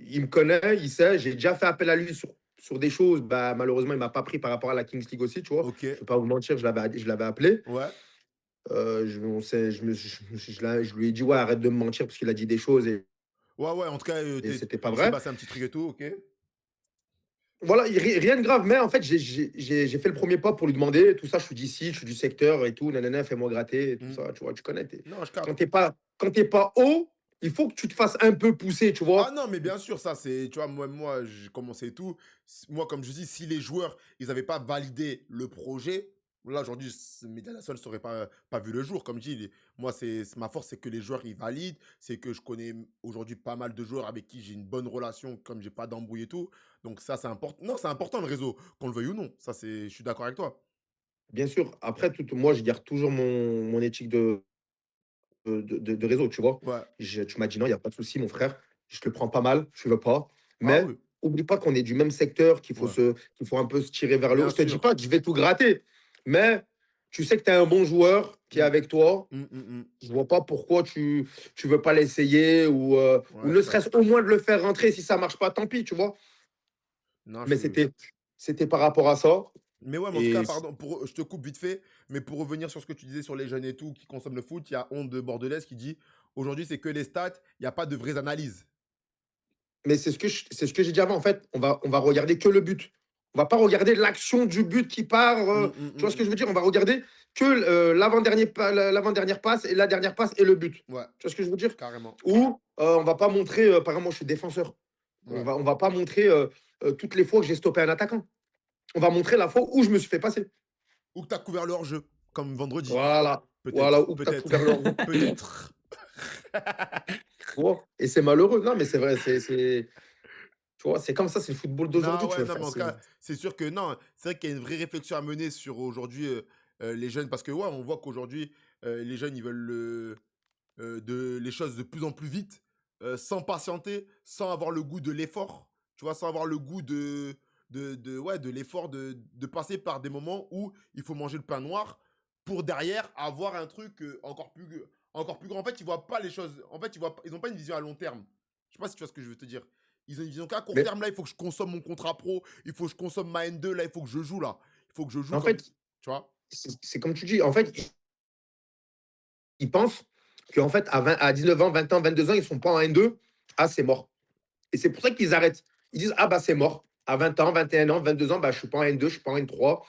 il me connaît, il sait. J'ai déjà fait appel à lui sur des choses. Bah, malheureusement, il ne m'a pas pris par rapport à la Kings League aussi, tu vois. Ok. Je ne vais pas vous mentir, je l'avais appelé. Ouais. Je lui ai dit, ouais, arrête de me mentir parce qu'il a dit des choses Ouais, en tout cas, et c'était pas il s'est vrai. passé un petit truc et tout, ok. Voilà, rien de grave, mais en fait, j'ai fait le premier pas pour lui demander tout ça. Je suis d'ici, je suis du secteur et tout, nanana, fais-moi gratter et tout Mm. ça. Tu vois, tu connais. Non, je Quand capte. t'es pas haut, il faut que tu te fasses un peu pousser, tu Ah vois. non, mais bien sûr, ça, c'est, tu vois, moi, j'ai commencé et tout. Moi, comme je dis, si les joueurs, ils n'avaient pas validé le projet, là, aujourd'hui, Media National n'aurait pas vu le jour. Comme je dis, moi, ma force, c'est que les joueurs, ils valident. C'est que je connais aujourd'hui pas mal de joueurs avec qui j'ai une bonne relation, comme j'ai pas d'embrouille et tout. Donc ça, c'est important. Non, c'est important, le réseau, qu'on le veuille ou non. Ça, je suis d'accord avec toi. Bien sûr. Après, moi, je garde toujours mon éthique de réseau, tu vois. Ouais. Tu m'as dit non, il n'y a pas de souci, mon frère. Je te le prends pas mal, je veux pas. Ah Mais oui, oublie pas qu'on est du même secteur, ouais. qu'il faut un peu se tirer vers le haut. Bien Je te dis sûr. pas que je vais tout gratter, mais tu sais que tu as un bon joueur qui est Mm, avec toi. mm. Je vois pas pourquoi tu veux pas l'essayer ou Ouais, ne je capte. serait-ce au moins de le faire rentrer. Si ça marche pas, tant pis, tu vois. Non, Mais c'était par rapport à ça. Mais ouais, mais en tout cas, Et pardon, je te coupe vite fait, mais pour revenir sur ce que tu disais sur les jeunes et tout qui consomment le foot, il y a Honte de Bordelaise qui dit aujourd'hui, c'est que les stats, il n'y a pas de vraies analyses. mais c'est ce que j'ai dit avant. En fait, on va regarder que le but. On va pas regarder l'action du but qui part. Tu vois ce que je veux dire? On va regarder que l'avant-dernière passe et la dernière passe et le but. Ouais, Tu vois ce que je veux dire? carrément. Ou on va pas montrer, par exemple, moi je suis défenseur. Ouais. On va pas montrer toutes les fois que j'ai stoppé un attaquant. On va montrer la fois où je me suis fait passer. Ou que tu as couvert leur jeu, comme vendredi. Voilà. Voilà, Peut-être, où tu as peut-être, couvert leur jeu. peut-être. Tu vois? Et c'est malheureux. Non, mais c'est vrai. Tu vois, c'est comme ça, c'est le football Non, d'aujourd'hui. Tu ouais, veux non, faire. mais en tout cas, c'est sûr que non. C'est vrai qu'il y a une vraie réflexion à mener sur aujourd'hui les jeunes, parce que ouais, on voit qu'aujourd'hui, les jeunes, ils veulent les choses de plus en plus vite. sans patienter, sans avoir le goût de l'effort, tu vois? Sans avoir le goût ouais, de l'effort de passer par des moments où il faut manger le pain noir pour derrière avoir un truc, encore plus grand. En fait, ils voient pas les choses en fait, ils ont pas une vision à long terme. Je sais pas si tu vois ce que je veux te dire? Ils ont une vision qu'à court Mais terme, là, il faut que je consomme mon contrat pro, il faut que je consomme ma N2, là, il faut que je joue, là. Il faut que je joue en comme fait, tu vois? c'est comme tu dis, en fait, ils pensent qu'en fait, à 19 ans, 20 ans, 22 ans, ils sont pas en N2. Ah, c'est mort. Et c'est pour ça qu'ils arrêtent. Ils disent, ah bah c'est mort. À 20 ans, 21 ans, 22 ans, bah, je suis pas en N2, je suis pas en N3,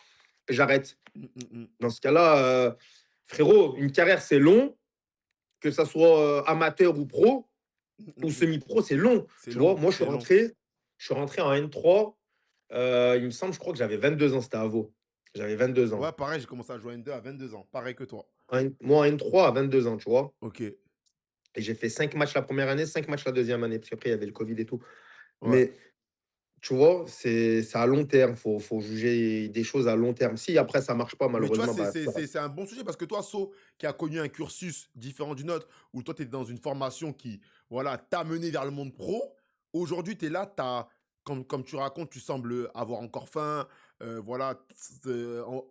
j'arrête. Mmh, mmh mh. Dans ce cas-là, frérot, une carrière, c'est long, que ça soit amateur ou pro, Mmh, ou mmh mh. semi-pro, c'est long. C'est Tu vois, long, moi, c'est long. je suis rentré en N3, il me semble, je crois que j'avais 22 ans, c'était à Vaud. J'avais 22 ans. Ouais, pareil, j'ai commencé à jouer à N2 à 22 ans, pareil que toi. Moi, en N3 à 22 ans, tu vois. OK, Et j'ai fait 5 matchs la première année, 5 matchs la deuxième année, parce qu'après, il y avait le Covid et tout. ouais. Mais tu vois, c'est à long terme. Faut juger des choses à long terme. Si après, ça marche pas, Mais tu vois, malheureusement, bah, tu c'est un bon sujet parce que toi, So, qui a connu un cursus différent du nôtre, où toi, tu es dans une formation qui, voilà, t'a mené vers le monde pro, aujourd'hui, tu es là, comme tu racontes, tu sembles avoir encore faim, voilà,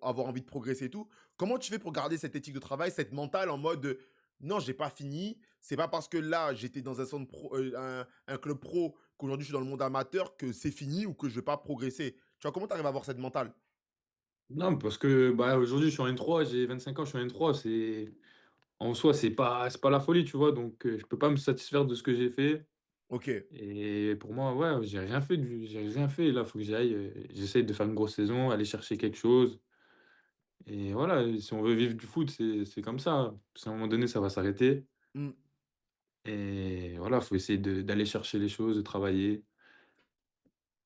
avoir envie de progresser et tout. Comment tu fais pour garder cette éthique de travail, cette mentale en mode, non, j'ai pas fini, c'est pas parce que là, j'étais dans un centre pro, un club pro, qu'aujourd'hui, je suis dans le monde amateur, que c'est fini ou que je vais pas progresser. Tu vois, comment tu arrives à avoir cette mentale? Non, parce que, bah, aujourd'hui, je suis en N3, j'ai 25 ans, je suis en N3, c'est en soi, c'est pas la folie, tu vois? Donc je peux pas me satisfaire de ce que j'ai fait Ok. et pour moi, ouais, j'ai rien fait. Là, faut que j'aille, j'essaye de faire une grosse saison, aller chercher quelque chose et voilà, si on veut vivre du foot, c'est comme ça. Parce qu'à un moment donné, ça va s'arrêter Mmh. et voilà, faut essayer d'aller chercher les choses, de travailler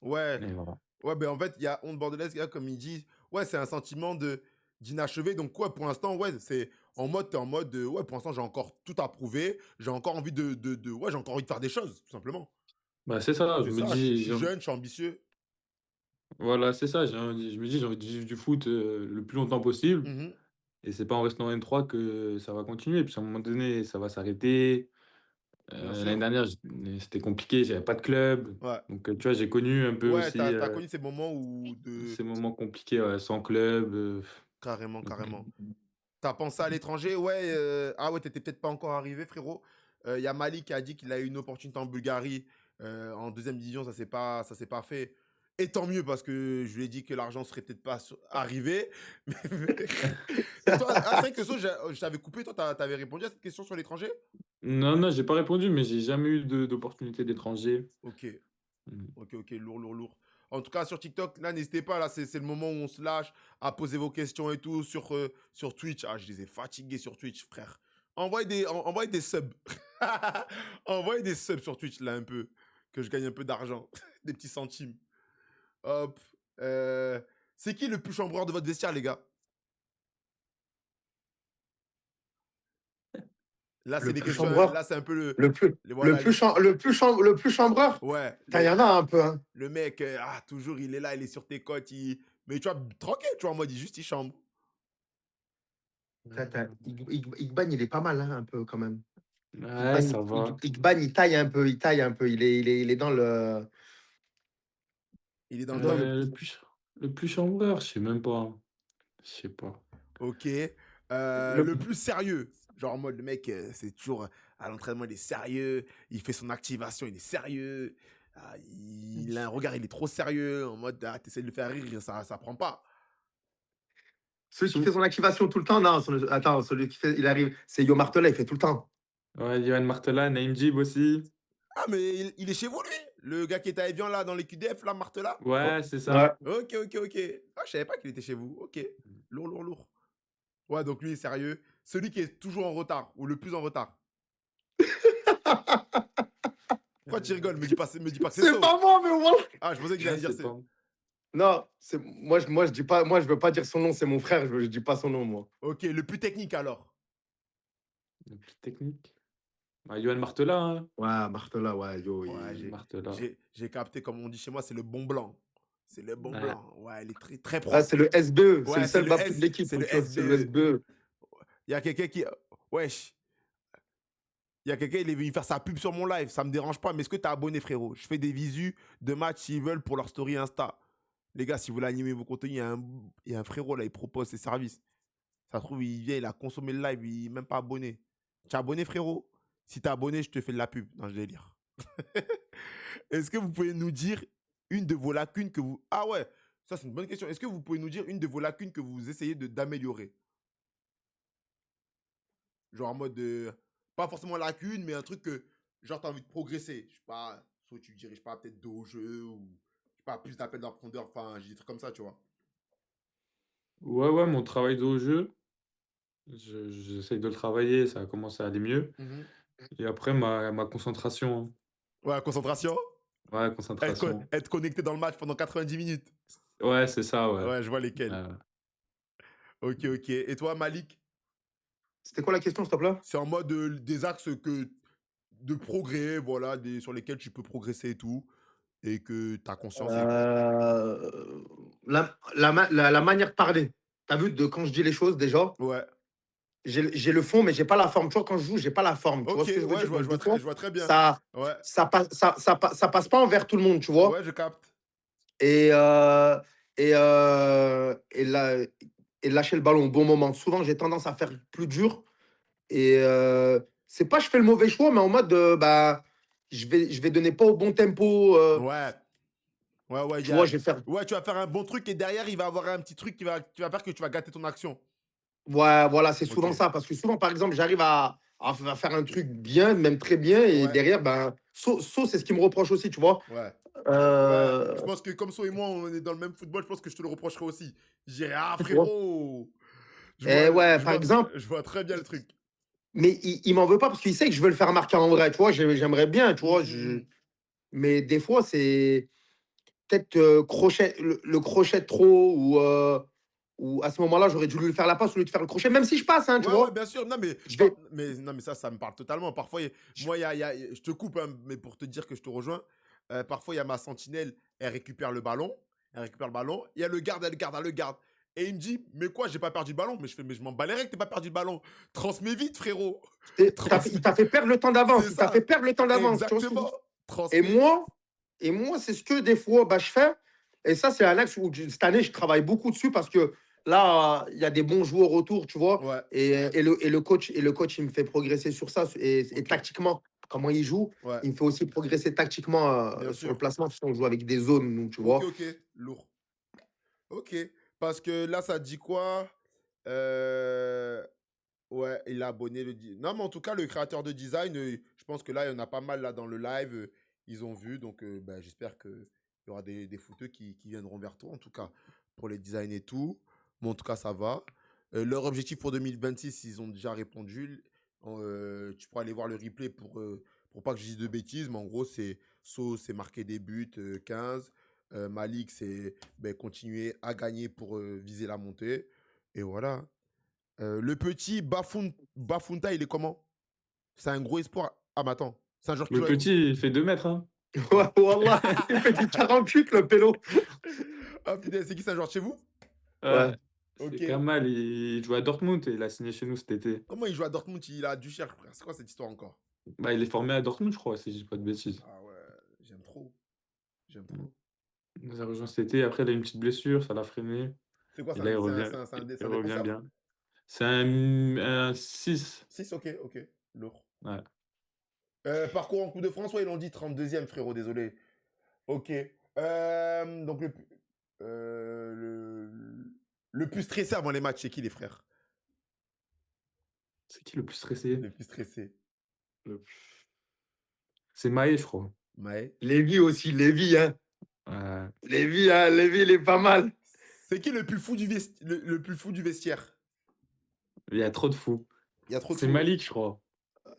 Ouais, et voilà. ouais, ben en fait, il y a honte bordelaise, gars, comme il dit. Ouais, c'est un sentiment d'inachevé. Donc, ouais, pour l'instant, ouais, c'est en mode, t'es en mode, ouais, pour l'instant, j'ai encore tout à prouver. J'ai encore envie ouais, j'ai encore envie de faire des choses, tout simplement. Bah, c'est ça, je C'est me ça, je dis, suis jeune, je suis ambitieux. voilà, c'est ça, je me dis: «J'ai envie de vivre du foot, le plus longtemps possible». Mhm. Et c'est pas en restant N3 que ça va continuer, puis à un moment donné, ça va s'arrêter. Bien L'année sûr. dernière, c'était compliqué, j'avais pas de club. Ouais. Donc, tu vois, j'ai connu un peu Ouais, aussi, t'as connu ces moments où ces moments compliqués, ouais, sans club, carrément, donc carrément. T'as pensé à l'étranger? Ouais, ah ouais, t'étais peut-être pas encore arrivé, frérot. Il y a Malik qui a dit qu'il a eu une opportunité en Bulgarie, en deuxième division, ça s'est pas fait. Et tant mieux parce que je lui ai dit que l'argent serait peut-être pas arrivé. Et toi, ah, c'est vrai que ça, je t'avais coupé, toi, t'avais répondu à cette question sur l'étranger? non, non, j'ai pas répondu, mais j'ai jamais eu d'opportunité d'étranger. Ok, Mmh. ok, ok, lourd, lourd, lourd. En tout cas, sur TikTok, là, n'hésitez pas, là, c'est le moment où on se lâche à poser vos questions et tout sur Twitch. Ah, je les ai fatigués sur Twitch, frère. Envoyez des subs. Envoyez des subs sur Twitch, là, un peu, que je gagne un peu d'argent, des petits centimes. Hop. euh, c'est qui le plus chambreur de votre vestiaire, les gars? Là, c'est Le des plus questions, chambreur, là, c'est un peu voilà, le plus chambreur. ouais, Il y en a un peu, hein. le mec, toujours, il est là, il est sur tes côtes, mais tu vois, tranquille, tu vois, en mode, il chambre. Igban, il est pas mal, hein, un peu quand même. Ouais, ça va. Igban, il taille un peu, il taille un peu. Il est dans le. Il est dans le top. Dans Le plus chambreur, je sais même pas. Je sais pas. Ok. le- Le plus sérieux. Genre en mode, le mec, c'est toujours à l'entraînement, il est sérieux. Il fait son activation, il est sérieux. Ah, il a un regard, il est trop sérieux. En mode, ah, t'essaies de le faire rire, ça prend pas. Celui qui fait son activation tout le temps, non. Attends, celui qui fait, il arrive, c'est Yo Martela, il fait tout le temps. Ouais, Yohan Martella, Naïm Djib aussi. Ah, mais il est chez vous, lui? Le gars qui était à Evian, là, dans les QDF, là, Martela? Oh, Ouais, c'est ouais. ça. Ok, ok, ok. Ah, je savais pas qu'il était chez vous. Ok. Lourd, lourd, lourd. Ouais, donc lui, il est sérieux. Celui qui est toujours en retard, ou le plus en retard. Pourquoi tu rigoles? Me dis pas que c'est C'est ça. pas moi, mais voilà. Ah, je pensais qu'il Je allait dire sais c'est. pas. Non, moi, je dis pas, moi, je veux pas dire son nom, c'est mon frère, je dis pas son nom, moi. Ok, le plus technique alors. Le plus technique. Bah, Yohan Martella, hein. Ouais, Martela, ouais, yo, Ouais, Martella. j'ai capté, comme on dit chez moi, c'est le bon blanc. C'est le bon Ouais. blanc. Ouais, il est très, très ouais, propre. c'est le SBE, c'est le Ouais, c'est seul le bafou de S, l'équipe, c'est le tu vois, c'est le SBE. SBE. Il y a quelqu'un qui. Wesh. Il y a quelqu'un, il est venu faire sa pub sur mon live. Ça me dérange pas. Mais est-ce que tu es abonné, frérot? Je fais des visus de matchs s'ils veulent pour leur story Insta. Les gars, si vous voulez animer vos contenus, il y a un frérot là, il propose ses services. Ça se trouve, il vient, il a consommé le live, il n'est même pas abonné. Tu es abonné, frérot? Si tu es abonné, je te fais de la pub dans le délire. Est-ce que vous pouvez nous dire une de vos lacunes que vous... Ah ouais, ça c'est une bonne question. Est-ce que vous pouvez nous dire une de vos lacunes que vous essayez d'améliorer? Genre en mode de... Pas forcément lacune, mais un truc que... Genre, tu as envie de progresser. Je sais pas, soit tu diriges pas peut-être dos au jeu ou... Je sais pas, plus d'appels en profondeur. Enfin, j'ai des trucs comme ça, tu vois. Ouais, ouais, mon travail de haut jeu, j'essaye de le travailler, ça a commencé à aller mieux. Mhm. Et après, ma concentration, hein. Ouais, concentration. Ouais, concentration. Être connecté dans le match pendant 90 minutes. Ouais, c'est ça, ouais. Ouais, je vois lesquels. Euh, Ok, ok. Et toi, Malik? C'était quoi la question, s'il te plaît? C'est en mode des axes de progrès, voilà, sur lesquels tu peux progresser et tout, et que tu as conscience. La manière de parler. Tu as vu, quand je dis les choses, déjà, Ouais. j'ai le fond, mais j'ai pas la forme. Tu vois, quand je joue, j'ai pas la forme. Tu vois Ok, ce que je veux ouais, dire? Donc, des fois, je vois très bien. ça, Ouais, ça passe pas envers tout le monde, tu vois. ouais, je capte. Et, euh, et, et lâcher le ballon au bon moment. Souvent, j'ai tendance à faire plus dur. Et c'est pas je fais le mauvais choix, mais en mode, bah, je vais donner pas au bon tempo. Ouais, ouais, ouais, Tu vois, je vais faire. ouais, tu vas faire un bon truc et derrière, il va avoir un petit truc qui va faire que tu vas gâter ton action. Ouais, voilà, c'est Ok. souvent ça. Parce que souvent, par exemple, j'arrive à faire un truc bien, même très bien. Et Ouais, derrière, ben, c'est ce qui me reproche aussi, tu vois. ouais. Ouais, je Euh, pense que comme So et moi, on est dans le même football, je pense que je te le reprocherai aussi. Je dirais, ah tu vois. frérot, Et ouais, par exemple, je vois très bien le truc. mais il m'en veut pas parce qu'il sait que je veux le faire marquer en vrai. Tu vois, j'aimerais bien, tu Hum, vois. hum, hum. Mais des fois, c'est peut-être crochet, le crochet de trop ou à ce moment-là, j'aurais dû lui faire la passe au lieu de faire le crochet, même si je passe, hein, tu Ouais, ouais, vois. bien sûr. Non, mais, Je vais. non, mais ça me parle totalement. Parfois, moi, je te coupe, hein, mais pour te dire que je te rejoins, parfois, il y a ma sentinelle, elle récupère le ballon. Elle récupère le ballon. Il y a le garde, elle le garde. Et il me dit, mais quoi, j'ai pas perdu le ballon. Mais je fais, mais je m'en bats les règles, t'as pas perdu le ballon. Transmets vite, frérot. Il Transmets. t'a fait perdre le temps d'avance. C'est Il t'a fait ça. perdre le temps d'avance. Tu vois ce que je veux Exactement. dire. Et Transmets vite. moi, et moi, c'est ce que des fois, bah, je fais. Et ça, c'est un axe où cette année, je travaille beaucoup dessus parce que là, il y a des bons joueurs autour, tu vois. Ouais, Et le coach, il me fait progresser sur ça. Et ok. tactiquement, comment il joue, Ouais, il me fait aussi progresser tactiquement bien sur le sûr. placement. Parce qu'on joue avec des zones, donc, tu Ok, vois. ok. Lourd. Ok. Parce que là, ça dit quoi? Euh, Ouais, il a abonné Non, mais en tout cas, le créateur de design, je pense que là, il y en a pas mal là dans le live. Ils ont vu. Donc, bah, j'espère qu'il y aura des footeux qui viendront vers toi, en tout cas, pour les designs et tout. Mais en tout cas, ça va. Leur objectif pour 2026, ils ont déjà répondu. Tu pourras aller voir le replay pour pas que je dise de bêtises. Mais en gros, c'est marquer des buts, 15. Malik, c'est ben, continuer à gagner pour viser la montée. Et voilà. Le petit Bafunta, il est comment? C'est un gros espoir. Ah, mais attends, c'est un joueur qui Le joue. petit, il fait 2 mètres, hein. Ouais, Wallah, il fait du 48, le pélo. Ah, putain, c'est qui, c'est un joueur de chez vous? Ouais, Ouais. Ok. c'est Kamal, il joue à Dortmund et il a signé chez nous cet été. Comment il joue à Dortmund? Il a du cher, frère. C'est quoi cette histoire encore? Bah, il est formé à Dortmund, je crois, si je dis pas de bêtises. Ah ouais, j'aime trop. J'aime Mm. trop. Il nous a rejoint cet été. Après, il a eu une petite blessure, ça l'a freiné. C'est quoi, Et là, il revient, c'est il un revient défenseur? bien. C'est un 6. 6, ok, ok. Lourd. Ouais. Parcours en Coupe de France, ouais, ils l'ont dit 32e, frérot, désolé. Ok. Donc, le plus stressé avant les matchs, c'est qui, les frères? C'est qui le plus stressé? Le plus stressé. Le- C'est Maé, je crois. Maë. Lévi aussi, Lévi, hein. Ouais. Lévi, il est pas mal. C'est qui le plus fou le plus fou du vestiaire? Il y a trop de fous. Il y a trop de C'est fous. Malik, je crois.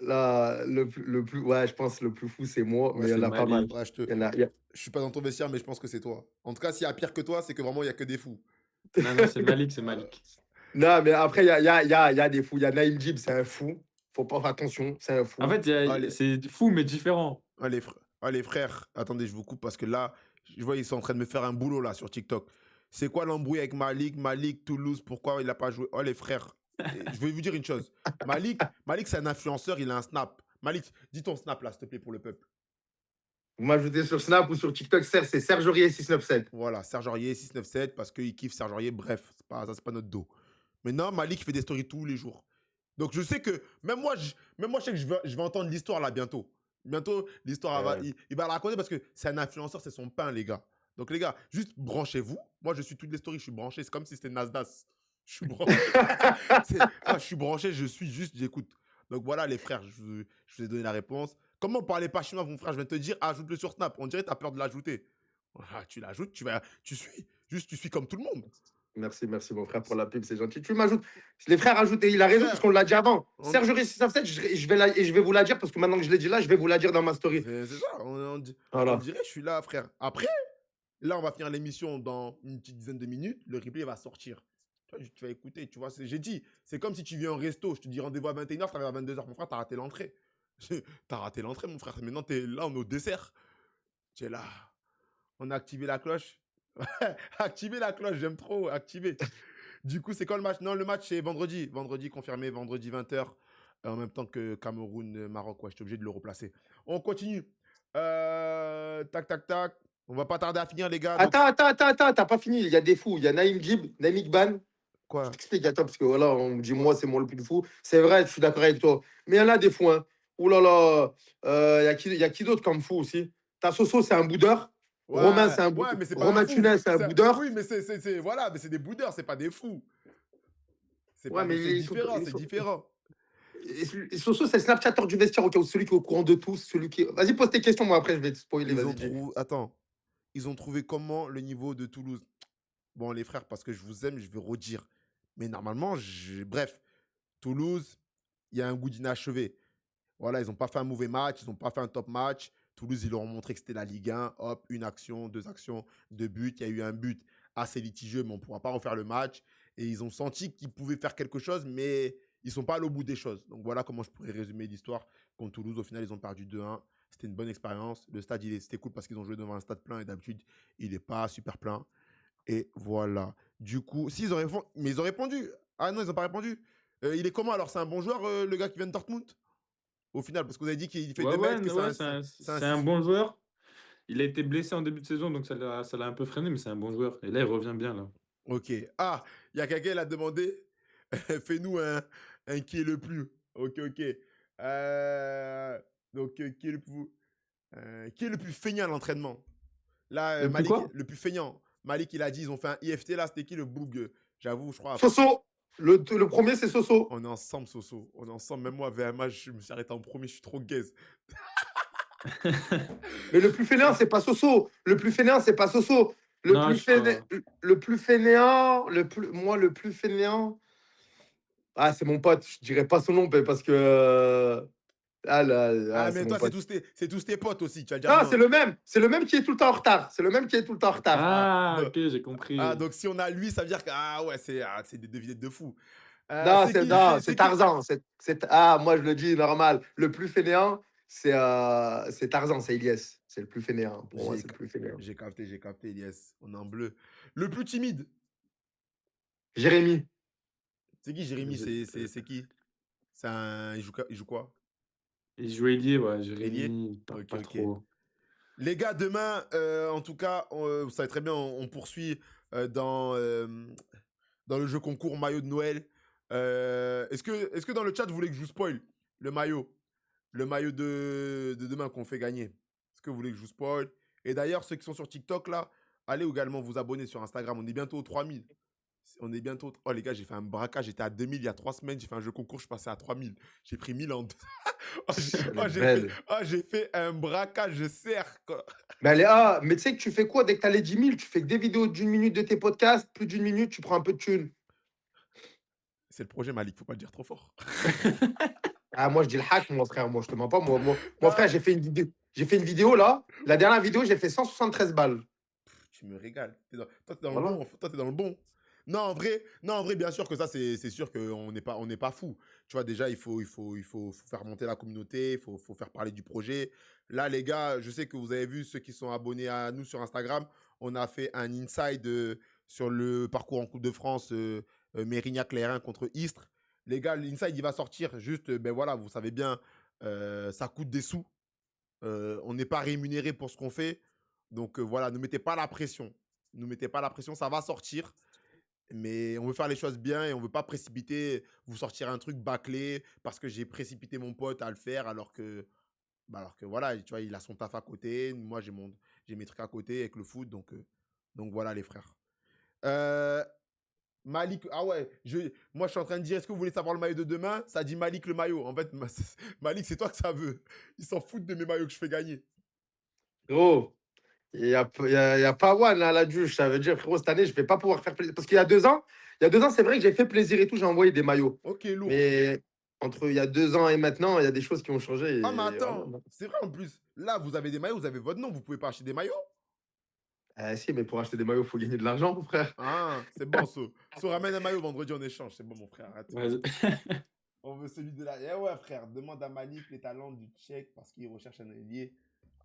Là, ouais, je pense le plus fou, c'est moi, Ouais, mais il y en C'est a pas mal. Malik. ouais, Il y en a, il y a- je suis pas dans ton vestiaire, mais je pense que c'est toi. En tout cas, s'il y a pire que toi, c'est que vraiment, il y a que des fous. Non, non, c'est Malik, c'est Malik. Non, mais après, il y a des fous. Il y a Naïm Jib, c'est un fou. Faut pas faire attention, c'est un En fou. fait, Allez, c'est fou, mais différent. allez, frères, attendez, je vous coupe parce que là, je vois, ils sont en train de me faire un boulot là sur TikTok. C'est quoi l'embrouille avec Malik? Malik, Toulouse, pourquoi il a pas joué? Oh, les frères, je vais vous dire une chose. Malik c'est un influenceur, il a un snap. Malik, dis ton snap là, s'il te plaît, pour le peuple. Vous m'ajoutez sur Snap ou sur TikTok, c'est Serge Aurier 697. Voilà, Serge Aurier 697 parce qu'il kiffe Serge Aurier. Bref, ça, c'est pas notre dos. Maintenant, Malik fait des stories tous les jours. Donc, je sais que, même moi, je sais que je vais entendre l'histoire là bientôt. Bientôt, l'histoire, Ouais. il va la raconter parce que c'est un influenceur, c'est son pain, les gars. Donc, les gars, juste branchez-vous. Moi, je suis toutes les stories, je suis branché. C'est comme si c'était Nasdaq. Je suis branché. Moi, je suis branché, je suis juste, j'écoute. Donc, voilà, les frères, je vous ai donné la réponse. Comment on parlait pas chinois, mon frère? Je viens de te dire, ajoute-le sur Snap. On dirait que tu as peur de l'ajouter. Voilà, tu l'ajoutes, tu suis. Juste, tu suis comme tout le monde. Merci mon frère pour la pub, c'est gentil. Tu m'ajoutes. Les frères ajoutent, et il a raison parce Frère, qu'on l'a dit avant. on- Serge Aurier 697, je vais vous la dire parce que maintenant que je l'ai dit là, je vais vous la dire dans ma story. c'est ça, on Voilà. dirait, je suis là, frère. Après, là, on va finir l'émission dans une petite dizaine de minutes. Le replay va sortir. Tu vas écouter, tu vois. J'ai dit, c'est comme si tu viens au resto. Je te dis rendez-vous à 21h, tu arrives à 22h. Mon frère, t'as raté l'entrée. T'as raté l'entrée, mon frère. Maintenant, là, on est au dessert. Tu es là. On a activé la cloche. Activer la cloche, j'aime trop. Activer. Du coup, c'est quand le match? Non, le match, c'est vendredi. Vendredi confirmé, vendredi 20h. En même temps que Cameroun-Maroc. Ouais, j'étais obligé de le replacer. On continue. Tac, tac, tac. On va pas tarder à finir, les gars. Donc, Attends, t'as pas fini. Il y a des fous. Il y a Naïm Gib, Naïm Iqban. Je quoi? t'explique, attends, parce que voilà, on me dit moi, c'est moi le plus fou. C'est vrai, je suis d'accord avec toi. Mais il y en a des fous, hein. Ouh là là. Il y a qui d'autre comme fou aussi? T'as Soso, c'est un boudeur. Romain, Ouais, ouais, mais c'est pas un Romain fou. Tunet, c'est un boudeur. Oui, mais voilà, mais c'est des boudeurs, c'est pas des fous. Ouais, mais C'est ils sont, différent, ils c'est sont- différent. et Soso, c'est le Snapchatter du vestiaire, celui qui est au courant de tout. Celui qui... Vas-y, pose tes questions, moi après, je vais te spoiler. Ils ont Vas-y, dis. trouvé, attends, ils ont trouvé comment le niveau de Toulouse? Bon, les frères, parce que je vous aime, je vais redire. Mais normalement, bref, Toulouse, il y a un goût d'inachevé. Voilà, ils n'ont pas fait un mauvais match, ils n'ont pas fait un top match. Toulouse, ils leur ont montré que c'était la Ligue 1. Hop, une action, deux actions, deux buts. Il y a eu un but assez litigieux, mais on ne pourra pas refaire le match. Et ils ont senti qu'ils pouvaient faire quelque chose, mais ils ne sont pas allés au bout des choses. Donc voilà comment je pourrais résumer l'histoire. Contre Toulouse, au final, ils ont perdu 2-1. C'était une bonne expérience. Le stade, c'était cool parce qu'ils ont joué devant un stade plein et d'habitude, il n'est pas super plein. Et voilà. Du coup, si ils ont répondu, mais ils ont répondu. Ah non, ils n'ont pas répondu. Il est comment alors? C'est un bon joueur, le gars qui vient de Dortmund? Au final, parce que vous avez dit qu'il fait Ouais, 2 ouais, mètres, que mais ouais, c'est un c'est un 6. bon joueur. Il a été blessé en début de saison, donc ça l'a un peu freiné, mais c'est un bon joueur. Et là, il revient bien, là. Ok. Ah, il y a quelqu'un qui a demandé, fais-nous un qui est le plus. Ok, ok. Donc, qui est le plus feignant à l'entraînement? Là, Le plus Malik, quoi? le plus feignant. Malik, il a dit, ils ont fait un IFT, là, c'était qui le boug? J'avoue, je crois, Soso. Le premier, c'est Soso. on est ensemble, Soso. On est ensemble. Même moi, VMA, je me suis arrêté en premier, je suis trop gaze. Mais le plus fainéant, c'est pas Soso. Le plus fainéant, c'est pas Soso. Le Non, plus je crois. le plus fainéant, moi, le plus fainéant. Ah, c'est mon pote. Je dirais pas son nom, parce que. Ah là, Ah, c'est mais mon toi, pote. c'est tous tes potes aussi. Tu vas dire Non, non. c'est le même. C'est le même qui est tout le temps en retard. C'est le même qui est tout le temps en retard. Ah, Donc, ok, j'ai compris. donc si on a lui, ça veut dire que ah ouais, c'est des devinettes de fou. Non, C'est qui? c'est Tarzan. Moi, je le dis normal. Le plus fainéant, c'est Tarzan, c'est Ilyes. C'est le plus fainéant. Pour moi, J'ai c'est le plus fainéant. j'ai capté, yes. On est en bleu. Le plus timide. Jérémy. C'est qui, Jérémy? C'est qui? Il joue quoi? Il joue ailier, ouais, Ailier? Jérémy, Ok, pas ok. trop. Les gars, demain, en tout cas, vous savez très bien, on poursuit euh, dans, euh, dans le jeu concours maillot de Noël. Est-ce que dans le chat, vous voulez que je vous spoil le maillot? Le maillot de demain qu'on fait gagner. Est-ce que vous voulez que je vous spoil? Et d'ailleurs, ceux qui sont sur TikTok, là, allez également vous abonner sur Instagram. On est bientôt aux 3000. On est bientôt. Oh, les gars, j'ai fait un braquage. J'étais à 2000 il y a 3 semaines. J'ai fait un jeu concours. Je suis passé à 3000. J'ai pris 1000 en deux. Oh, Elle est belle. j'ai fait un braquage. Je serre, quoi. Mais tu sais que tu fais quoi dès que tu as les 10 000? Tu fais que des vidéos d'une minute de tes podcasts, plus d'une minute, tu prends un peu de thune. C'est le projet Malik. Faut pas le dire trop fort. Ah, moi, je dis le hack, mon frère. Moi, je te mens pas. Moi, Non, frère, j'ai fait une vidéo là. La dernière vidéo, j'ai fait 173 balles. tu me régales. Toi, t'es dans le Voilà. bon. Toi, t'es dans le bon. Non, en vrai, bien sûr que ça, c'est sûr qu'on n'est pas fou. Tu vois, déjà, il faut faire monter la communauté, il faut faire parler du projet. Là, les gars, je sais que vous avez vu ceux qui sont abonnés à nous sur Instagram. On a fait un inside sur le parcours en Coupe de France Mérignac-Lérin contre Istres. Les gars, l'inside, il va sortir juste, ben voilà, vous savez bien, Ça coûte des sous. On n'est pas rémunéré pour ce qu'on fait. Donc voilà, ne mettez pas la pression. Ne mettez pas la pression, ça va sortir. Mais on veut faire les choses bien et on veut pas précipiter, vous sortir un truc bâclé parce que j'ai précipité mon pote à le faire alors que voilà, tu vois, il a son taf à côté. Moi, j'ai mes trucs à côté avec le foot. Donc voilà, les frères. Euh, Malik, ah ouais, moi je suis en train de dire, est-ce que vous voulez savoir le maillot de demain? Ça dit Malik le maillot. En fait, Malik, c'est toi que ça veut. Ils s'en foutent de mes maillots que je fais gagner. Gros, il y a pas one à la Duche. Ça veut dire, frérot, cette année, je vais pas pouvoir faire plaisir. Parce qu'il y a 2 ans, c'est vrai que j'ai fait plaisir et tout, j'ai envoyé des maillots. Ok, lourd. Mais entre il y a 2 ans et maintenant, il y a des choses qui ont changé. Ah, mais Et voilà. attends, c'est vrai en plus. Là, vous avez des maillots, vous avez votre nom, vous pouvez pas acheter des maillots? Si, mais pour acheter des maillots, il faut gagner de l'argent, mon frère. Ah, c'est bon, So ramène un maillot vendredi en échange. C'est bon, mon frère, arrête. Ouais, On veut celui de la. Eh ouais, frère, demande à Malik les talents du Tchèque parce qu'il recherche un ailier.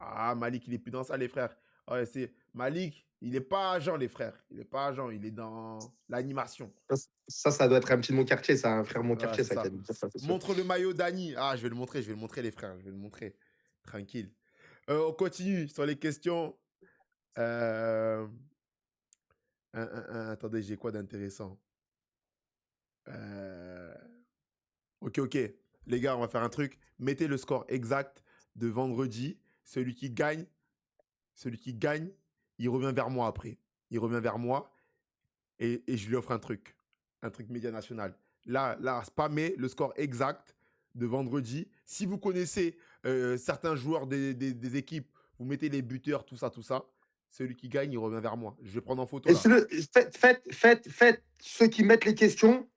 Ah, Malik, il est plus dans ça, les frères. Ouais, c'est Malik, il est pas agent, les frères. Il est pas agent, il est dans l'animation. Ça doit être un petit de mon quartier, ça, un frère de mon Ouais, quartier, c'est ça qui a ça. dit ça, c'est sûr. Montre le maillot d'Annie. Ah, je vais le montrer, les frères. Je vais le montrer. Tranquille. On continue sur les questions. Euh, attendez, j'ai quoi d'intéressant? Euh, Ok, ok. Les gars, on va faire un truc. Mettez le score exact de vendredi. Celui qui gagne, il revient vers moi après. Il revient vers moi et je lui offre un truc. Un truc média national. Là, spammez le score exact de vendredi. Si vous connaissez certains joueurs des équipes, vous mettez les buteurs, tout ça, tout ça. Celui qui gagne, il revient vers moi. Je vais prendre en photo Et là. faites ceux qui mettent les questions,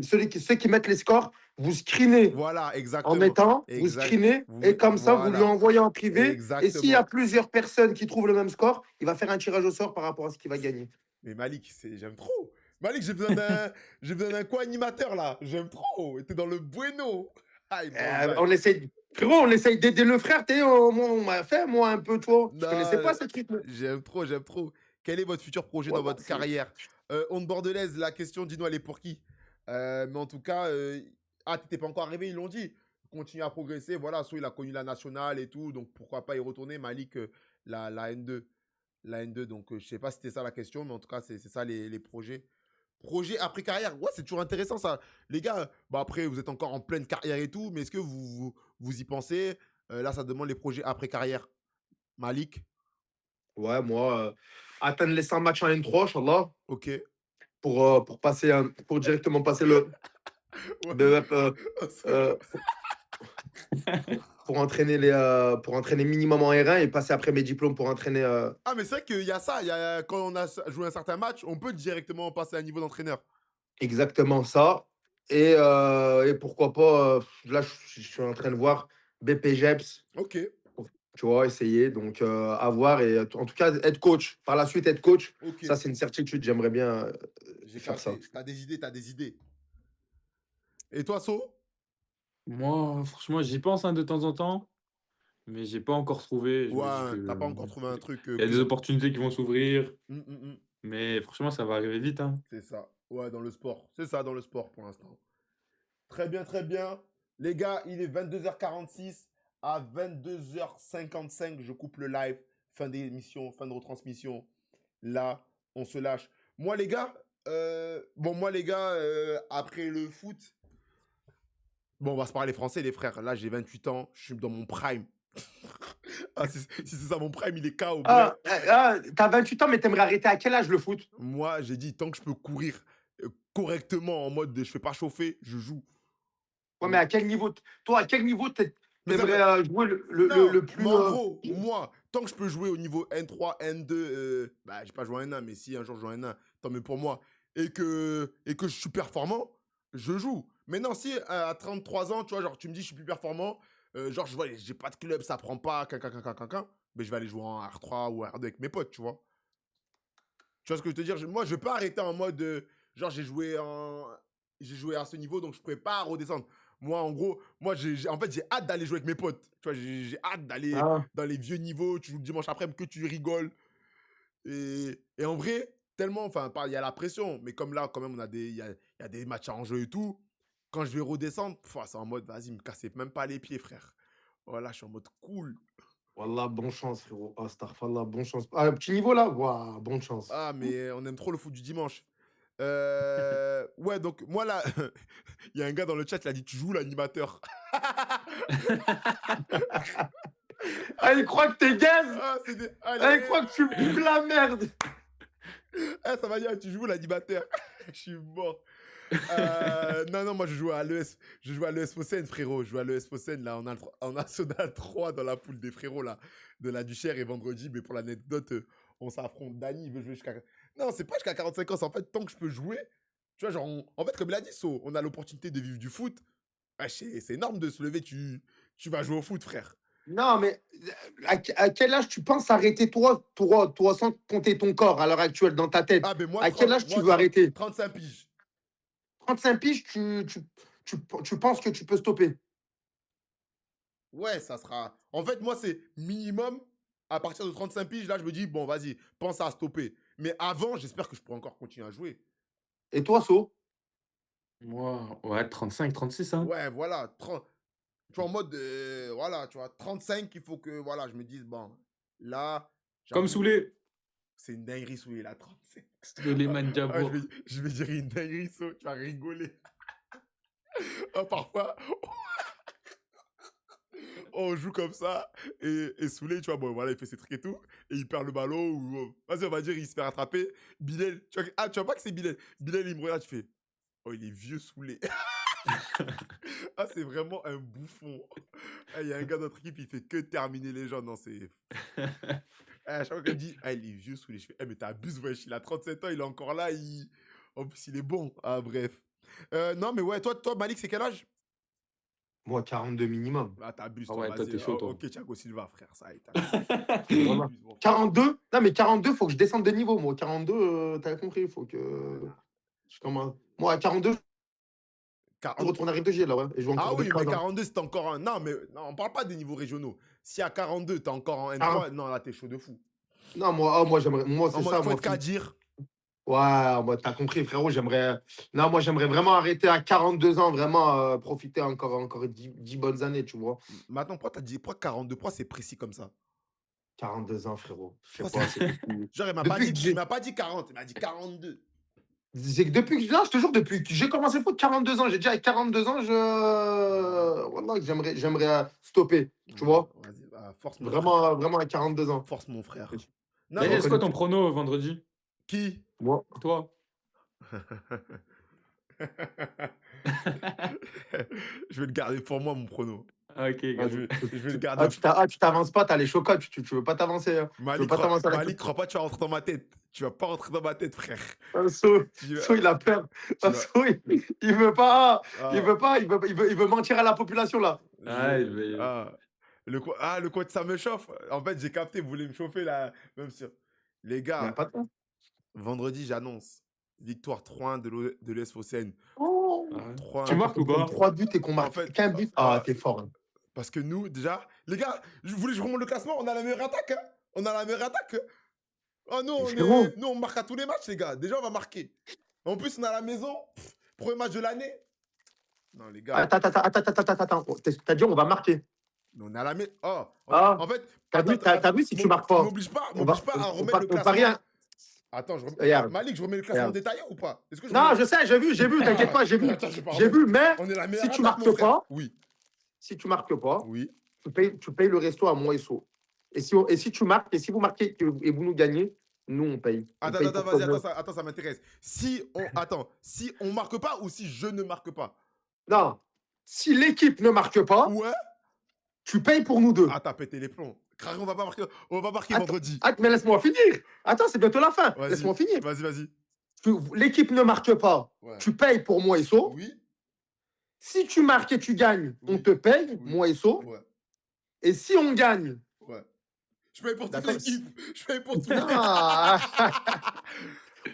ceux qui mettent les scores, vous screenez Voilà, en exactement. mettant, vous Exact. screenez, et comme ça, vous lui Voilà. envoyez en privé. Et s'il y a Exactement. plusieurs personnes qui trouvent le même score, il va faire un tirage au sort par rapport à ce qu'il va gagner. Mais Malik, j'aime trop. Malik, j'ai besoin d'un co-animateur là. J'aime trop. T'es dans le bueno. Ah, il prend le bail. Frérot, on essaye d'aider le frère. On m'a fait, moi, un peu, toi. Je connaissais Non, pas ce truc. j'aime trop, j'aime trop. Quel est votre futur projet dans Voilà, votre carrière? Onde bordelaise, la question, dis-nous, elle est pour qui? Mais en tout cas, t'étais pas encore arrivé, ils l'ont dit. Continue à progresser. Voilà, soit il a connu la nationale et tout, donc pourquoi pas y retourner, Malik, la N2. La N2, donc je sais pas si c'était ça la question, mais en tout cas, c'est ça les projets. Projet après carrière, ouais, c'est toujours intéressant ça. Les gars, bah après, vous êtes encore en pleine carrière et tout, mais est-ce que vous y pensez? Là, ça demande les projets après carrière. Malik, Ouais, moi, atteindre les 100 matchs en N3, Inch'Allah, ok. pour directement passer le Ouais. BEP, pour entraîner minimum en R1 et passer après mes diplômes pour entraîner Ah, mais c'est vrai qu'il y a ça. Quand on a joué un certain match, on peut directement passer à un niveau d'entraîneur. exactement ça. Et pourquoi pas, là, je suis en train de voir BPGEPS, Ok, tu vois, essayer. Donc, à voir. Et en tout cas, être coach. Par la suite, être coach, ok. ça, c'est une certitude. J'aimerais bien J'ai faire ça. capté. T'as des idées, t'as des idées. Et toi, So? moi, franchement, j'y pense hein, de temps en temps, mais j'ai pas encore trouvé. Je me dis Ouais, t'as pas que encore trouvé un truc il y a des opportunités qui vont s'ouvrir, Hum, hum, hum. mais franchement, ça va arriver vite, hein. C'est ça. Ouais, dans le sport. C'est ça, dans le sport pour l'instant. Très bien, très bien. Les gars, il est 22h46. À 22h55, je coupe le live. Fin d'émission, fin de retransmission. Là, on se lâche. Moi, les gars, après le foot, bon, on va se parler français, les frères. Là, j'ai 28 ans. Je suis dans mon prime. Ah, si c'est ça, mon prime, il est KO. T'as 28 ans, mais t'aimerais arrêter à quel âge le foot? Moi, j'ai dit, tant que je peux courir correctement en mode je fais pas chauffer, je joue. Ouais, mais à quel niveau, toi, à quel niveau Mais ça t'aimerais jouer Non, le plus. mais en gros, moi, tant que je peux jouer au niveau N3, N2, bah, j'ai pas joué en N1, mais si un jour je joue en N1, tant mieux pour moi, et que je suis performant, je joue. Maintenant, si à 33 ans, tu vois, genre, tu me dis je suis plus performant, genre, je vois, j'ai pas de club, ça prend pas, mais je vais aller jouer en R3 ou R2 avec mes potes, tu vois. Tu vois ce que je veux te dire? Moi, je vais pas arrêter en mode, genre, j'ai joué à ce niveau, donc je pourrais pas redescendre. Moi, en gros, en fait, j'ai hâte d'aller jouer avec mes potes. Tu vois, j'ai hâte d'aller Ah. dans les vieux niveaux. Tu joues le dimanche après-midi que tu rigoles. Et en vrai, tellement, enfin, il y a la pression, mais comme là, quand même, il y a des matchs à enjeu et tout. quand je vais redescendre, c'est en mode, vas-y, me cassez même pas les pieds, frère. Voilà, je suis en mode cool. Wallah, bonne chance, frérot. Astaghfirullah, bonne chance. À un petit niveau là, waouh, bonne chance. Ah, mais on aime trop le foot du dimanche. Ouais, donc moi là, il y a un gars dans le chat, il a dit, tu joues l'animateur. Ah, il croit que t'es gaze. Ah, c'est des... Ah, Allez, il croit que tu bouges la merde. ça va dire, tu joues l'animateur. Je suis mort. Non, moi je joue à l'ES. Je joue à l'ES Fossein, frérot. Je joue à l'ES Fossein, là, en National 3 dans la poule des frérots, là, de la Duchère et vendredi. Mais pour l'anecdote, on s'affronte. Dany, il veut jouer jusqu'à. Non, c'est pas jusqu'à 45 ans. C'est en fait, tant que je peux jouer, tu vois, genre, en fait, comme il a dit, on a l'opportunité de vivre du foot. Ouais, c'est énorme de se lever, tu vas jouer au foot, frère. Non, mais à quel âge tu penses arrêter toi, sans compter ton corps à l'heure actuelle dans ta tête? Ah, mais moi, À quel âge tu veux arrêter? 35 piges. 35 piges, tu penses que tu peux stopper? Ouais, ça sera. En fait, moi, c'est minimum. À partir de 35 piges, là, je me dis, bon, vas-y, pense à stopper. Mais avant, j'espère que je pourrai encore continuer à jouer. Et toi, So? Moi, ouais, 35, 36, hein. Ouais, voilà. Tu vois, en mode, voilà, tu vois, 35, il faut que, voilà, je me dise, bon, là, Comme j'avoue, Soulé. c'est une dinguerie, Soulé, là, 35. Suleiman Ah, Diabo. je vais dire une dinguerie, So, tu vas rigoler. Ah, parfois, on joue comme ça, et Soulé, tu vois, bon, voilà, il fait ses trucs et tout, et il perd le ballon, ou, vas-y, on va dire, il se fait rattraper. Bilal, tu vois pas que c'est Bilal. Bilal, il me regarde, tu fais, oh, il est vieux Soulé. Ah, c'est vraiment un bouffon. Ah, il y a un gars de notre équipe, il fait que terminer les gens. Non, c'est. À chaque fois qu'il me dit, ah, il est vieux Soulé. Je fais, mais t'abuses, wesh, il a 37 ans, il est encore là. En plus, il est bon. Ah, bref. Non, mais ouais, toi, Malik, c'est quel âge? Moi, 42 minimum. Ah, t'abuses, Ah toi, ouais, toi, vas-y. t'es chaud, toi. Ok, Thiago Silva, frère, ça, t'abuses. Voilà. T'abuses, mon frère. 42? Non, mais 42, faut que je descende de niveau. Moi, 42, t'as compris, faut que. Moi, à 42, je 40. retourne à R2G là, ouais. Et je joue Ah encore oui, mais 2-3 ans. 42, c'est encore un. Non, mais non, on parle pas des niveaux régionaux. Si à 42, t'es encore en Ah, N3, non, là, t'es chaud de fou. non, moi, j'aimerais. Moi, En c'est mode, ça, faut moi. être qu'à dire. Ouais, moi, t'as compris, frérot. J'aimerais. Non, moi, j'aimerais vraiment arrêter à 42 ans, vraiment profiter encore 10 bonnes années, tu vois. Maintenant, pourquoi 42, pourquoi c'est précis comme ça? 42 ans, frérot. Je sais Pourquoi pas, c'est- c'est depuis. Genre, Depuis que il j'ai. m'a pas dit 40, il m'a dit 42. C'est que depuis que. Non, je te jure, depuis que j'ai commencé le foot, 42 ans. J'ai déjà à 42 ans, Wallah, que j'aimerais stopper, tu vois. Vas-y, bah, force mon frère. Vraiment à 42 ans. Force mon frère. Et Non, mais D'ailleurs, c'est quoi reconnais- ton prono vendredi? qui? Moi. Toi? Je vais le garder pour moi, mon prono. Ah, ok, Ah, garde. Je vais le garder. tu t'avances pas, t'as les chocottes, tu veux pas t'avancer. Hein. Tu veux Malik, pas t'avancer à la Malik, crois pas, tu vas rentrer dans ma tête. Tu vas pas rentrer dans ma tête, frère. Tu vas- Il a peur. tu vas- Il veut pas. Il Ah, veut pas. Il veut mentir à la population là. Ah, je vais- ah. Le coach, ça me chauffe. En fait, j'ai capté, vous voulez me chauffer là. Même sur. Les Même gars, pas toi. vendredi, j'annonce victoire 3-1 de l'ES Fossein. Oh. Ah ouais. 3-1. Tu marques ou pas? 3 buts et qu'on En marque fait, qu'un but. Ah, t'es fort. Hein. parce que nous, déjà, les gars, vous voulez que je remonte le classement? On a la meilleure attaque. Hein, on a la meilleure attaque. Oh, Mais frérot. nous, on marque à tous les matchs, les gars. Déjà, on va marquer. En plus, on a la maison. Premier match de l'année. Non, les gars, Attends. T'as dit on va marquer. on a la maison. Oh, Ah. en fait, T'as vu si tu marques pas. m'oblige pas On va, à on remettre le parie classement. un- Attends, Regarde. Malik, je remets le classement Regarde. détaillé ou pas? Est-ce que je Non, remets- je sais, j'ai vu, t'inquiète pas, j'ai vu. Attends, je parle. J'ai vu, mais On est la meilleure si tu attaque, marques mon frère. pas, Oui, si tu marques pas, oui. tu payes le resto à moi et So. Et si tu marques, et si vous marquez et vous nous gagnez, nous on paye. On Attends, paye attends, pour vas-y, toi. attends, ça m'intéresse. Si on marque pas ou si je ne marque pas? Non, si l'équipe ne marque pas, Ouais. tu payes pour nous deux. Ah, t'as pété les plombs. Crary, on va pas marquer Attends, vendredi. mais laisse-moi finir. Attends, c'est bientôt la fin. Vas-y. Laisse-moi finir. Vas-y. L'équipe ne marque pas, Ouais. tu payes pour moi et So. Oui. Si tu marques et tu gagnes, on Oui. te paye, Oui. moi et So. Ouais. Et si on gagne, Ouais. Je paye pour toute D'accord. l'équipe. Je paye pour tout le monde. Ah.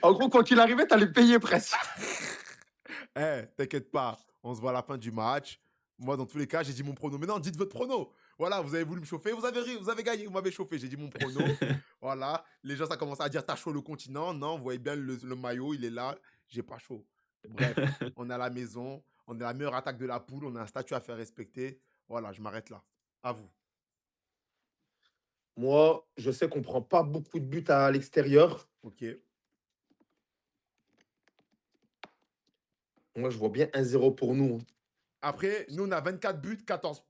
En gros, quand il arrivait, t'allais payer presque. Eh, t'inquiète pas. On se voit à la fin du match. Moi, dans tous les cas, j'ai dit mon prono. Mais non, dites votre prono. Voilà, vous avez voulu me chauffer. Vous avez gagné. Vous m'avez chauffé. J'ai dit mon prono. Voilà. Les gens, ça commence à dire t'as chaud le continent. Non, vous voyez bien le maillot, il est là. J'ai pas chaud. Bref, on est à la maison. On est la meilleure attaque de la poule. On a un statut à faire respecter. Voilà, je m'arrête là. À vous. Moi, je sais qu'on prend pas beaucoup de buts à l'extérieur. Ok. Moi, je vois bien 1-0 pour nous, hein. Après, nous, on a 24 buts, 14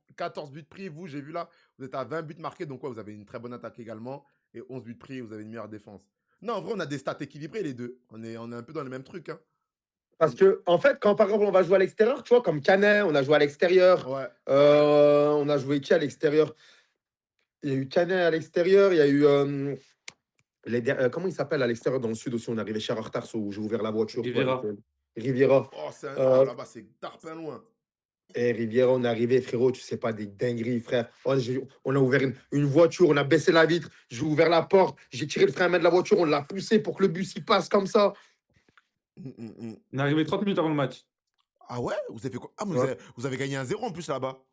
buts pris. Vous, j'ai vu là, vous êtes à 20 buts marqués. Donc, quoi, vous avez une très bonne attaque également. Et 11 buts pris, vous avez une meilleure défense. Non, en vrai, on a des stats équilibrés, les deux. On est un peu dans les mêmes trucs. Hein. Parce que, en fait, quand par exemple on va jouer à l'extérieur, tu vois, comme Canet, on a joué à l'extérieur. Ouais. On a joué qui à l'extérieur? Il y a eu Canet à l'extérieur. Il y a eu. Comment il s'appelle à l'extérieur dans le sud aussi? On est arrivé cher en retard, où j'ai ouvert la voiture. Toi, avec, Rivera. Riviera. Oh, oh Euh, là-bas, c'est tarpin loin. et Riviera, on est arrivé, frérot, tu sais pas, des dingueries, frère. Oh, on a ouvert une voiture, on a baissé la vitre, j'ai ouvert la porte, j'ai tiré le frein à main de la voiture, on l'a poussé pour que le bus il passe comme ça. On est arrivé 30 minutes avant le match. Ah ouais? Vous avez fait quoi? Ah, mais Ouais. vous avez gagné 1-0 en plus là-bas.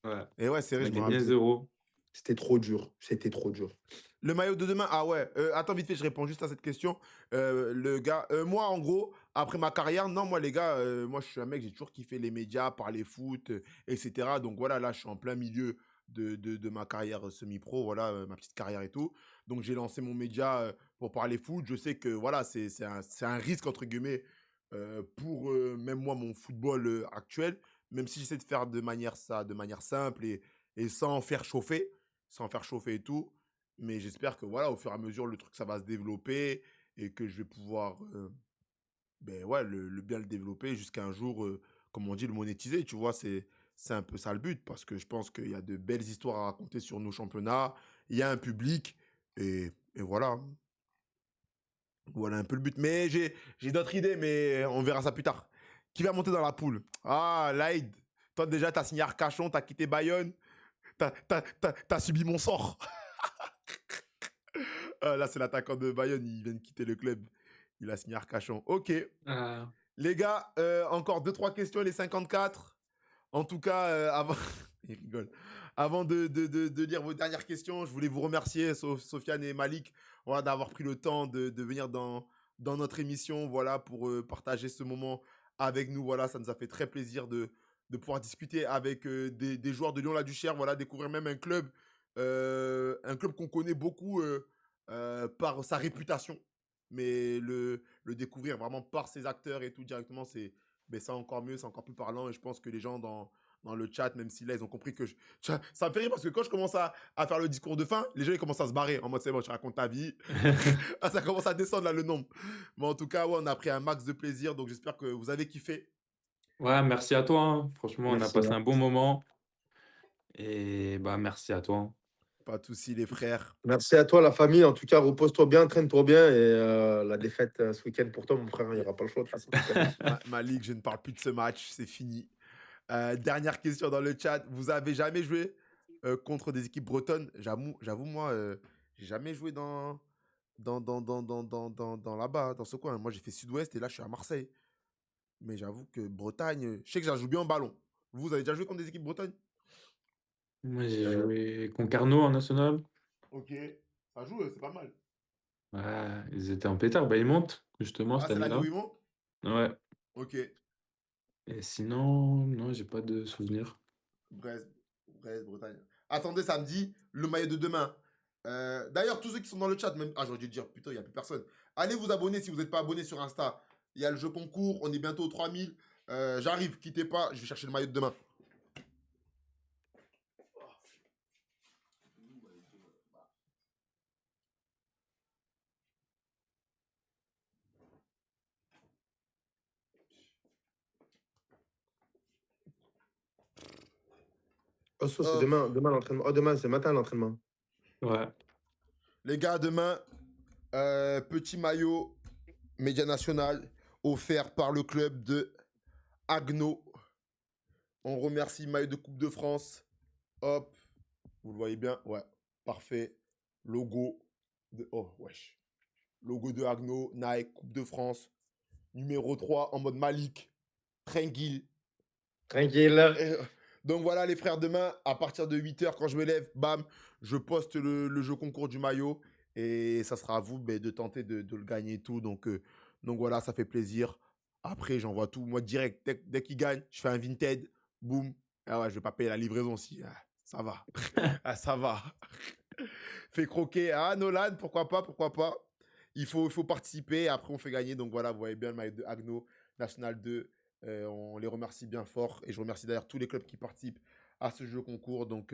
Ouais. Et ouais, c'est On vrai, a je me gagné rappelle. 1-0. C'était trop dur. C'était trop dur. Le maillot de demain, ah ouais. Attends, vite fait, je réponds juste à cette question. Le gars, moi, en gros, après ma carrière, non, moi, les gars, moi, je suis un mec, j'ai toujours kiffé les médias, parler foot, etc. Donc voilà, là, je suis en plein milieu de ma carrière semi-pro, voilà, ma petite carrière et tout. Donc j'ai lancé mon média pour parler foot. Je sais que, voilà, c'est un risque, entre guillemets, pour même moi, mon football actuel, même si j'essaie de faire de manière simple et sans faire chauffer, et tout. Mais j'espère que voilà, au fur et à mesure, le truc, ça va se développer et que je vais pouvoir ben ouais, bien le développer jusqu'à un jour, comme on dit, le monétiser. Tu vois, c'est un peu ça le but parce que je pense qu'il y a de belles histoires à raconter sur nos championnats. Il y a un public et voilà. Voilà un peu le but. Mais j'ai d'autres idées, mais on verra ça plus tard. Qui va monter dans la poule? Ah, Laïd. Toi, déjà, t'as signé Arcachon, t'as quitté Bayonne, t'as subi mon sort. Ah, là, c'est l'attaquant de Bayonne, il vient de quitter le club. Il a signé Arcachon. Ok. Ah, Les gars, encore deux trois questions, les 54. En tout cas, avant... il rigole. Avant de lire vos dernières questions, je voulais vous remercier, Sofiane et Malik, voilà, d'avoir pris le temps de venir dans notre émission, voilà, pour partager ce moment avec nous. Voilà, ça nous a fait très plaisir de pouvoir discuter avec des joueurs de Lyon-la-Duchère, voilà, découvrir même un club qu'on connaît beaucoup par sa réputation, mais le découvrir vraiment par ses acteurs et tout directement, c'est encore mieux, c'est encore plus parlant. Et je pense que les gens dans le chat, même si là, ils ont compris que ça me fait rire parce que quand je commence à faire le discours de fin, les gens, ils commencent à se barrer en mode c'est bon, tu racontes ta vie. Ah, ça commence à descendre là, le nombre. Mais en tout cas, ouais, on a pris un max de plaisir. Donc, j'espère que vous avez kiffé. ouais, merci à toi, hein. Franchement, on a Merci, passé hein. un bon moment. Et bah, merci à toi, hein. Pas de soucis, les frères. Merci à toi, la famille. En tout cas, repose-toi bien, traîne-toi bien. Et la défaite ce week-end pour toi, mon frère, il n'y Yeah. aura pas le choix de toute façon, tu connais. Malik, je ne parle plus de ce match. C'est fini. Dernière question dans le chat. Vous avez jamais joué contre des équipes bretonnes? J'avoue moi, j'ai jamais joué dans là-bas, dans ce coin. Moi, j'ai fait Sud-Ouest et là, je suis à Marseille. Mais j'avoue que Bretagne, je sais que ça joue bien en ballon. Vous avez déjà joué contre des équipes bretonnes? Moi, j'ai Euh, joué Concarneau en national. Ok, ça joue, c'est pas mal. Ouais, ils étaient en pétard. Bah, ils montent, justement, Ah, cette c'est l'année où année-là. ils montent? Ouais. Ok, Et sinon, non, j'ai pas de souvenirs. Brest, Bretagne. Attendez samedi, le maillot de demain. D'ailleurs, tous ceux qui sont dans le chat, même. Ah, j'aurais dû dire, putain, il n'y a plus personne. Allez vous abonner si vous n'êtes pas abonné sur Insta. Il y a le jeu concours, on est bientôt aux 3000. J'arrive, quittez pas, je vais chercher le maillot de demain. Oh, ça, c'est Hop. demain l'entraînement. Oh, demain, c'est matin l'entraînement. Ouais. Les gars, demain, petit maillot Média National offert par le club de Agno. On remercie maillot de Coupe de France. Hop, vous le voyez bien? Ouais, parfait. Logo de... Oh, wesh. Logo de Agno, Nike, Coupe de France. Numéro 3 en mode Malik. Tranquille. Tranquille. Et, donc voilà les frères, demain, à partir de 8h, quand je me lève, bam, je poste le jeu concours du maillot. Et ça sera à vous de tenter de le gagner et tout. Donc voilà, ça fait plaisir. Après, j'envoie tout. Moi, direct, dès qu'il gagne, je fais un Vinted. Boum. Ah ouais, je vais pas payer la livraison aussi. Ah, ça va. Ah, ça va. Fait croquer. Ah, Nolan, pourquoi pas, pourquoi pas. Il faut participer. Après, on fait gagner. Donc voilà, vous voyez bien le maillot de Agno, National 2. On les remercie bien fort. Et je remercie d'ailleurs tous les clubs qui participent à ce jeu concours. Donc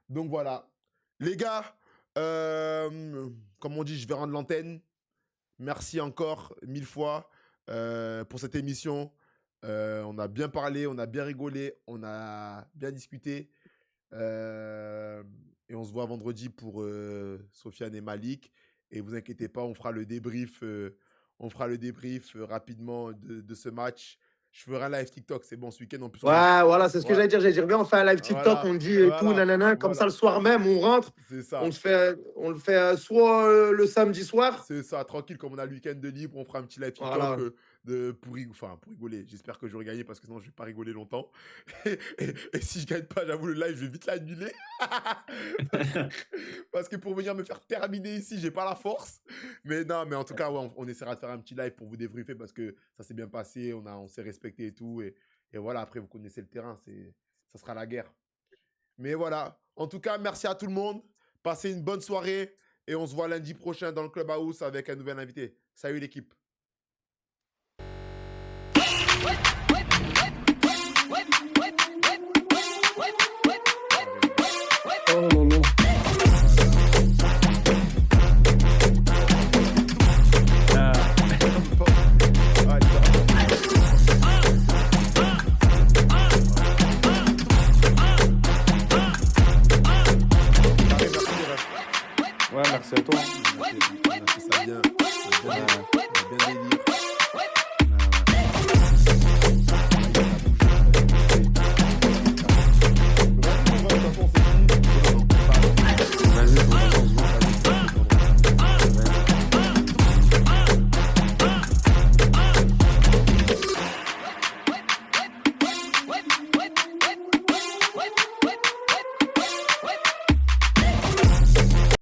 voilà. Les gars, comme on dit, je vais rendre l'antenne. Merci encore 1000 fois pour cette émission. On a bien parlé, on a bien rigolé, on a bien discuté. Et on se voit vendredi pour Sofiane et Malik. Et vous inquiétez pas, on fera le débrief, rapidement de ce match. Je ferai un live TikTok, c'est bon, ce week-end en plus. Ouais, voilà, c'est ce que Ouais. j'allais dire. J'allais dire, viens, on fait un live TikTok, Voilà, on dit et tout, voilà, nanana. Comme voilà. ça, le soir même, on rentre. C'est ça. On le fait soit le samedi soir. C'est ça, tranquille, comme on a le week-end de libre, on fera un petit live TikTok Voilà. pour rigoler. J'espère que j'aurai gagné parce que sinon je vais pas rigoler longtemps. Et si je gagne pas, j'avoue, le live, je vais vite l'annuler. Parce que pour venir me faire terminer ici, j'ai pas la force. Mais non, mais en tout cas, ouais, on essaiera de faire un petit live pour vous débriefer parce que ça s'est bien passé, on s'est respecté et tout. Et voilà, après, vous connaissez le terrain, ça sera la guerre. Mais voilà, en tout cas, merci à tout le monde. Passez une bonne soirée. Et on se voit lundi prochain dans le Clubhouse avec un nouvel invité. Salut l'équipe. Oh non, non. Ouais, merci à toi. On a fait ça bien. On a bien